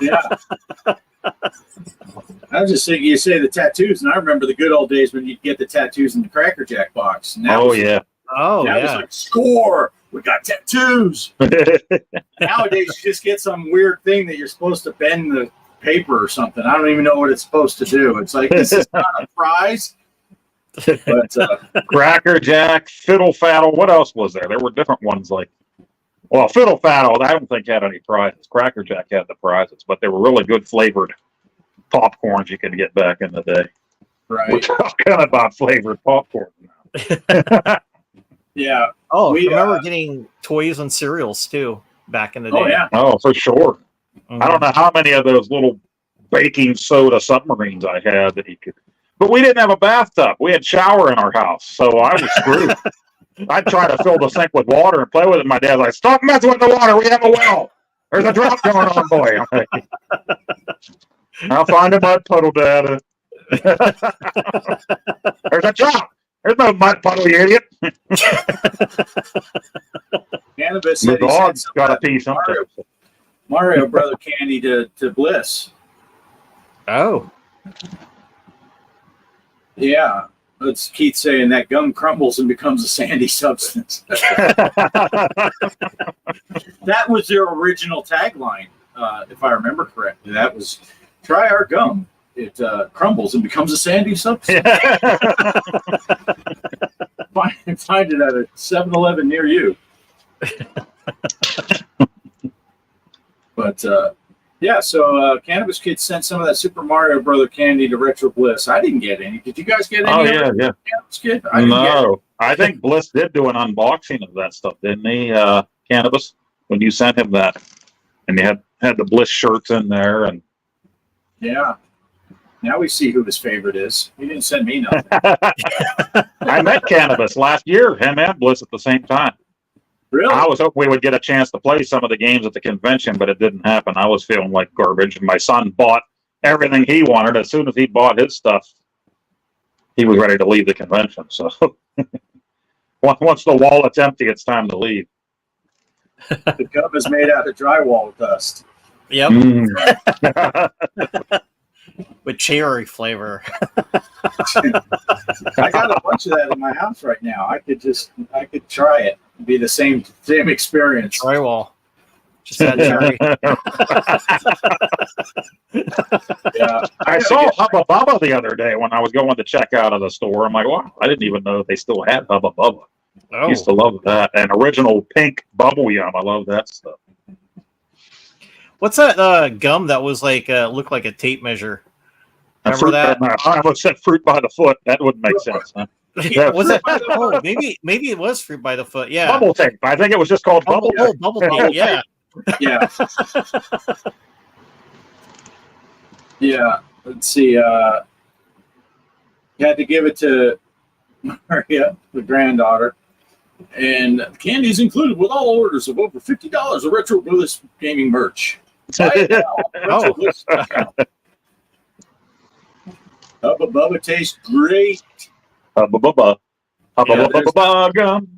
Yeah. I was just thinking, you say the tattoos, and I remember the good old days when you'd get the tattoos in the Cracker Jack box. And that Oh, was, yeah. Oh, that was yeah. like, score! We got tattoos! Nowadays, you just get some weird thing that you're supposed to bend the paper or something. I don't even know what it's supposed to do. It's like, this is not a prize. But Cracker Jack, Fiddle Faddle. What else was there? There were different ones like, well, Fiddle Faddle, I don't think had any prizes. Cracker Jack had the prizes, but they were really good flavored popcorns you could get back in the day. We're right. talking about flavored popcorn now. Yeah. Oh, We, I remember getting toys and cereals too back in the day. Oh, yeah. Oh, for sure. Mhm. I don't know how many of those little baking soda submarines I had that you could, but we didn't have a bathtub. We had shower in our house, so I was screwed. I'd try to fill the sink with water and play with it. My dad's like, "Stop messing with the water. We have a well. There's a drought going on, boy." I'm like, I'll find a mud puddle, Dad. There's a drop. There's no mud puddle, you idiot. Cannabis The said he sent dog's some got of a piece. that Mario Brother candy to Bliss. Oh, Yeah. That's Keith saying that gum crumbles and becomes a sandy substance. That was their original tagline, if I remember correctly. That was, try our gum. It crumbles and becomes a sandy substance. Find it at a 7-Eleven near you. But yeah, so Cannabis Kid sent some of that Super Mario Brother candy to Retro Bliss. I didn't get any. Did you guys get any? Oh, of yeah, it, yeah. Cannabis Kid? I didn't get No, I think Bliss did do an unboxing of that stuff, didn't he, Cannabis? When you sent him that, and he had the Bliss shirts in there, and it. Yeah. Now we see who his favorite is. He didn't send me nothing. I met Cannabis last year, him and Bliss at the same time. Really? I was hoping we would get a chance to play some of the games at the convention, but it didn't happen. I was feeling like garbage, and my son bought everything he wanted. As soon as he bought his stuff, he was ready to leave the convention. So once the wallet's empty, it's time to leave. The gum is made out of drywall dust. yep, Mm. with cherry flavor. I got a bunch of that in my house right now. I could try it. It'd be the same experience. Drywall. Just had cherry. Yeah. I saw Hubba Bubba the other day when I was going to check out of the store. I'm like, wow, I didn't even know they still had Hubba Bubba. I used to Oh, love that. And original pink bubble yum. I love that stuff. what's that gum that was like looked like a tape measure? Remember that? I almost said fruit by the foot. That wouldn't make sense. Huh? Yeah, Was it? Oh, maybe it was fruit by the foot. Yeah. Bubble tape. I think it was just called bubble tape. Bubble tape. Yeah. Yeah. Yeah. Let's see. You had to give it to Maria, the granddaughter. And candy is included with all orders of over $50 of Retro Bliss gaming merch. Buy it now. Oh. RetroBliss.com. Hubba Bubba tastes great. Hubba Bubba. Hubba Yeah, Bubba Bubba gum.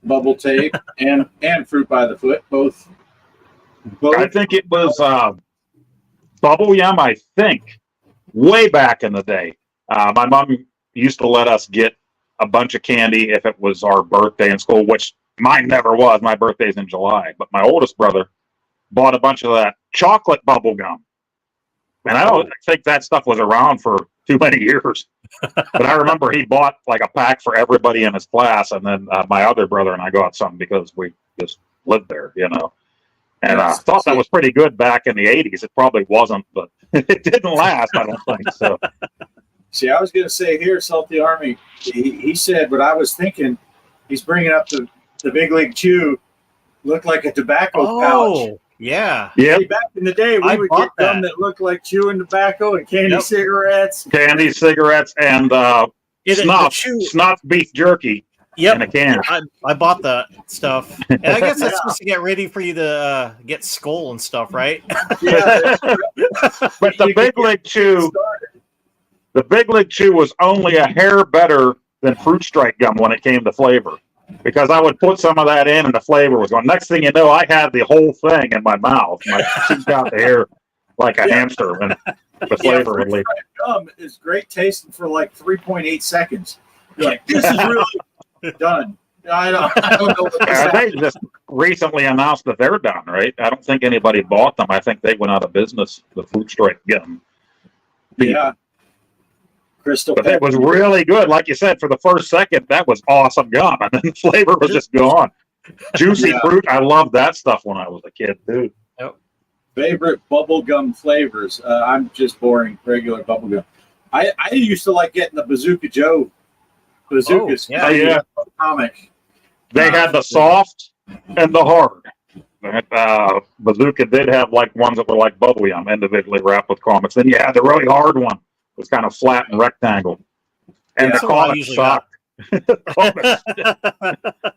Bubble tape and fruit by the foot, both. I think it was bubble yum, I think, way back in the day. My mom used to let us get a bunch of candy if it was our birthday in school, which mine never was. My birthday's in July. But my oldest brother bought a bunch of that chocolate bubble gum. And I don't think that stuff was around for too many years. But I remember he bought like a pack for everybody in his class. And then my other brother and I got some because we just lived there, you know. And I thought that was pretty good back in the 80s. It probably wasn't, but it didn't last, I don't think so. See, I was going to say here, Salty Army, he said what I was thinking. He's bringing up the Big League Chew, looked like a tobacco pouch. Oh, yeah. Yep. See, back in the day, we I would bought get gum that. that looked like chewing tobacco and candy Yep. cigarettes. Candy, cigarettes, and The snuff chew- snuff beef jerky in a Yep. can. I bought that stuff. And I guess that's supposed to get ready for you to get skull and stuff, right? Yeah, But the Big League Chew, the Big League Chew was only a hair better than Fruit Strike gum when it came to flavor. Because I would put some of that in and the flavor was going. Next thing you know, I had the whole thing in my mouth. And I chewed out the hair like a hamster and the flavor would leave. gum is great tasting for like 3.8 seconds. You're like, this is really done. I don't know what this They happened. just recently announced that they're done, right? I don't think anybody bought them. I think they went out of business, the Fruit Strike gum. Yeah. Crystal But it was really good. Like you said, for the first second, that was awesome gum. And then the flavor was just gone. Juicy Yeah. fruit. I loved that stuff when I was a kid, too. Favorite bubblegum flavors. I'm just boring, regular bubblegum. I used to like getting the Bazooka Joe bazookas. Oh, yeah. Comic. They had the soft and the hard. Bazooka did have like ones that were like bubble yum, individually wrapped with comics. Then you had the really hard one. It was kind of flat and rectangle. And That's the what I comic usually sucked.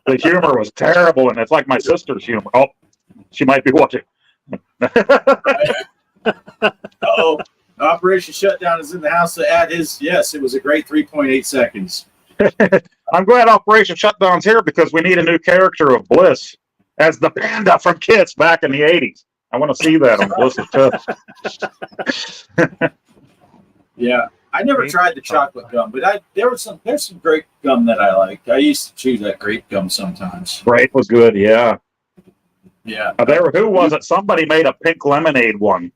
The humor was terrible, and it's like my sister's humor. Oh, she might be watching. Oh, Operation Shutdown is in the house to add his. Yes, it was a great 3.8 seconds. I'm glad Operation Shutdown's here because we need a new character of Bliss as the panda from Kiss back in the 80s. I want to see that on Bliss's chest. Yeah, I never tried the chocolate gum, but there's some grape gum that I liked. I used to chew that grape gum sometimes. Grape was good, yeah. Yeah. Who was it? Somebody made a pink lemonade one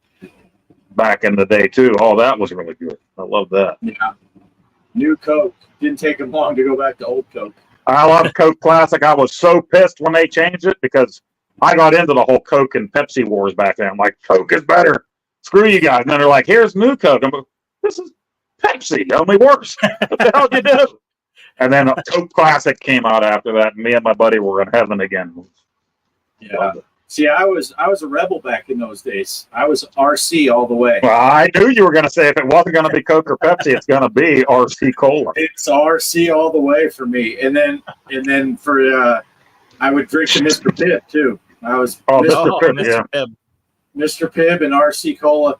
back in the day too. Oh, that was really good. I love that. Yeah. New Coke. Didn't take them long to go back to old Coke. I love Coke Classic. I was so pissed when they changed it because I got into the whole Coke and Pepsi wars back then. I'm like, Coke is better. Screw you guys. And then they're like, here's New Coke. I'm like, this is Pepsi, only worse. What the hell did you do? And then Coke Classic came out after that, and me and my buddy were in heaven again. Yeah. See, I was a rebel back in those days. I was RC all the way. Well, I knew you were going to say if it wasn't going to be Coke or Pepsi, it's going to be RC Cola. It's RC all the way for me. And then for I would drink the Mr. Pibb too. I was Mr. Pibb, yeah. Pibb. Mr. Pibb and RC Cola.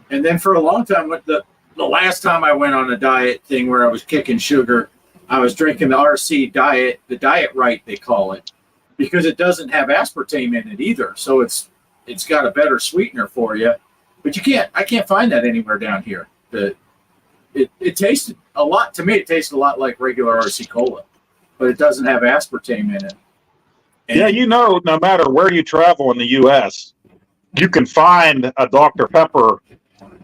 And then for a long time, the last time I went on a diet thing where I was kicking sugar, I was drinking the RC diet, the Diet Right they call it, because it doesn't have aspartame in it either. So it's got a better sweetener for you. But I can't find that anywhere down here. It tasted a lot, to me, it tasted a lot like regular RC Cola, but it doesn't have aspartame in it. And no matter where you travel in the U.S., you can find a Dr. Pepper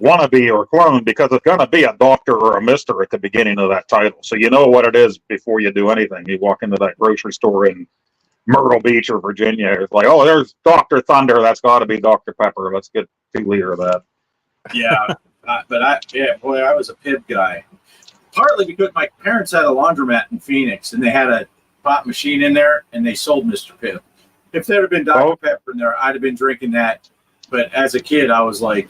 wannabe or clone because it's going to be a doctor or a mister at the beginning of that title. So you know what it is before you do anything. You walk into that grocery store in Myrtle Beach or Virginia. It's like, oh, there's Dr. Thunder. That's got to be Dr. Pepper. Let's get 2 liter of that. Yeah. I was a Pibb guy. Partly because my parents had a laundromat in Phoenix and they had a pop machine in there and they sold Mr. Pibb. If there had been Dr. Pepper in there, I'd have been drinking that. But as a kid, I was like,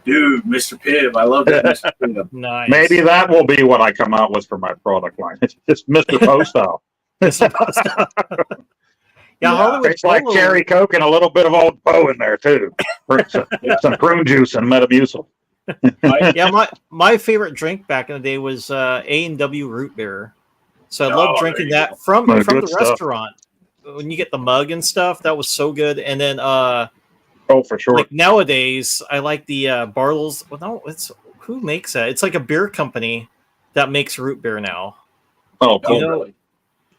dude, Mr. Pibb, I love that Mr. Pibb. Nice. Maybe that will be what I come out with for my product line. It's just Mr. Postow. Yeah, it's like cherry Coke and a little bit of Old Poe in there too. Some prune juice and Metamucil. Yeah, my favorite drink back in the day was A&W root beer. So I loved drinking that from the restaurant. When you get the mug and stuff, that was so good. And then for sure. Like nowadays, I like the Bartles. Well, no, who makes that? It's like a beer company that makes root beer now. Oh, cool. Really?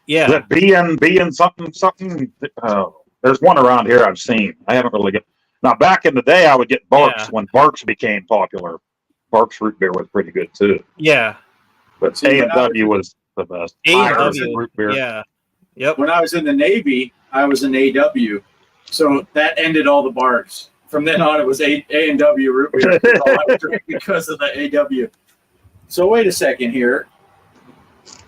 Yeah. Is that B&B something? There's one around here I've seen. I haven't really get. Now, back in the day, I would get Barks when Barks became popular. Barks root beer was pretty good too. Yeah. But A&W was the best. A&W root beer. Yeah. Yep. When I was in the Navy, I was an AW. So that ended all the Barks. From then on, it was A&W root beer. All I would drink because of the AW. So wait a second here.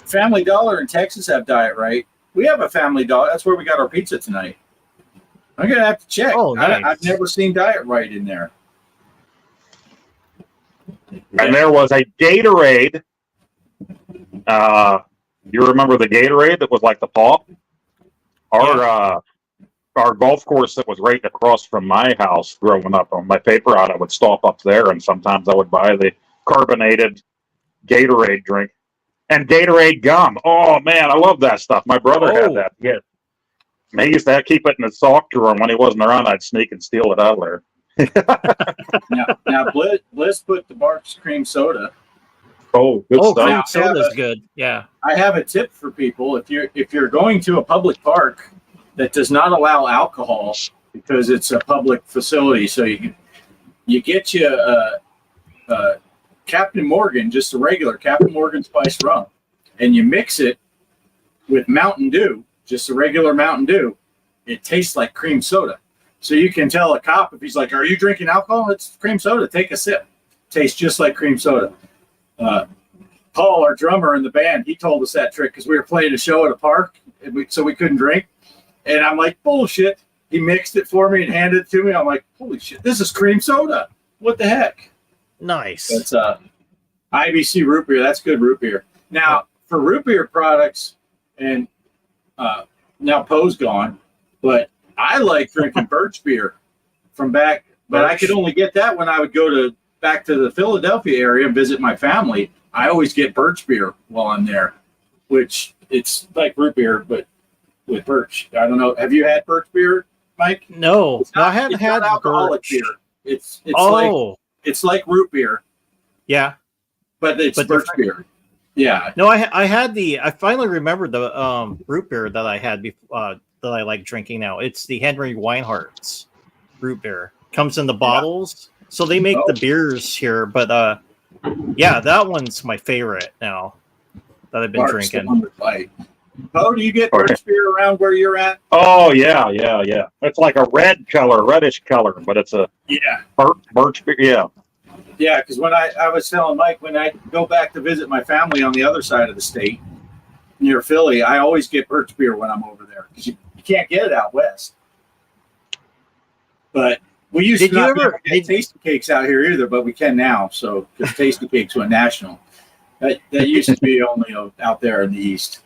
Family Dollar in Texas have Diet Right. We have a Family Dollar. That's where we got our pizza tonight. I'm going to have to check. Oh, nice. I've never seen Diet Right in there. And there was a Gatorade. You remember the Gatorade that was like the pop? Our golf course that was right across from my house growing up on my paper route, I would stop up there and sometimes I would buy the carbonated Gatorade drink. And Gatorade gum. Oh, man, I love that stuff. My brother had that. Yeah. And he used to keep it in his sock drawer, and when he wasn't around, I'd sneak and steal it out of there. now Bliss put the Barks cream soda. Oh, good stuff. Cream soda's good. Yeah. I have a tip for people. If you're going to a public park that does not allow alcohol because it's a public facility, so you get you a Captain Morgan, just a regular Captain Morgan spiced rum, and you mix it with Mountain Dew, just a regular Mountain Dew. It tastes like cream soda. So you can tell a cop if he's like, "Are you drinking alcohol?" It's cream soda. Take a sip. Tastes just like cream soda. Paul, our drummer in the band, he told us that trick because we were playing a show at a park, so we couldn't drink. And I'm like, bullshit. He mixed it for me and handed it to me. I'm like, holy shit, this is cream soda. What the heck? Nice. That's IBC root beer. That's good root beer. Now, for root beer products, and now Poe's gone, but I like drinking birch beer from back, but I could only get that when I would go to back to the Philadelphia area and visit my family, I always get birch beer while I'm there, which it's like root beer, but with birch. I don't know. Have you had birch beer, Mike? No, It's not- I haven't it's had not alcoholic birch. beer. It's Oh, it's like root beer, yeah. but it's But birch beer. Yeah. No, I finally remembered the root beer that I had before that I like drinking now. It's the Henry Weinhardt's root beer. Comes in the bottles. So they make the beers here, but yeah, that one's my favorite now that I've been Mark's drinking. the one to fight. Bo, do you get birch beer around where you're at? Oh yeah. It's like a reddish color, but it's a Yeah. birch beer. Yeah. Yeah, because when I was telling Mike, when I go back to visit my family on the other side of the state, near Philly, I always get birch beer when I'm over there because you can't get it out west. But we used Did to you not be ever- able to get Tasty Cakes out here either, but we can now. So because Tasty Cakes went national, that used to be only out there in the east.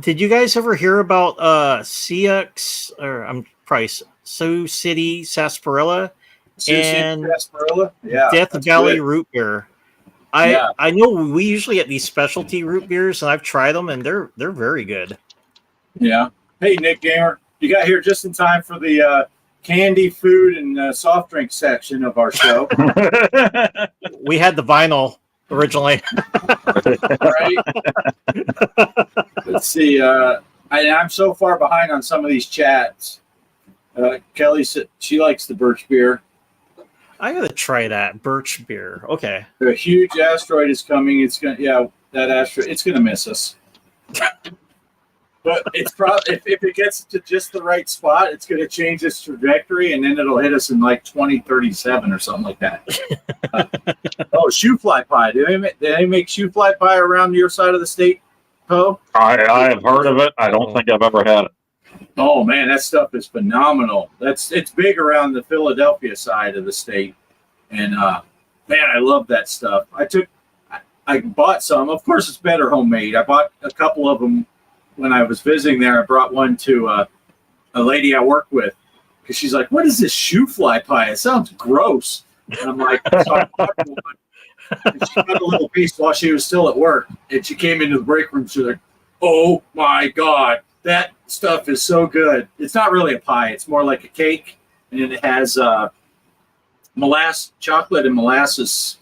Did you guys ever hear about CX or I'm Price Sioux City Sarsaparilla and Sarsaparilla, yeah, Death that's Valley good. root beer? Yeah. I know we usually get these specialty root beers, and I've tried them, and they're very good. Yeah. Hey, Nick Gamer, you got here just in time for the candy, food, and soft drink section of our show. We had the vinyl originally. Right? Let's see. I'm so far behind on some of these chats. Kelly said she likes the birch beer. I gotta try that birch beer. Okay. A huge asteroid is coming. It's gonna, that asteroid. It's gonna miss us. But it's probably if it gets to just the right spot, it's gonna change its trajectory, and then it'll hit us in like 2037 or something like that. Shoe fly pie. Do they make shoe fly pie around your side of the state, Poe? I have heard of it. I don't think I've ever had it. Oh man, that stuff is phenomenal. It's big around the Philadelphia side of the state, and man, I love that stuff. I bought some. Of course, it's better homemade. I bought a couple of them when I was visiting there. I brought one to a lady I work with because she's like, "What is this shoe fly pie? It sounds gross." And I'm like, so I bought one. And she got a little piece while she was still at work, and she came into the break room. She's like, "Oh my god, that stuff is so good." It's not really a pie; it's more like a cake, and it has chocolate and molasses.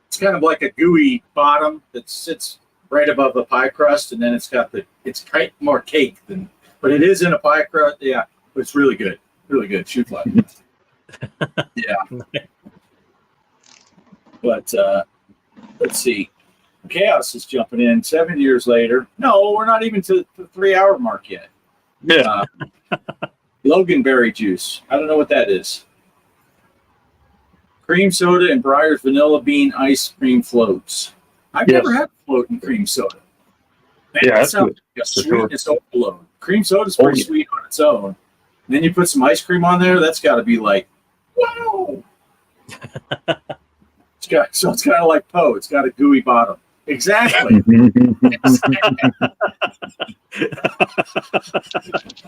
It's kind of like a gooey bottom that sits right above the pie crust, and then it's got it's kind of more cake but it is in a pie crust. Yeah, but it's really good, shoe fly. Yeah. But let's see. Chaos is jumping in 7 years later. No, we're not even to the 3 hour mark yet. Yeah. Loganberry juice. I don't know what that is. Cream soda and Breyer's vanilla bean ice cream floats. I've never had float and cream soda. Man, Yeah, that that's sounds good. like a For sure. sweetness overload. Cream soda's pretty yeah. sweet on its own. And then you put some ice cream on there. That's got to be like, wow. It's kind of like Poe. It's got a gooey bottom. Exactly.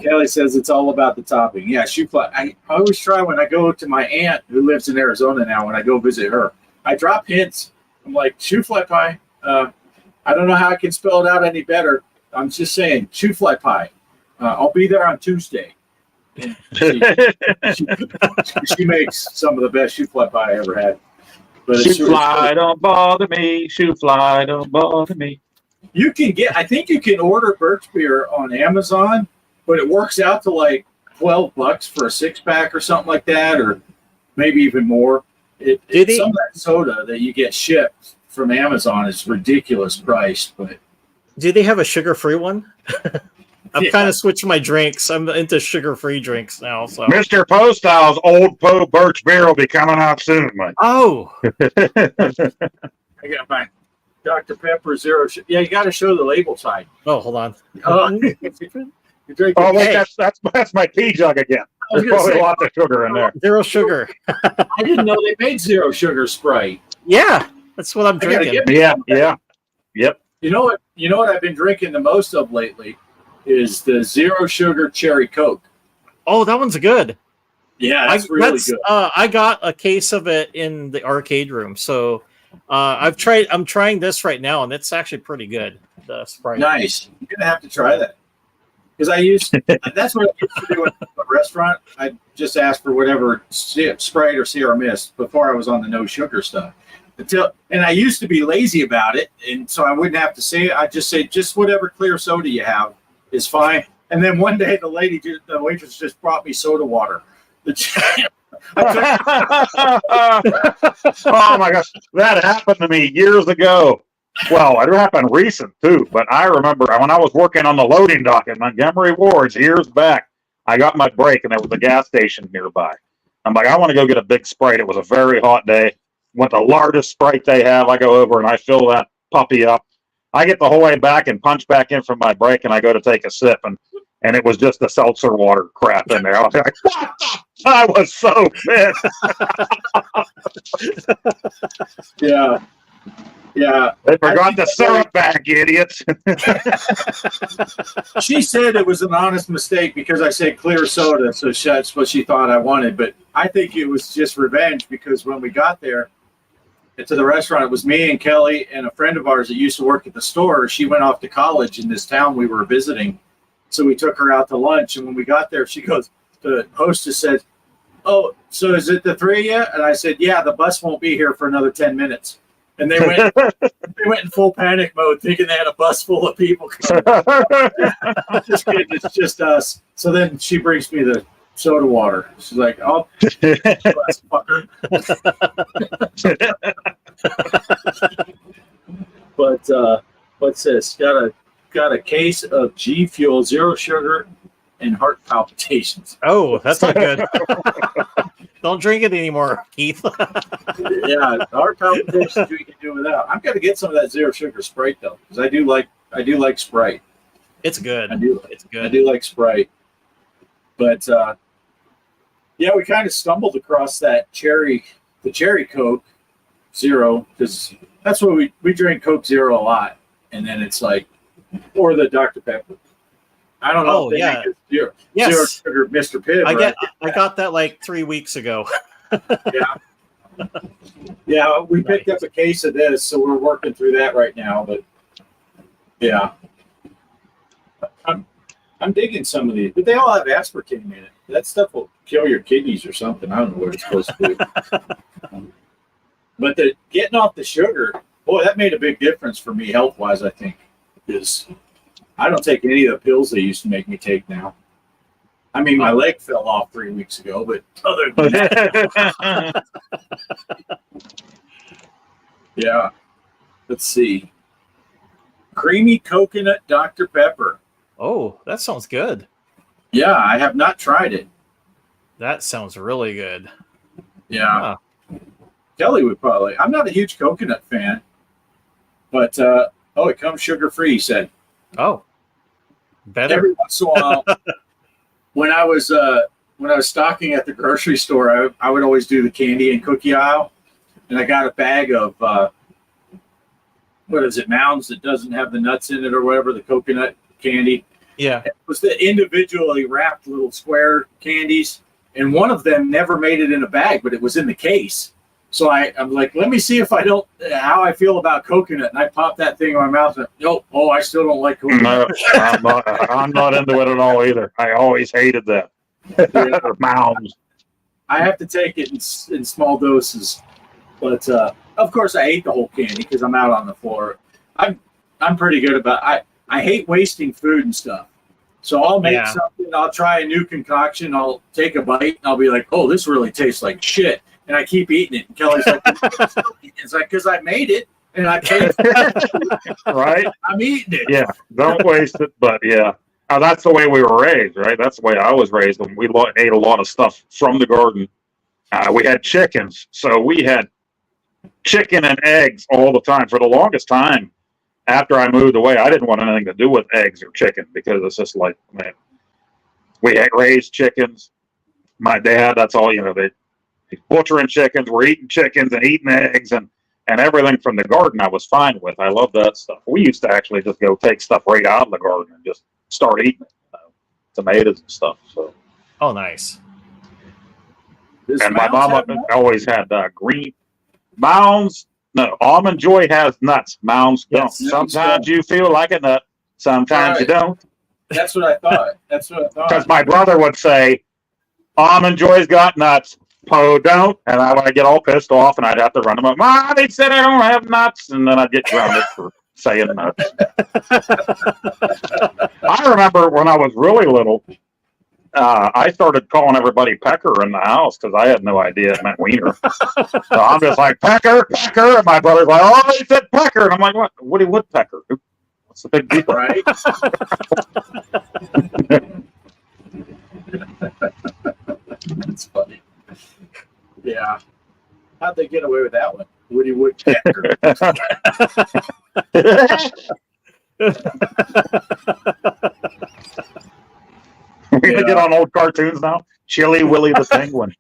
Kelly says it's all about the topping. Yeah, shoe fly. I always try when I go to my aunt who lives in Arizona now. When I go visit her, I drop hints. I'm like, shoe fly pie. I don't know how I can spell it out any better. I'm just saying, shoe fly pie. I'll be there on Tuesday. And she makes some of the best shoe fly pie I ever had. But Shoe fly, don't bother me. Shoe fly, don't bother me. I think you can order birch beer on Amazon, but it works out to like $12 for a 6-pack or something like that, or maybe even more. Some of that soda that you get shipped from Amazon is ridiculous priced, but do they have a sugar-free one? I'm kind of switching my drinks. I'm into sugar-free drinks now. So Mr. Poe Style's Old Poe Birch Beer will be coming out soon, Mike. Oh, I got my Dr. Pepper Zero. Yeah, you got to show the label side. oh, hold on. You're drinking. Oh, wait, Hey. that's my tea jug again. I was There's gonna probably say, lots of sugar in there. Zero sugar. I didn't know they made zero sugar Sprite. Yeah, that's what I'm I gotta drinking. get me Yeah, some. yeah. Yep. You know what I've been drinking the most of lately is the zero sugar cherry Coke. Oh, that one's good. Yeah, that's really good. I got a case of it in the arcade room, so I'm trying this right now, and it's actually pretty good. The Sprite. Nice. You're gonna have to try that. Because that's what I used to do at a restaurant. I just asked for whatever Sprite or Sierra Mist before I was on the no sugar stuff. And I used to be lazy about it, and so I wouldn't have to say it. I'd just say just whatever clear soda you have is fine. And then one day the waitress just brought me soda water. Oh my gosh, that happened to me years ago. Well, it happened recent too, but I remember when I was working on the loading dock in Montgomery Wards years back, I got my break and there was a gas station nearby. I'm like, I want to go get a big Sprite. It was a very hot day. Went the largest Sprite they have. I go over and I fill that puppy up. I get the whole way back and punch back in from my break, and I go to take a sip, and it was just the seltzer water crap in there. I was like, what the? I was so pissed. Yeah. They forgot the syrup bag, idiots. She said it was an honest mistake because I said clear soda, so that's what she thought I wanted. But I think it was just revenge because when we got there to the restaurant, it was me and Kelly and a friend of ours that used to work at the store. She went off to college in this town we were visiting, so we took her out to lunch. And when we got there, she goes, the hostess said, "Oh, so is it the three of you?" And I said, "Yeah, the bus won't be here for another 10 minutes." And they went in full panic mode, thinking they had a bus full of people coming. Just kidding, it's just us. So then she brings me the soda water. She's like, "Oh, fucker." But what's this? Got a case of G Fuel, zero sugar, and heart palpitations. Oh, that's not good. Don't drink it anymore, Keith. Yeah, heart palpitations we can do without. I'm gonna get some of that zero sugar Sprite though, because I do like Sprite. It's good. It's good. I do like Sprite. But yeah, we kind of stumbled across the cherry Coke Zero, because that's what we drink Coke Zero a lot, and then it's like, or the Dr. Pepper. I don't know. Oh, yeah. Zero sugar Mr. Pibb. I got that like 3 weeks ago. Yeah, we picked up a case of this, so we're working through that right now. But yeah, I'm digging some of these, but they all have aspartame in it. That stuff will kill your kidneys or something. I don't know what it's supposed to do. But getting off the sugar, boy, that made a big difference for me health-wise, I think, because I don't take any of the pills they used to make me take now. I mean, my leg fell off 3 weeks ago, but other than that, yeah. Let's see. Creamy coconut Dr. Pepper. Oh, that sounds good. Yeah, I have not tried it. That sounds really good. Yeah. Huh. Kelly would probably. I'm not a huge coconut fan, but it comes sugar-free, he said. Oh, better. Every once in a while, when I was stocking at the grocery store, I would always do the candy and cookie aisle, and I got a bag of what is it, Mounds that doesn't have the nuts in it or whatever, the coconut candy. Yeah, it was the individually wrapped little square candies, and one of them never made it in a bag, but it was in the case. So I'm like, let me see how I feel about coconut. And I popped that thing in my mouth and I still don't like coconut. No, I'm not into it at all either. I always hated that. Yeah. Mounds. I have to take it in small doses. But of course I ate the whole candy because I'm out on the floor. I'm pretty good about I hate wasting food and stuff. So I'll make something, I'll try a new concoction, I'll take a bite, and I'll be like, oh, this really tastes like shit. And I keep eating it. And Kelly's like, it's like, because I made it and I paid for it. Right? I'm eating it. Yeah, don't waste it. But yeah, that's the way we were raised, right? That's the way I was raised. And we ate a lot of stuff from the garden. We had chickens. So we had chicken and eggs all the time. For the longest time, after I moved away, I didn't want anything to do with eggs or chicken because it's just like, man, we had raised chickens. My dad, that's all, he's butchering chickens, we're eating chickens and eating eggs and everything from the garden I was fine with. I love that stuff. We used to actually just go take stuff right out of the garden and just start eating it. Tomatoes and stuff. So. Oh, nice. Does And my Mounds mom have nuts? always had green Mounds. No, Almond Joy has nuts. Mounds don't. Yes, Mounds Sometimes don't. you feel like a nut. Sometimes you Right. don't. That's what I thought. That's what I Because thought. my brother would say, Almond Joy's got nuts. Poe don't. And I would get all pissed off and I'd have to run him up. Mom, he said I don't have nuts. And then I'd get grounded for saying nuts. I remember when I was really little, I started calling everybody Pecker in the house because I had no idea it meant wiener. So I'm just like, Pecker, Pecker. And my brother's like, oh, he said Pecker. And I'm like, what? Woody Woodpecker. What's the big deal? Right? That's funny. Yeah. How'd they get away with that one? Woody Woodpecker. We're going to get on old cartoons now. Chili Willy the Penguin.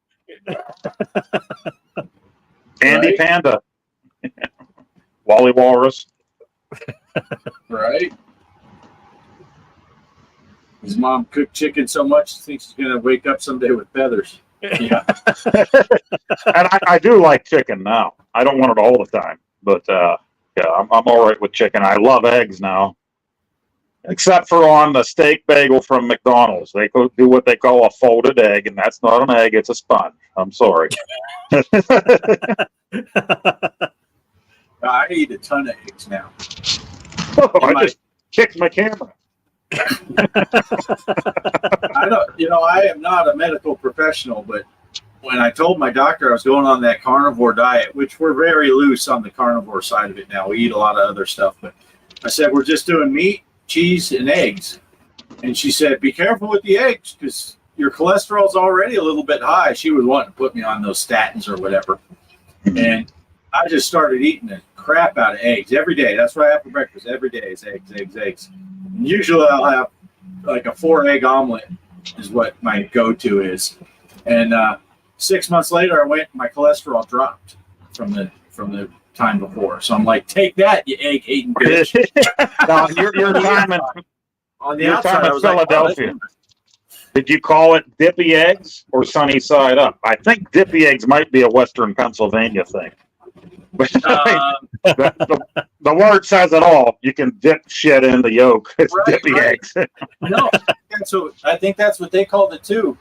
Andy Right. Panda. Wally Walrus. Right? His mom cooked chicken so much, she thinks he's going to wake up someday with feathers. Yeah. And I do like chicken now. I don't want it all the time. But yeah, I'm all right with chicken. I love eggs now. Except for on the steak bagel from McDonald's. They do what they call a folded egg, and that's not an egg, it's a sponge. I'm sorry. I eat a ton of eggs now. I just kicked my camera. I don't, I am not a medical professional, but when I told my doctor I was going on that carnivore diet, which we're very loose on the carnivore side of it now, we eat a lot of other stuff, but I said, we're just doing meat, cheese, and eggs. And she said, be careful with the eggs because your cholesterol's already a little bit high. She was wanting to put me on those statins or whatever. And I just started eating the crap out of eggs every day. That's what I have for breakfast every day is eggs, eggs, eggs. And usually I'll have like a 4-egg omelet is what my go-to is. And 6 months later, I went, my cholesterol dropped from the time before. So I'm like, take that, you egg hating bitch. Now, your time in, On the your outside, time I in was like, oh, Philadelphia, did you call it dippy eggs or sunny side up? I think dippy eggs might be a Western Pennsylvania thing. But the word says it all. You can dip shit in the yolk. It's Right, dippy right. eggs. no, so I think that's what they called it too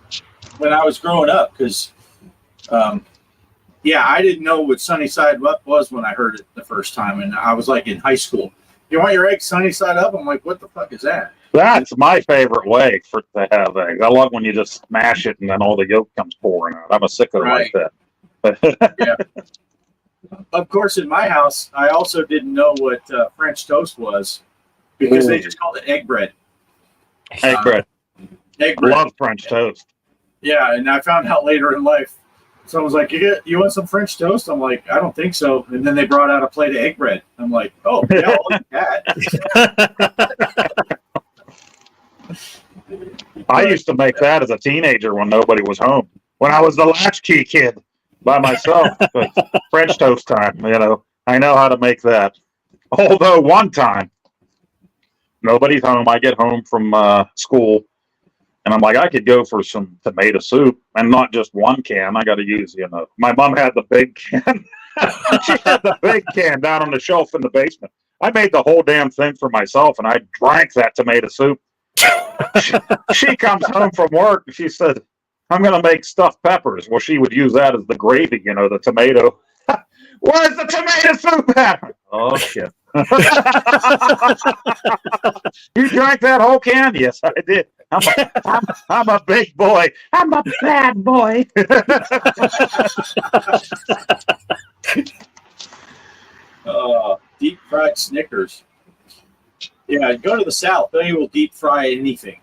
when I was growing up. Because, yeah, I didn't know what sunny side up was when I heard it the first time, and I was like in high school. You want your eggs sunny side up? I'm like, what the fuck is that? That's my favorite way to have eggs. I love when you just smash it and then all the yolk comes pouring out. I'm a sicko like that. Yeah. Of course, in my house, I also didn't know what French toast was because they just called it egg bread. Egg bread. Egg bread. Love French toast. Yeah, and I found out later in life. Someone was like, you want some French toast? I'm like, I don't think so. And then they brought out a plate of egg bread. I'm like, oh, yeah, I'll eat that. I used to make that as a teenager when nobody was home. When I was the latchkey kid by myself. But French toast time, I know how to make that. Although one time, nobody's home. I get home from school, and I'm like, I could go for some tomato soup, and not just one can. I got to use, my mom had the big can. She had the big can down on the shelf in the basement. I made the whole damn thing for myself, and I drank that tomato soup. She comes home from work, and she said, I'm going to make stuffed peppers. Well, she would use that as the gravy, the tomato. Where's the tomato soup at? Oh, shit. You drank that whole can? Yes, I did. I'm a big boy. I'm a bad boy. Deep fried Snickers. Yeah, go to the South. They will deep fry anything.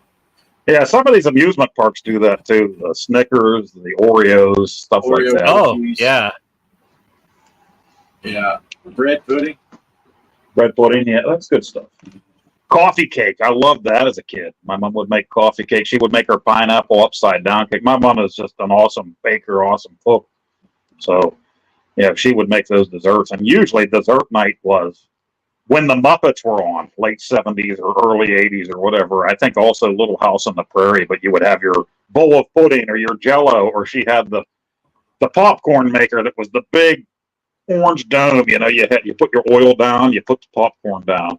Yeah, some of these amusement parks do that too. The Snickers, the Oreos, stuff Oreo. like that. Oh, yeah. Yeah. Bread pudding. Bread pudding, yeah, that's good stuff. Coffee cake, I loved that as a kid. My mom would make coffee cake. She would make her pineapple upside down cake. My mom is just an awesome baker, awesome cook. So, yeah, she would make those desserts. And usually dessert night was when the Muppets were on, late 70s or early 80s or whatever. I think also Little House on the Prairie, but you would have your bowl of pudding or your Jell-O, or she had the the popcorn maker that was the big orange dome. You put your oil down, you put the popcorn down,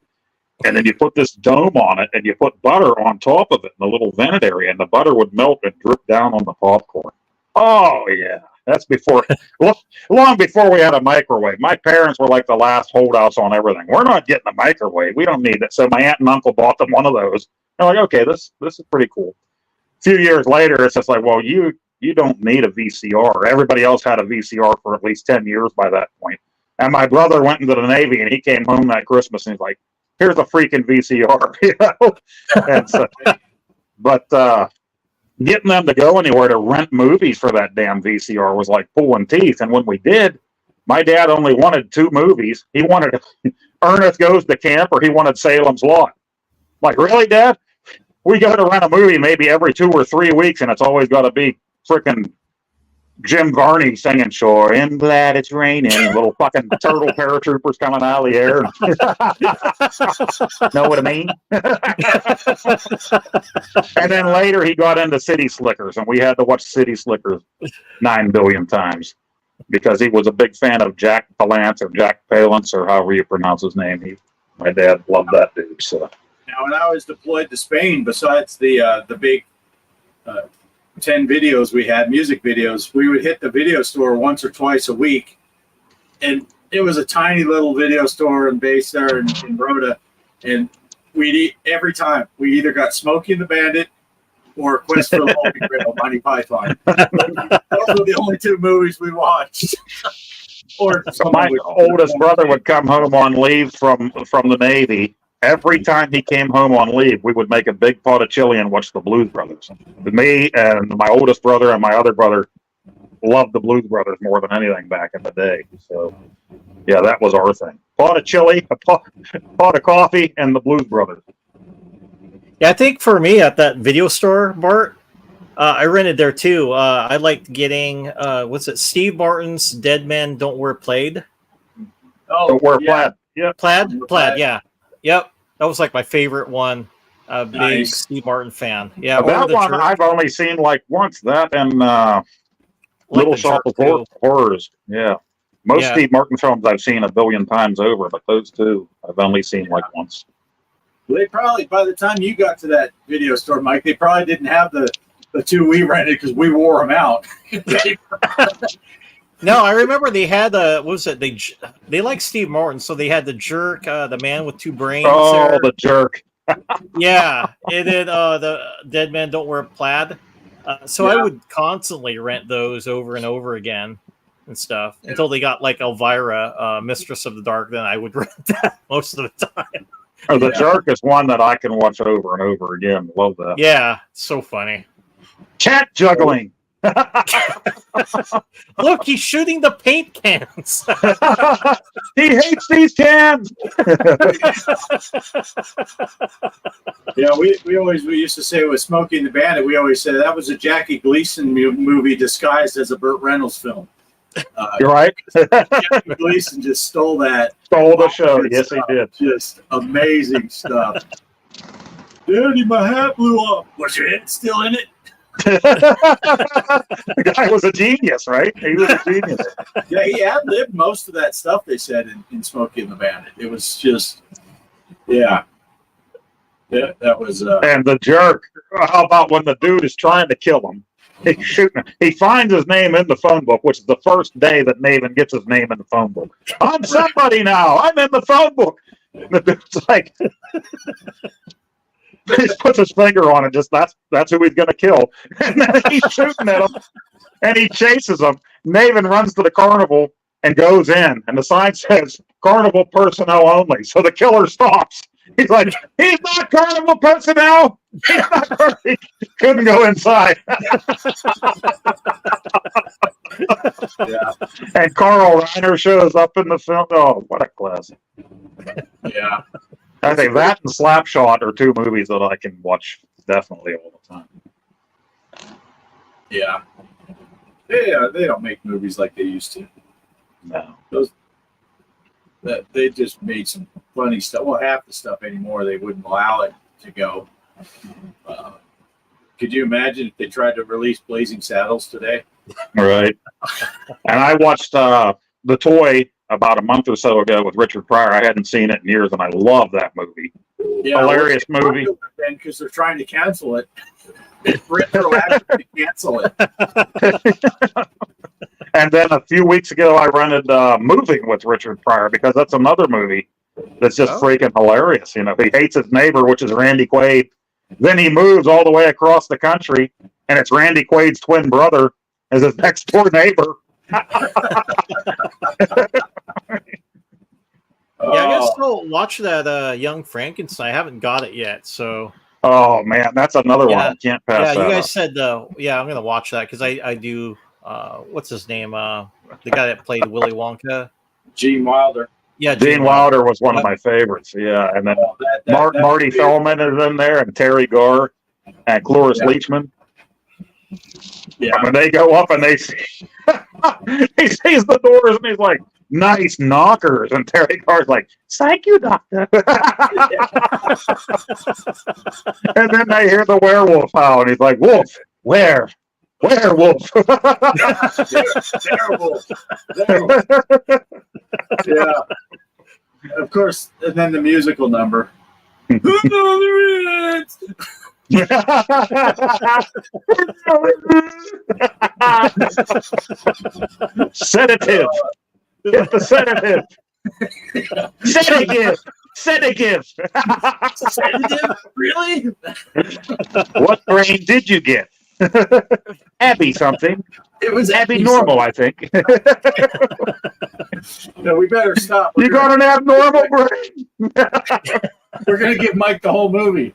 and then you put this dome on it, and you put butter on top of it in the little vented area, and the butter would melt and drip down on the popcorn. Oh yeah, that's long before we had a microwave. My parents were like the last holdouts on everything. We're not getting a microwave. We don't need it. So my aunt and uncle bought them one of those. They're like, okay, this is pretty cool. A few years later, it's just like, well, you don't need a VCR. Everybody else had a VCR for at least 10 years by that point. And my brother went into the Navy, and he came home that Christmas, and he's like, here's a freaking VCR. And so, but getting them to go anywhere to rent movies for that damn VCR was like pulling teeth. And when we did, my dad only wanted 2 movies. He wanted Ernest Goes to Camp, or he wanted Salem's Lot. Like, really, Dad? We go to rent a movie maybe every 2 or 3 weeks, and it's always got to be freaking Jim Varney singing "Sure I'm Glad It's Raining," little fucking turtle paratroopers coming out of the air. Know what I mean? And then later he got into City Slickers, and we had to watch City Slickers 9 billion times because he was a big fan of Jack Palance or Jack Palance or however you pronounce his name. My dad loved that dude. So. Now, when I was deployed to Spain, besides the big 10 videos we had, music videos, we would hit the video store once or twice a week. And it was a tiny little video store and base there in Rhoda. And we'd eat every time. We either got Smokey and the Bandit or Quest for the Holy Grail, Monty Python. Those were the only 2 movies we watched. Or so my oldest brother would come home on leave from the Navy. Every time he came home on leave, we would make a big pot of chili and watch the Blues Brothers. Me and my oldest brother and my other brother loved the Blues Brothers more than anything back in the day. So, yeah, that was our thing. Pot of chili, a pot of coffee, and the Blues Brothers. Yeah, I think for me at that video store, Bart, I rented there too. I liked getting, Steve Martin's Dead Men Don't Wear Plaid. Oh, Don't wear plaid. Yeah. Plaid, yeah. Yep, that was like my favorite one. Big Nice. Steve Martin fan. Yeah, That one I've only seen like once. That and Little Shop of Horrors. Yeah. Most Steve Martin films I've seen a billion times over, but those 2 I've only seen like once. They probably, by the time you got to that video store, Mike, they probably didn't have the 2 we rented because we wore them out. No, I remember they had they like Steve Martin, so they had the Jerk, the Man with 2 Brains. Oh, there. the Jerk. Yeah, and then the Dead Men Don't Wear Plaid. So I would constantly rent those over and over again and stuff until they got like Elvira, Mistress of the Dark. Then I would rent that most of the time. Oh, the Jerk is one that I can watch over and over again. Love that. Yeah, so funny. Cat juggling. Look, he's shooting the paint cans. He hates these cans. Yeah, we used to say with Smokey and the Bandit, we always said that was a Jackie Gleason movie disguised as a Burt Reynolds film. You're right. Jackie Gleason just stole that. Stole the show. Yes, he did. Just amazing stuff. Daddy, my hat blew off. Was your head still in it? The guy was a genius, right? He was a genius. Yeah, he ad-libbed most of that stuff they said in Smokey and the Bandit. It was just, yeah, that was. And the Jerk. How about when the dude is trying to kill him? He's shooting. He finds his name in the phone book, which is the first day that Maven gets his name in the phone book. I'm somebody now. I'm in the phone book. And the dude's like. He puts his finger on it, just that's who he's gonna kill. And then he's shooting at him and he chases him. Maven runs to the carnival and goes in, and the sign says carnival personnel only. So the killer stops. He's like, he's not carnival personnel. He couldn't go inside. Yeah. And Carl Reiner shows up in the film. Oh, what a classic. Yeah. I think that and Slapshot are 2 movies that I can watch definitely all the time. Yeah. They don't make movies like they used to. No. They just made some funny stuff. Well, half the stuff anymore they wouldn't allow it to go. Could you imagine if they tried to release Blazing Saddles today? Right. And I watched The Toy about a month or so ago with Richard Pryor. I hadn't seen it in years, and I love that movie. Yeah, Hilarious movie. Because they're trying to cancel it. Retroactively cancel it. And then a few weeks ago, I rented Moving with Richard Pryor because that's another movie that's just freaking hilarious. You know, he hates his neighbor, which is Randy Quaid. Then he moves all the way across the country, and it's Randy Quaid's twin brother as his next door neighbor. Yeah, I gotta still watch that Young Frankenstein. I haven't got it yet, so. Oh man, that's another one. I can't pass Yeah, that you guys up. said I'm gonna watch that because I do. What's his name? The guy that played Willy Wonka. Gene Wilder. Yeah, Gene Wilder was one of my favorites. Yeah, and then Marty Feldman is in there, and Terry Garr, and Cloris Leachman. Yeah, when they go up and they see, he sees the doors and he's like, "Nice knockers," and Terry Garr's like, "Thank you, doctor." And then they hear the werewolf howl, and he's like, "Wolf, where? Werewolf." Terrible. Yeah. Of course, and then the musical number. Sedative. Get the sedative. Sedative. Sedative. Sedative? Really? What brain did you get? Abby something. It was Abby normal, I think. No, we better stop. You got an abnormal brain. We're gonna give Mike the whole movie.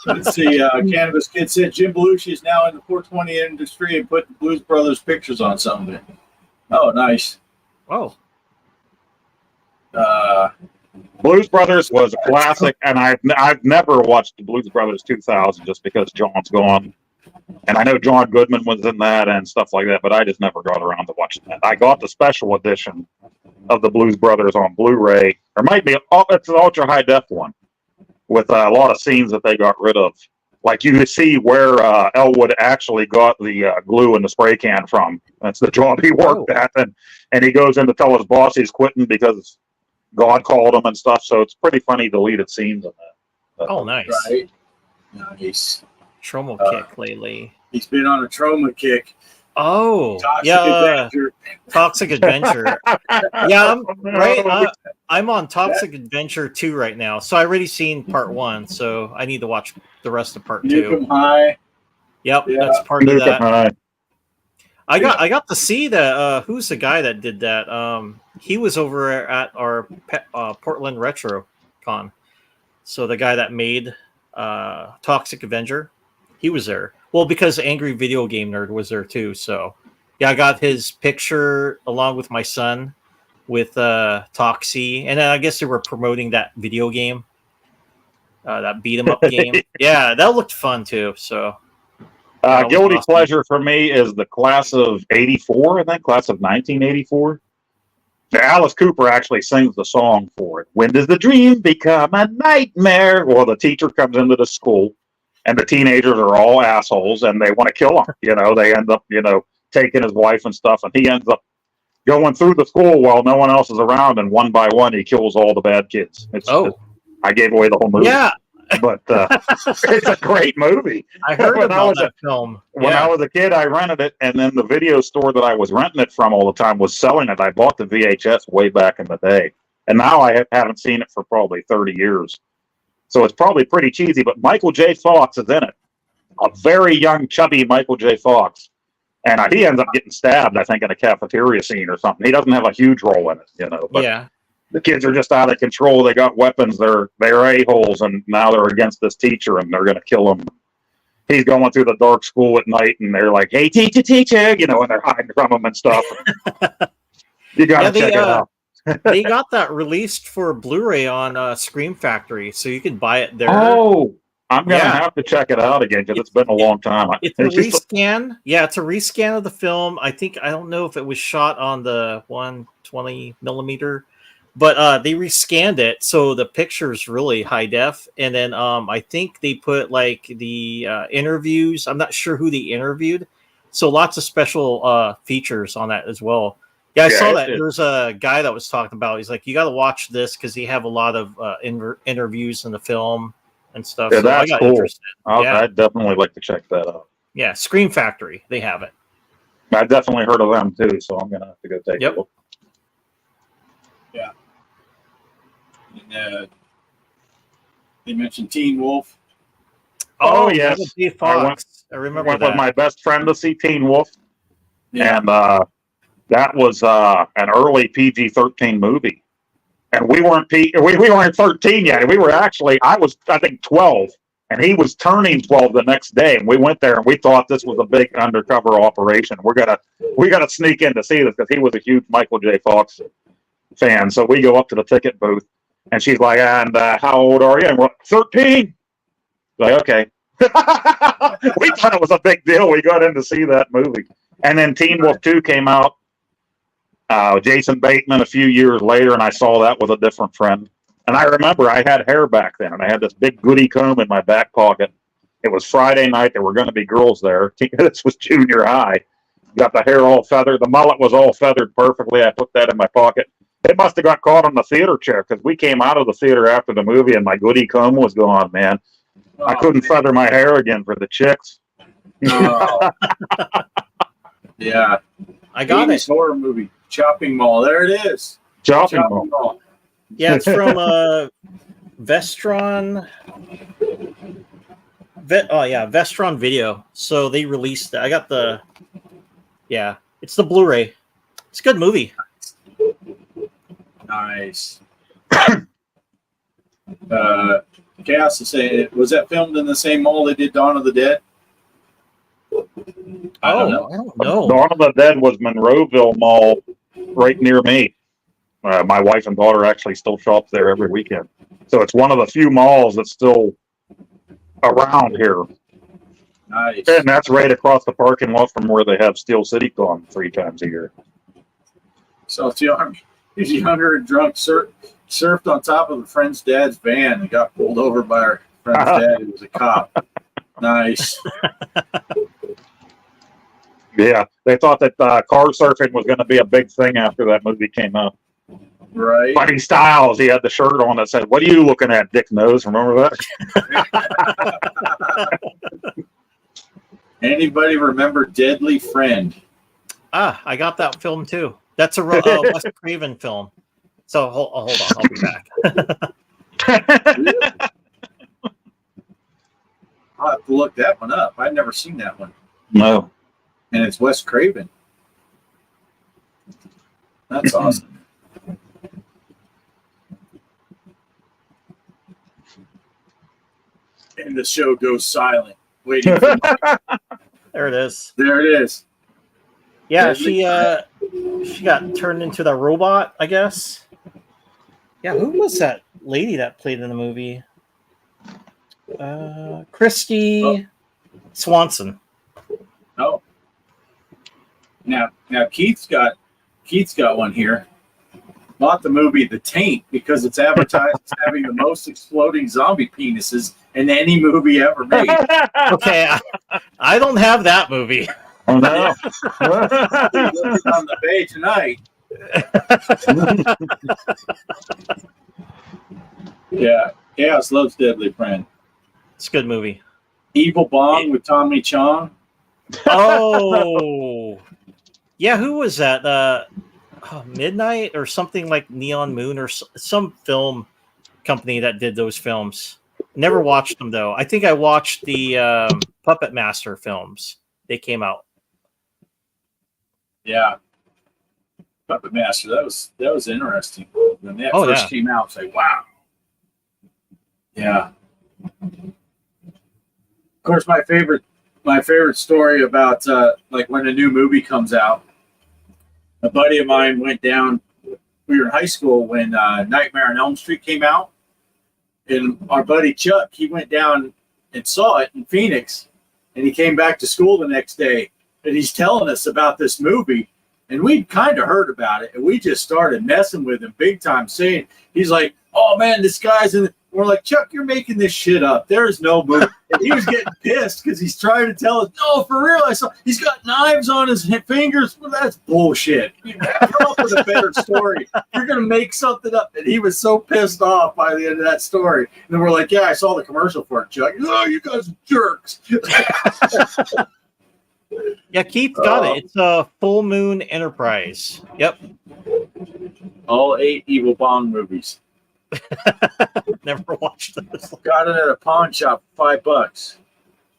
Let's see. Cannabis Kid said Jim Belushi is now in the 420 industry and put Blues Brothers pictures on some of it. Oh, nice. Oh. Blues Brothers was a classic, and I've never watched the Blues Brothers 2000 just because John's gone. And I know John Goodman was in that and stuff like that, but I just never got around to watching that. I got the special edition of the Blues Brothers on Blu-ray, or might be it's an ultra high def one with a lot of scenes that they got rid of. Like you see where Elwood actually got the glue in the spray can from. That's the job he worked at, and he goes in to tell his boss he's quitting because God called him and stuff. So it's pretty funny deleted scenes in that. Oh, nice. Right. Nice. Trauma kick lately. He's been on a trauma kick. Oh, Toxic Adventure. Toxic Adventure. Yeah, I'm on Toxic Adventure 2 right now. So I already seen part 1, so I need to watch the rest of part 2. Nukem High. Yep, Yeah. that's part of that. High. I got to see that. Who's the guy that did that? He was over at our Portland Retro Con. So the guy that made Toxic Avenger, he was there. Well, because Angry Video Game Nerd was there too. So yeah, I got his picture along with my son with Toxie, and I guess they were promoting that video game, that beat 'em up game. Yeah, that looked fun too. So. Guilty pleasure for me is the class of '84, I think, class of 1984. Alice Cooper actually sings the song for it. When does the dream become a nightmare? Well, the teacher comes into the school, and the teenagers are all assholes, and they want to kill him. You know, they end up, taking his wife and stuff, and he ends up going through the school while no one else is around, and one by one, he kills all the bad kids. I gave away the whole movie. Yeah. But it's a great movie. I heard about that film. When I was a kid, I rented it, and then the video store that I was renting it from all the time was selling it. I bought the VHS way back in the day, and now I haven't seen it for probably 30 years. So it's probably pretty cheesy, but Michael J. Fox is in it. A very young, chubby Michael J. Fox. And he ends up getting stabbed, I think, in a cafeteria scene or something. He doesn't have a huge role in it, But yeah. The kids are just out of control. They got weapons. They're a-holes, and now they're against this teacher, and they're going to kill him. He's going through the dark school at night, and they're like, "Hey, teacher," and they're hiding from him and stuff. You got to check it out. They got that released for Blu-ray on Scream Factory, so you can buy it there. Oh, I'm going to have to check it out again because it's been a long time. It's a rescan. Yeah, it's a rescan of the film. I don't know if it was shot on the 120 millimeter but they rescanned it so the picture's really high def, and then I think they put like the interviews. I'm not sure who they interviewed, so lots of special features on that as well. Yeah, I saw that. There's a guy that was talking about. He's like, you got to watch this because he have a lot of interviews in the film and stuff. Yeah, so that's I got cool. interested. I'd definitely like to check that out. Yeah, Scream Factory, they have it. I definitely heard of them too, so I'm gonna have to go take a look. And, they mentioned Teen Wolf. Oh, yes. Dave Fox. I remember went that. with my best friend to see Teen Wolf, Yeah. and that was an early PG-13 movie. And we weren't we weren't 13 yet. We were actually, I think 12, and he was turning 12 the next day. And we went there and we thought this was a big undercover operation. We gotta sneak in to see this because he was a huge Michael J. Fox fan. So we go up to the ticket booth, and she's like, "And how old are you?" And we're 13. Like, okay. We thought it was a big deal. We got in to see that movie. And then Teen Wolf 2 came out. Jason Bateman a few years later, and I saw that with a different friend. And I remember I had hair back then, and I had this big goody comb in my back pocket. It was Friday night. There were going to be girls there. This was junior high. Got the hair all feathered. The mullet was all feathered perfectly. I put that in my pocket. It must have got caught on the theater chair because we came out of the theater after the movie, and my goody comb was gone, man. I couldn't feather my hair again for the chicks. Oh. Yeah. I got it. Horror movie. Chopping Mall. There it is. Chopping Mall. Yeah, it's from Vestron. Vestron Video. So they released that. I got the. Yeah, it's the Blu-ray. It's a good movie. Nice. Chaos is saying, was that filmed in the same mall they did Dawn of the Dead? I don't know. Dawn of the Dead was Monroeville Mall, right near me. My wife and daughter actually still shop there every weekend. So it's one of the few malls that's still around here. Nice. And that's right across the parking lot from where they have Steel City Con 3 times a year. So it's he's younger and drunk, surfed on top of a friend's dad's van and got pulled over by our friend's dad who was a cop. Nice. Yeah, they thought that car surfing was going to be a big thing after that movie came out. Right. Buddy Styles, he had the shirt on that said, "What are you looking at, Dick Nose?" Remember that? Anybody remember Deadly Friend? I got that film too. That's a Wes Craven film. So hold on, I'll be back. I'll have to look that one up. I've never seen that one. No. And it's Wes Craven. That's awesome. And the show goes silent. Waiting for There it is. There it is. Yeah, she got turned into the robot, I guess. Yeah, who was that lady that played in the movie? Christy Swanson. Oh. Now Keith's got one here. Bought the movie The Taint because it's advertised as having the most exploding zombie penises in any movie ever made. Okay, I don't have that movie. Oh, no. It's on the bay tonight. Yeah, Chaos loves Deadly Friend. It's a good movie. Evil Bong with Tommy Chong. Oh, yeah. Who was that? Midnight or something like Neon Moon or some film company that did those films. Never watched them though. I think I watched the Puppet Master films. They came out. Yeah, Puppet Master. That was interesting when that first came out. It's like, wow. Yeah. Of course, my favorite story about like when a new movie comes out. A buddy of mine went down. We were in high school when Nightmare on Elm Street came out, and our buddy Chuck, he went down and saw it in Phoenix, and he came back to school the next day, and he's telling us about this movie, And we kind of heard about it, and we just started messing with him big time, saying, he's like, oh man, this guy's in. We're like, Chuck, you're making this shit up. There is no movie. And he was getting pissed because he's trying to tell us, no, for real. I saw he's got knives on his fingers. Well, that's bullshit. You come up with a better story. You're going to make something up. And he was so pissed off by the end of that story. And then we're like, yeah, I saw the commercial for it, Chuck. Oh, you guys are jerks. Yeah, Keith got it. It's a Full Moon Enterprise. Yep. All 8 Evil Bond movies. Never watched this. Got it at a pawn shop for $5.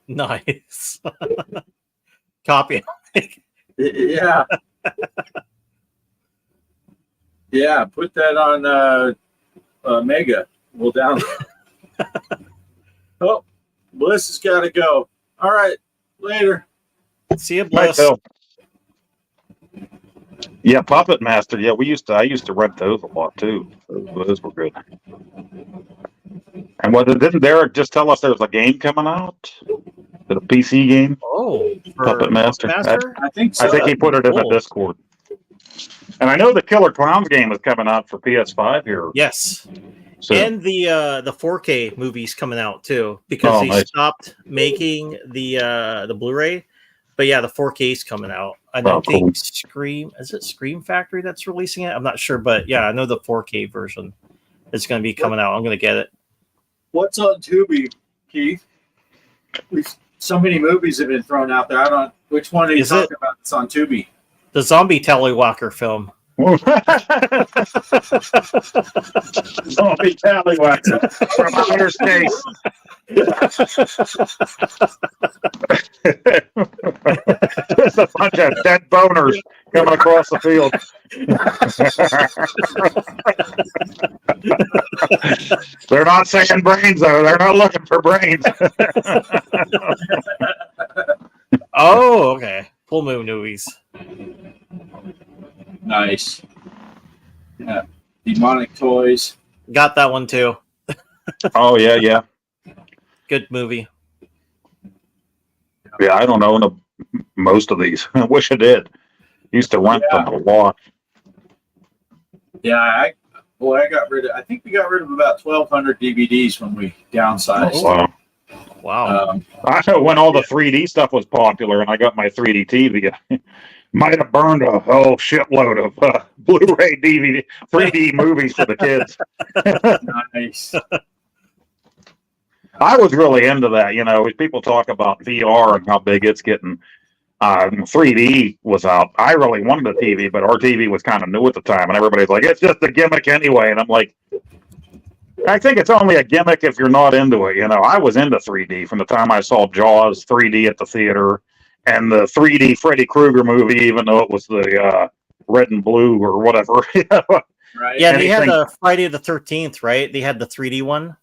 Nice. Copy. Yeah. Yeah, put that on Mega. We'll download. Oh, Bliss has got to go. All right, later. See you, Right, Bliss. Phil. Yeah, Puppet Master. Yeah, I used to rent those a lot too. Those were good. And didn't Derek just tell us there was a game coming out? The PC game? Oh, for Puppet Master. I think so. I think he put it in the Cool. Discord. And I know the Killer Clowns game is coming out for PS5 here. Yes. So, And the 4K movie's coming out too because Oh, they nice. stopped making the Blu-ray. But yeah, the 4K's coming out. I don't cool. think Scream Factory that's releasing it? I'm not sure, but yeah, I know the 4K version is going to be coming out. I'm going to get it. What's on Tubi, Keith? So many movies have been thrown out there. I don't. Which one are you Is talking about? That's on Tubi. The zombie Tallywhacker film. Don't be tallywhacker from outer space. There's a bunch of dead boners coming across the field. They're not saying brains, though. They're not looking for brains. Oh, okay. Full Moon movies. Nice. Yeah. Demonic Toys. Got that one too. Oh, yeah. Good movie. Yeah, I don't own most of these. I wish I did. Used to rent them a lot. Yeah, I got rid of. I think we got rid of about 1,200 DVDs when we downsized. Wow. Wow. I know when all the 3D stuff was popular and I got my 3D TV, I might have burned a whole shitload of Blu-ray DVD 3D movies for the kids. Nice. I was really into that. You know, people talk about VR and how big it's getting. 3D was out. I really wanted a TV, but our TV was kind of new at the time, and everybody's like, it's just a gimmick anyway. And I'm like, I think it's only a gimmick if you're not into it. You know, I was into 3D from the time I saw Jaws 3D at the theater and the 3D Freddy Krueger movie, even though it was the red and blue or whatever. Right. Yeah, they had anything- the Friday the 13th, right? They had the 3D one.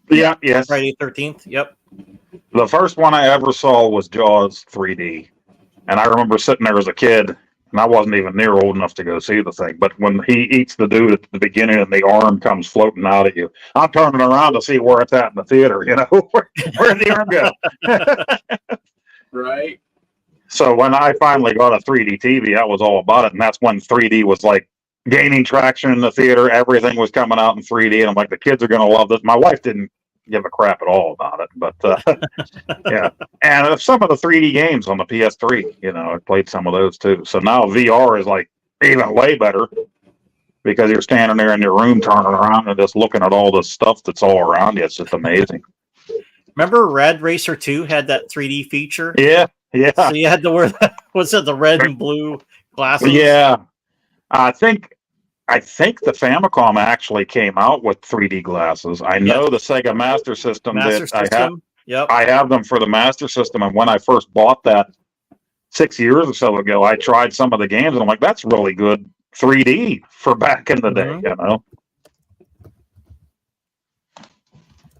Yeah, yes. Friday the 13th. Yep. The first one I ever saw was Jaws 3D. And I remember sitting there as a kid, and I wasn't even near old enough to go see the thing. But when he eats the dude at the beginning and the arm comes floating out at you, I'm turning around to see where it's at in the theater, you know, where'd the arm go? Right. So when I finally got a 3D TV, I was all about it. And that's when 3D was like gaining traction in the theater. Everything was coming out in 3D. And I'm like, the kids are going to love this. My wife didn't give a crap at all about it. But yeah. And some of the 3D games on the PS3, you know, I played some of those too. So now VR is like even way better because you're standing there in your room turning around and just looking at all the stuff that's all around you. It's just amazing. Remember Rad Racer 2 had that 3D feature? Yeah. Yeah. So you had to wear that. Was it the red and blue glasses? Yeah. I think the Famicom actually came out with 3D glasses. I know the Sega Master System Master did. System. Yep. I have them for the Master System, and when I first bought that 6 years or so ago, I tried some of the games, and I'm like, that's really good 3D for back in the day, you know?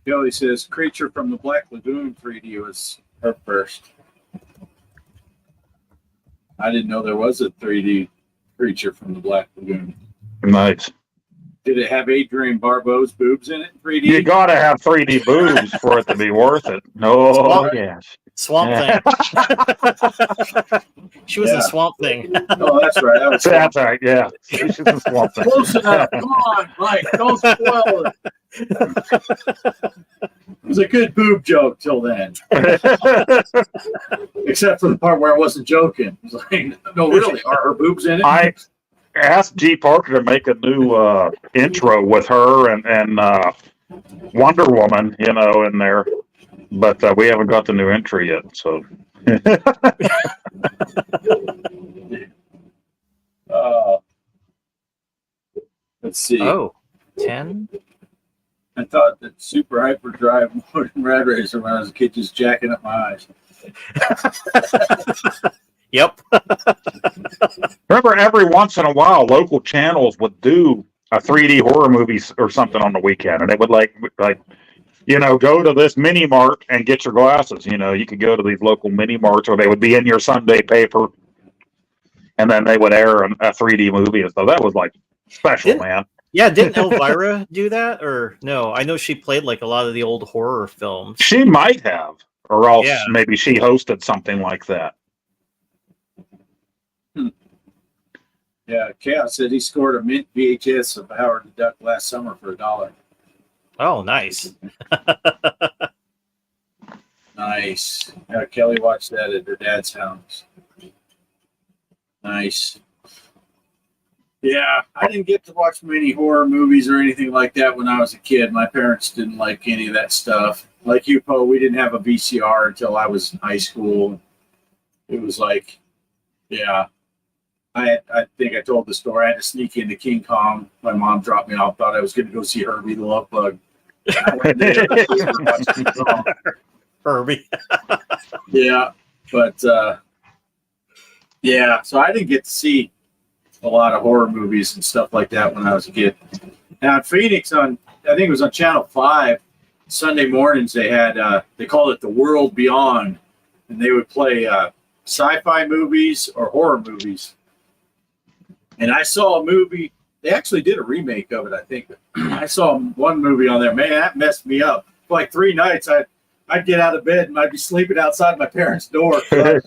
Kelly says Creature from the Black Lagoon 3D was her first. I didn't know there was a 3D Creature from the Black Lagoon. Nice. Did it have Adrian Barbeau's boobs in it in 3D? You got to have 3D boobs for it to be worth it. No, Swamp- yes. Swamp Thing. She was a Swamp Thing. Oh, that's right. That was That's right. Yeah, she's a Swamp Thing. close enough. Come on, Mike. Don't spoil it. It was a good boob joke till then, except for the part where I wasn't joking. It was like, no, really, are her boobs in it? I asked G. Parker to make a new intro with her and Wonder Woman, in there, but we haven't got the new entry yet. So let's see. Oh, 10? I thought that Super Hyperdrive more than Rad Racer when I was a kid, just jacking up my eyes. Yep. remember, every once in a while, local channels would do a 3D horror movie or something on the weekend, and they would like go to this mini mart and get your glasses. You could go to these local mini marts, or they would be in your Sunday paper, and then they would air a 3D movie. So that was like special, man. Yeah, didn't Elvira do that? Or no? I know she played like a lot of the old horror films. She might have, or else Yeah. maybe she hosted something like that. Yeah, Chaos said he scored a mint VHS of Howard the Duck last summer for $1. Oh, nice. Nice. Yeah, Kelly watched that at her dad's house. Nice. Yeah, I didn't get to watch many horror movies or anything like that when I was a kid. My parents didn't like any of that stuff. Like you, Poe, we didn't have a VCR until I was in high school. It was like, yeah. I think I told the story. I had to sneak into King Kong. My mom dropped me off, thought I was going to go see Herbie the Love Bug. I went there to watch King Kong. Herbie. Yeah, but yeah, so I didn't get to see a lot of horror movies and stuff like that when I was a kid. Now in Phoenix, I think it was on Channel 5, Sunday mornings they had they called it The World Beyond, and they would play sci-fi movies or horror movies. And I saw a movie. They actually did a remake of it, I think. I saw one movie on there. Man, that messed me up. For like 3 nights, I'd get out of bed and I'd be sleeping outside my parents' door. I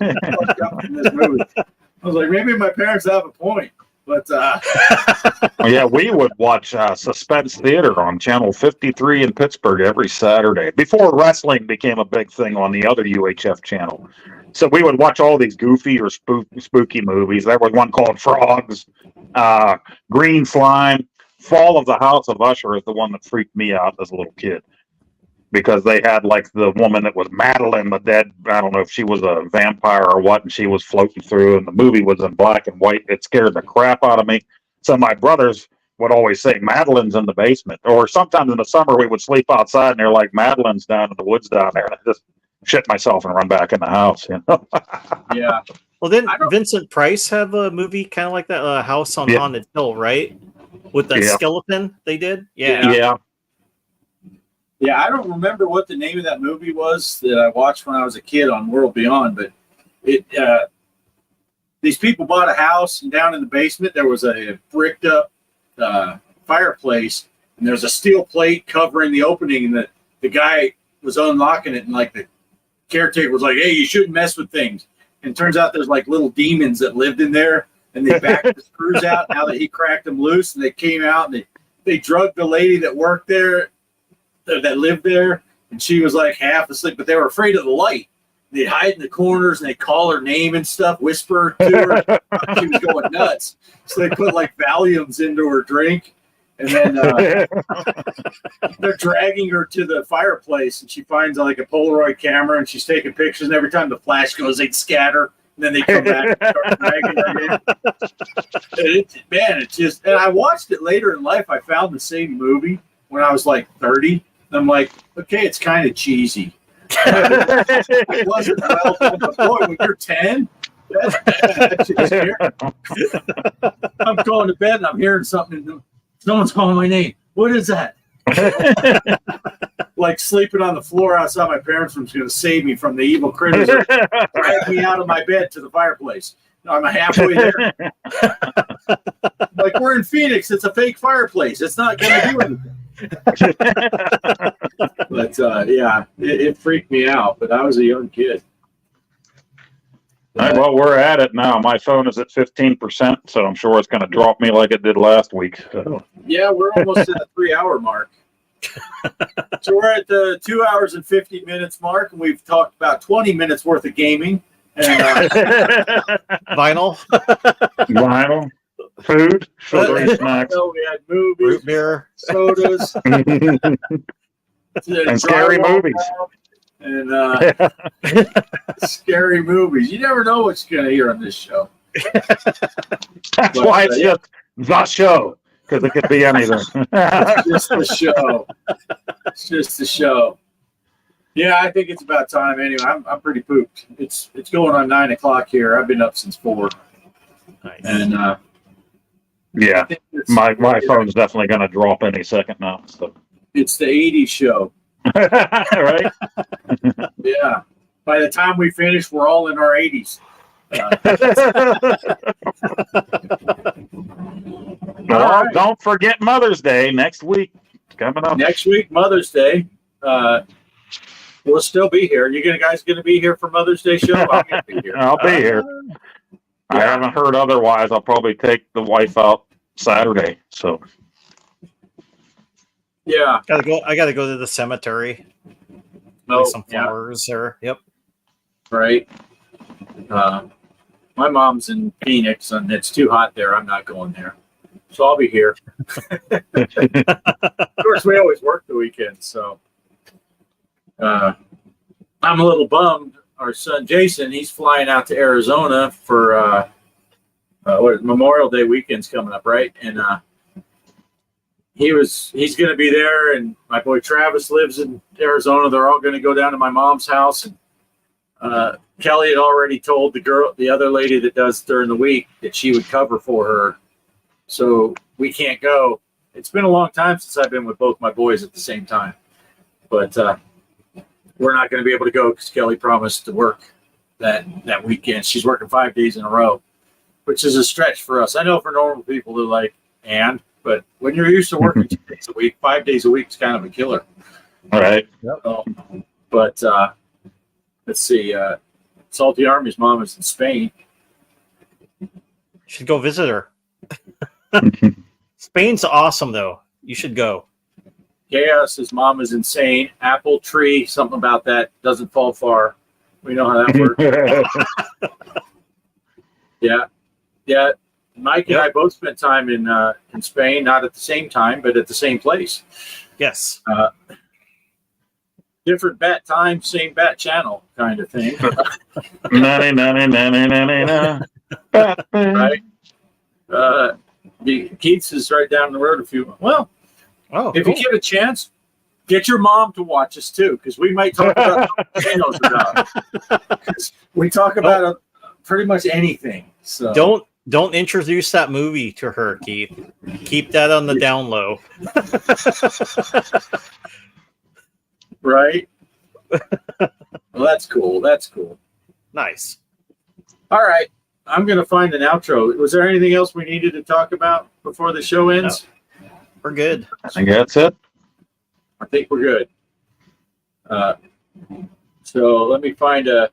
was like, maybe my parents have a point. But Yeah, we would watch Suspense Theater on Channel 53 in Pittsburgh every Saturday before wrestling became a big thing on the other UHF channel. So we would watch all these goofy or spooky movies. There was one called Frogs, Green Slime. Fall of the House of Usher is the one that freaked me out as a little kid, because they had like the woman that was Madeline, the dead, I don't know if she was a vampire or what, and she was floating through, and the movie was in black and white. It scared the crap out of me. So my brothers would always say, Madeline's in the basement. Or sometimes in the summer we would sleep outside and they're like, Madeline's down in the woods down there. And I just shit myself and run back in the house. yeah. Well, didn't Vincent Price have a movie kind of like that, House on Haunted Hill, right? With the skeleton they did? Yeah. Yeah, I don't remember what the name of that movie was that I watched when I was a kid on World Beyond, but it these people bought a house, and down in the basement there was a bricked up fireplace, and there's a steel plate covering the opening, and the guy was unlocking it, and like the caretaker was like, hey, you shouldn't mess with things. And it turns out there's like little demons that lived in there, and they backed the screws out now that he cracked them loose, and they came out and they drugged the lady that worked there, that lived there, and she was like half asleep, but they were afraid of the light. They'd hide in the corners and they'd call her name and stuff, whisper to her. She was going nuts. So they put like Valiums into her drink, and then they're dragging her to the fireplace, and she finds like a Polaroid camera, and she's taking pictures, and every time the flash goes, they'd scatter, and then they come back and start dragging her in. It's just, and I watched it later in life. I found the same movie when I was like 30. I'm like, okay, it's kind of cheesy. It wasn't well done, but boy, when you're 10, that's scary. I'm going to bed and I'm hearing something. Someone's calling my name. What is that? Like sleeping on the floor outside my parents' room is going to save me from the evil critters that drag me out of my bed to the fireplace. I'm halfway there. Like, we're in Phoenix. It's a fake fireplace. It's not going to do anything. But yeah, it freaked me out. But I was a young kid. All right, well, we're at it now. My phone is at 15%, so I'm sure it's going to drop me like it did last week. So. Yeah, we're almost at the 3-hour mark. So we're at the 2 hours and 50 minutes mark, and we've talked about 20 minutes worth of gaming. And, Vinyl, Vinyl, food, sugary snacks, so we had movies, root beer. sodas, and scary movies. And scary movies. You never know what you're going to hear on this show. That's But, why it's yeah. just the show, because it could be anything. It's just the show. It's just the show. Yeah, I think it's about time anyway. I'm pretty pooped. It's going on 9 o'clock here. I've been up since 4. Nice. And I Yeah, think my phone's definitely going to drop any second now. So. it's the 80s show. Right? Yeah. By the time we finish, we're all in our 80s. Well, All right. don't forget Mother's Day next week. It's coming up. Next week, Mother's Day. We'll still be here. You guys going to be here for Mother's Day show? I'm going to be here. I'll be here. I haven't heard otherwise. I'll probably take the wife out Saturday. So Yeah. I gotta go to the cemetery. No. Like some Yeah. flowers there. Yep. Right. My mom's in Phoenix, and it's too hot there. I'm not going there, so I'll be here. Of course, we always work the weekend, so I'm a little bummed. Our son Jason, he's flying out to Arizona for Memorial Day weekend's coming up, right? And he's going to be there, and my boy Travis lives in Arizona. They're all going to go down to my mom's house, and Kelly had already told the other lady that does during the week, that she would cover for her. So we can't go. It's been a long time since I've been with both my boys at the same time, but we're not going to be able to go because Kelly promised to work that weekend. She's working 5 days in a row, which is a stretch for us. I know for normal people they're like, but when you're used to working 2 days a week, 5 days a week is kind of a killer. all right. But let's see. Salty Army's mom is in Spain. Should go visit her. Spain's awesome, though. You should go. Chaos, mom is insane. Apple tree, something about that doesn't fall far. We know how that works. Yeah. Mike and I both spent time in Spain, not at the same time, but at the same place. Yes. Different bat time, same bat channel kind of thing. Right? Keith's is right down the road a few. Well, if you get a chance, get your mom to watch us too, because we might talk about channels about it. 'Cause we talk about pretty much anything. So Don't introduce that movie to her, Keith. Keep that on the down low. Right? Well, that's cool. That's cool. Nice. All right. I'm going to find an outro. Was there anything else we needed to talk about before the show ends? No. We're good. I think that's it. I think we're good. So let me find that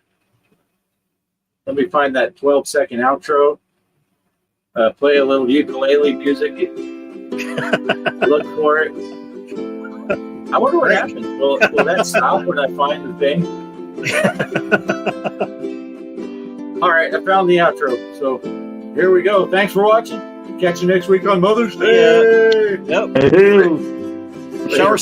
12-second outro. Play a little ukulele music. Look for it. I wonder what happens. Will that stop when I find the thing? All right, I found the outro. So here we go. Thanks for watching. Catch you next week on Mother's Day. Yep. Hey. Shower